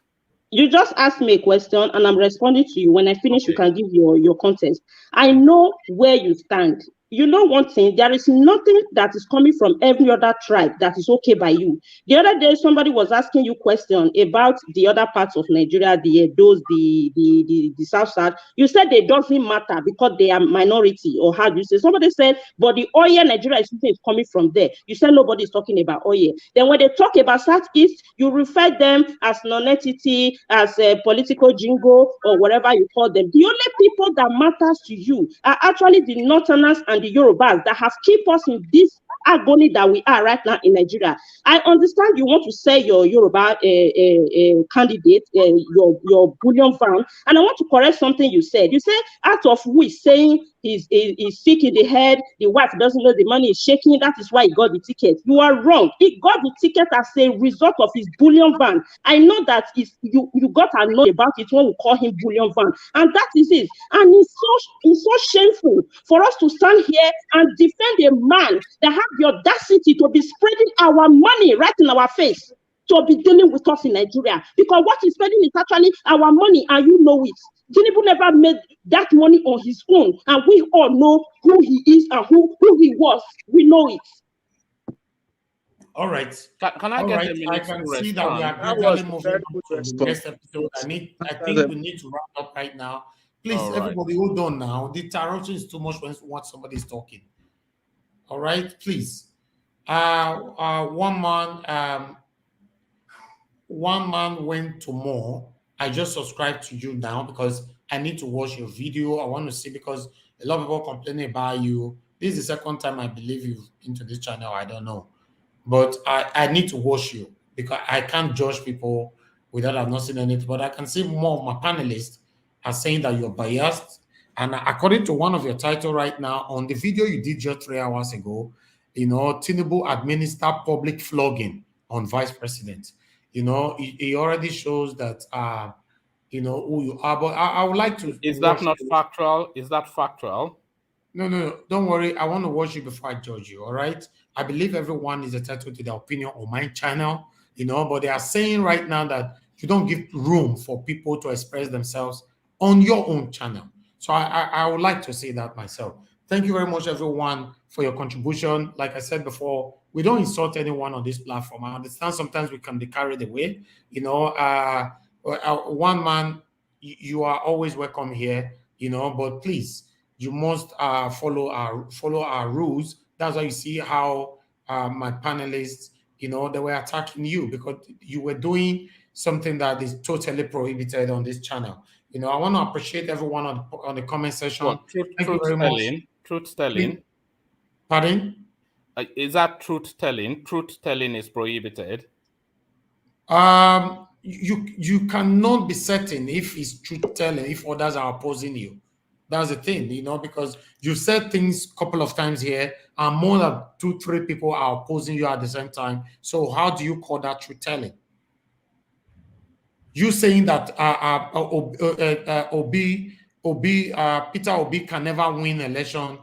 You just asked me a question and I'm responding to you. When I finish, you can give your context. I know where you stand. You know one thing, there is nothing that is coming from every other tribe that is okay by you. The other day, somebody was asking you question about the other parts of Nigeria, the South Side. You said it doesn't matter because they are minority, or how do you say? Somebody said, but the oil Nigeria is coming from there. You said nobody is talking about oil. Then when they talk about Southeast, you refer them as non-entity, as a political jingo, or whatever you call them. The only people that matters to you are actually the Northerners and the Yorubas that have kept us in this agony that we are right now in Nigeria. I understand you want to say your Yoruba candidate, your bullion van, and I want to correct something you said. You said out of who is saying he's sick in the head, the wife doesn't know the money is shaking, that is why he got the ticket. You are wrong. He got the ticket as a result of his bullion van. I know that you got annoyed about it when we call him bullion van, and that is it. And it's so shameful for us to stand here and defend a man that have the audacity to be spreading our money right in our face, to be dealing with us in Nigeria, because what he's spending is actually our money, and you know it. Tinubu never made that money on his own, and we all know who he is and who he was. We know it. All right. Can I get a minute I can to see that we respond? are gradually moving on to the next episode. I think we need to wrap up right now. Please, everybody, hold on now. The interruption is too much when somebody is talking. All right, please. One man. one man went to more. I just subscribed to you now because I need to watch your video. I want to see because a lot of people complaining about you. This is the second time I believe you've been to this channel. I don't know. But I need to watch you because I can't judge people without I've not seen anything. But I can see more of my panelists are saying that you're biased. And according to one of your title right now, on the video you did just 3 hours ago, Tinubu administer public flogging on vice president. It already shows that, who you are. But I would like to. Is that not factual? Is that factual? No. Don't worry. I want to watch you before I judge you. All right. I believe everyone is entitled to their opinion on my channel, but they are saying right now that you don't give room for people to express themselves on your own channel. So I would like to say that myself. Thank you very much, everyone, for your contribution. Like I said before, we don't insult anyone on this platform. I understand sometimes we can be carried away. One man, you are always welcome here, but please, you must follow our rules. That's why you see how my panelists, they were attacking you because you were doing something that is totally prohibited on this channel. I want to appreciate everyone on the comment section. Well, Thank you very much. Truth telling. Pardon? Is that truth telling? Truth telling is prohibited. You cannot be certain if it's truth telling if others are opposing you. That's the thing, because you said things a couple of times here, and more than 2-3 people are opposing you at the same time. So how do you call that truth telling? You saying that Peter Obi can never win election,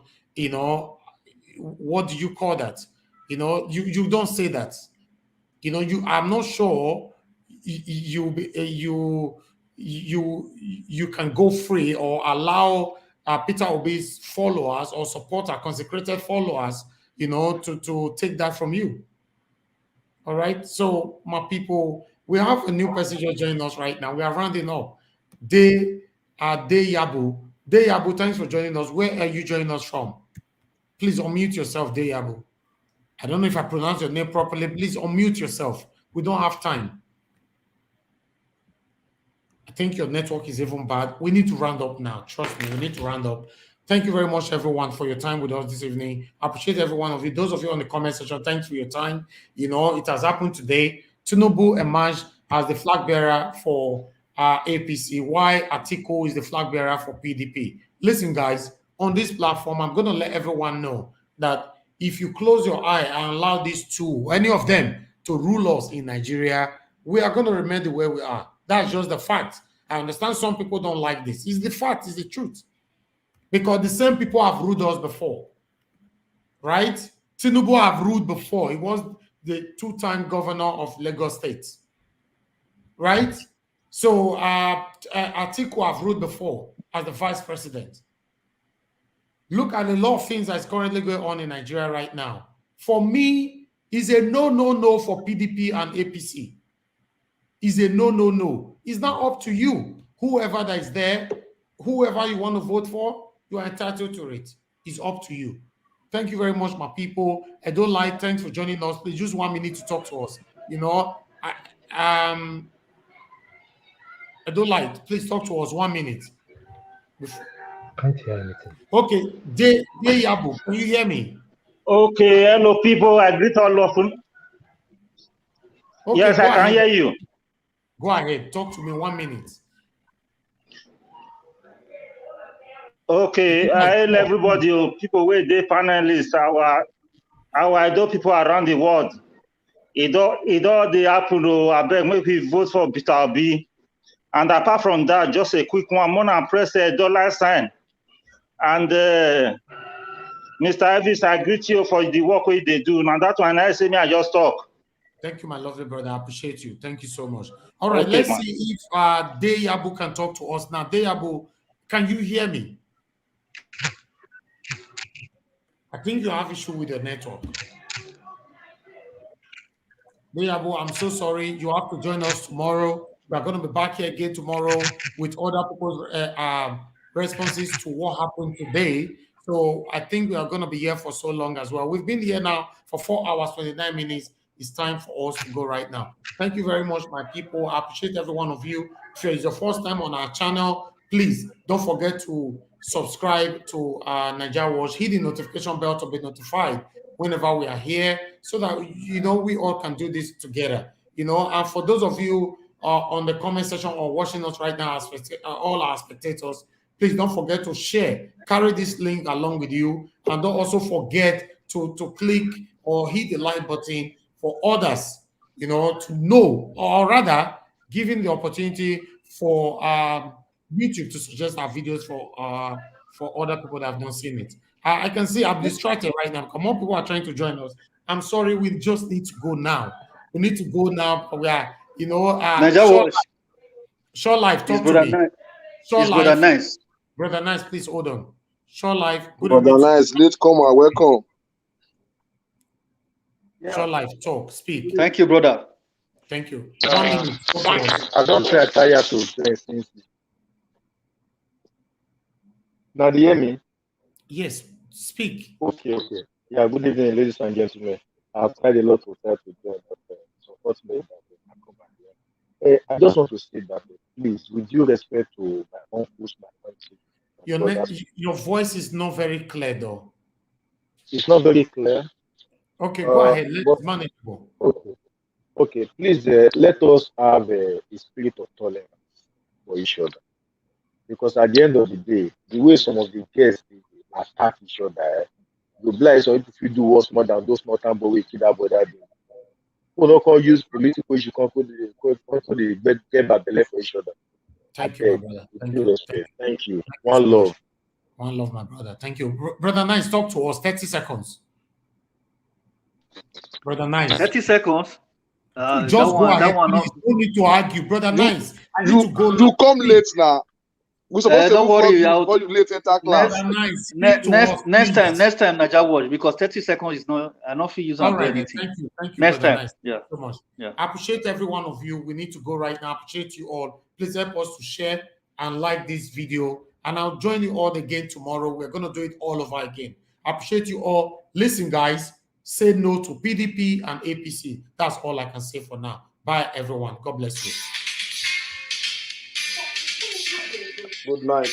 what do you call that? You don't say that. I'm not sure you can go free or allow Peter Obi's followers or supporter, consecrated followers, to take that from you. All right. So my people, we have a new person joining us right now. We are rounding up. Deyabu. Deyabu, thanks for joining us. Where are you joining us from? Please unmute yourself, Deyabu. I don't know if I pronounced your name properly. Please unmute yourself. We don't have time. I think your network is even bad. We need to round up now. Trust me, we need to round up. Thank you very much, everyone, for your time with us this evening. I appreciate every one of you. Those of you on the comment section, thanks for your time. It has happened today. Tinubu emerged as the flag bearer for APC, while Atiku is the flag bearer for PDP. Listen, guys, on this platform, I'm going to let everyone know that if you close your eye and allow these two, any of them, to rule us in Nigeria, we are going to remain the way we are. That's just the fact. I understand some people don't like this. It's the fact, it's the truth. Because the same people have ruled us before. Right? Tinubu have ruled before. He was the 2-time governor of Lagos State. Right? So Atiku have ruled before as the vice president. Look at a lot of things that's currently going on in Nigeria right now. For me, it's a no for PDP and APC. It's a no. It's not up to you. Whoever that is there, whoever you want to vote for, you are entitled to it. It's up to you. Thank you very much, my people. I don't like. Thanks for joining us. Please, just 1 minute to talk to us. I don't like. Please talk to us 1 minute. Can't hear anything. Okay, Yabu, can you hear me? Okay, hello people. I greet all of you. Okay, yes, I can hear you. Go ahead. Talk to me 1 minute. Okay, I hail everybody, people where they panelists, our idol people around the world. It all they happen I beg maybe vote for Peter Obi. And apart from that, just a quick one, I'm gonna press the dollar sign. And Mr. Elvis, I greet you for the work they do. Now that one I say me, I just talk. Thank you, my lovely brother. I appreciate you. Thank you so much. All right, okay, let's see if Deyabu can talk to us now. Deyabu, can you hear me? I think you have issue with your network. Deyabu, I'm so sorry. You have to join us tomorrow. We are going to be back here again tomorrow with other people's responses to what happened today. So I think we are going to be here for so long as well. We've been here now for 4 hours, 29 minutes. It's time for us to go right now. Thank you very much, my people. I appreciate every one of you. If it's your first time on our channel, please don't forget to subscribe to Niger Watch. Hit the notification bell to be notified whenever we are here, so that we all can do this together. And for those of you on the comment section or watching us right now, all our spectators, please don't forget to share. Carry this link along with you, and don't also forget to click or hit the like button for others, to know, or rather, giving the opportunity for YouTube to suggest our videos for other people that have not seen it. I can see I'm distracted right now. More people are trying to join us. I'm sorry, we just need to go now. We need to go now. We are, Short Life, talk to me. Short Life. Nice. Brother Nice, please hold on. Short Life. Good Brother evening. Nice, late comer, welcome. Short Life, talk, speak. Thank you, brother. Thank you. 1 minute. I don't try tire to play since. Now, do you hear me? Yes, speak. Okay. Yeah, good evening, ladies and gentlemen. I've tried a lot to try to join, but unfortunately, I just want to say that, please, with due respect to my uncles, my auntie. Your voice is not very clear, though. It's not very clear. Okay, go ahead. Let's manageable. Okay. Please let us have a spirit of tolerance for each other, because at the end of the day, the way some of the guests attack each other, you blind some if you do what's more than those more time, but we kill that brother. People don't use political issue, get babele for each other. Thank you, my brother. Thank you. One love. One love, my brother. Thank you. Brother Nice, talk to us. 30 seconds. Brother Nice. 30 seconds. Just go ahead, please. No need to argue. Brother Nice, I need to go. You come late now. We're supposed to don't worry, call you late enter class. Next time, Naija Watch, because 30 seconds is not. I don't feel using anything. Thank you. Next time, Nice. yeah. So much. Yeah. I appreciate every one of you. We need to go right now. I appreciate you all. Please help us to share and like this video. And I'll join you all again tomorrow. We're going to do it all over again. I appreciate you all. Listen, guys, say no to PDP and APC. That's all I can say for now. Bye, everyone. God bless you. Good night.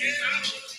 Yeah.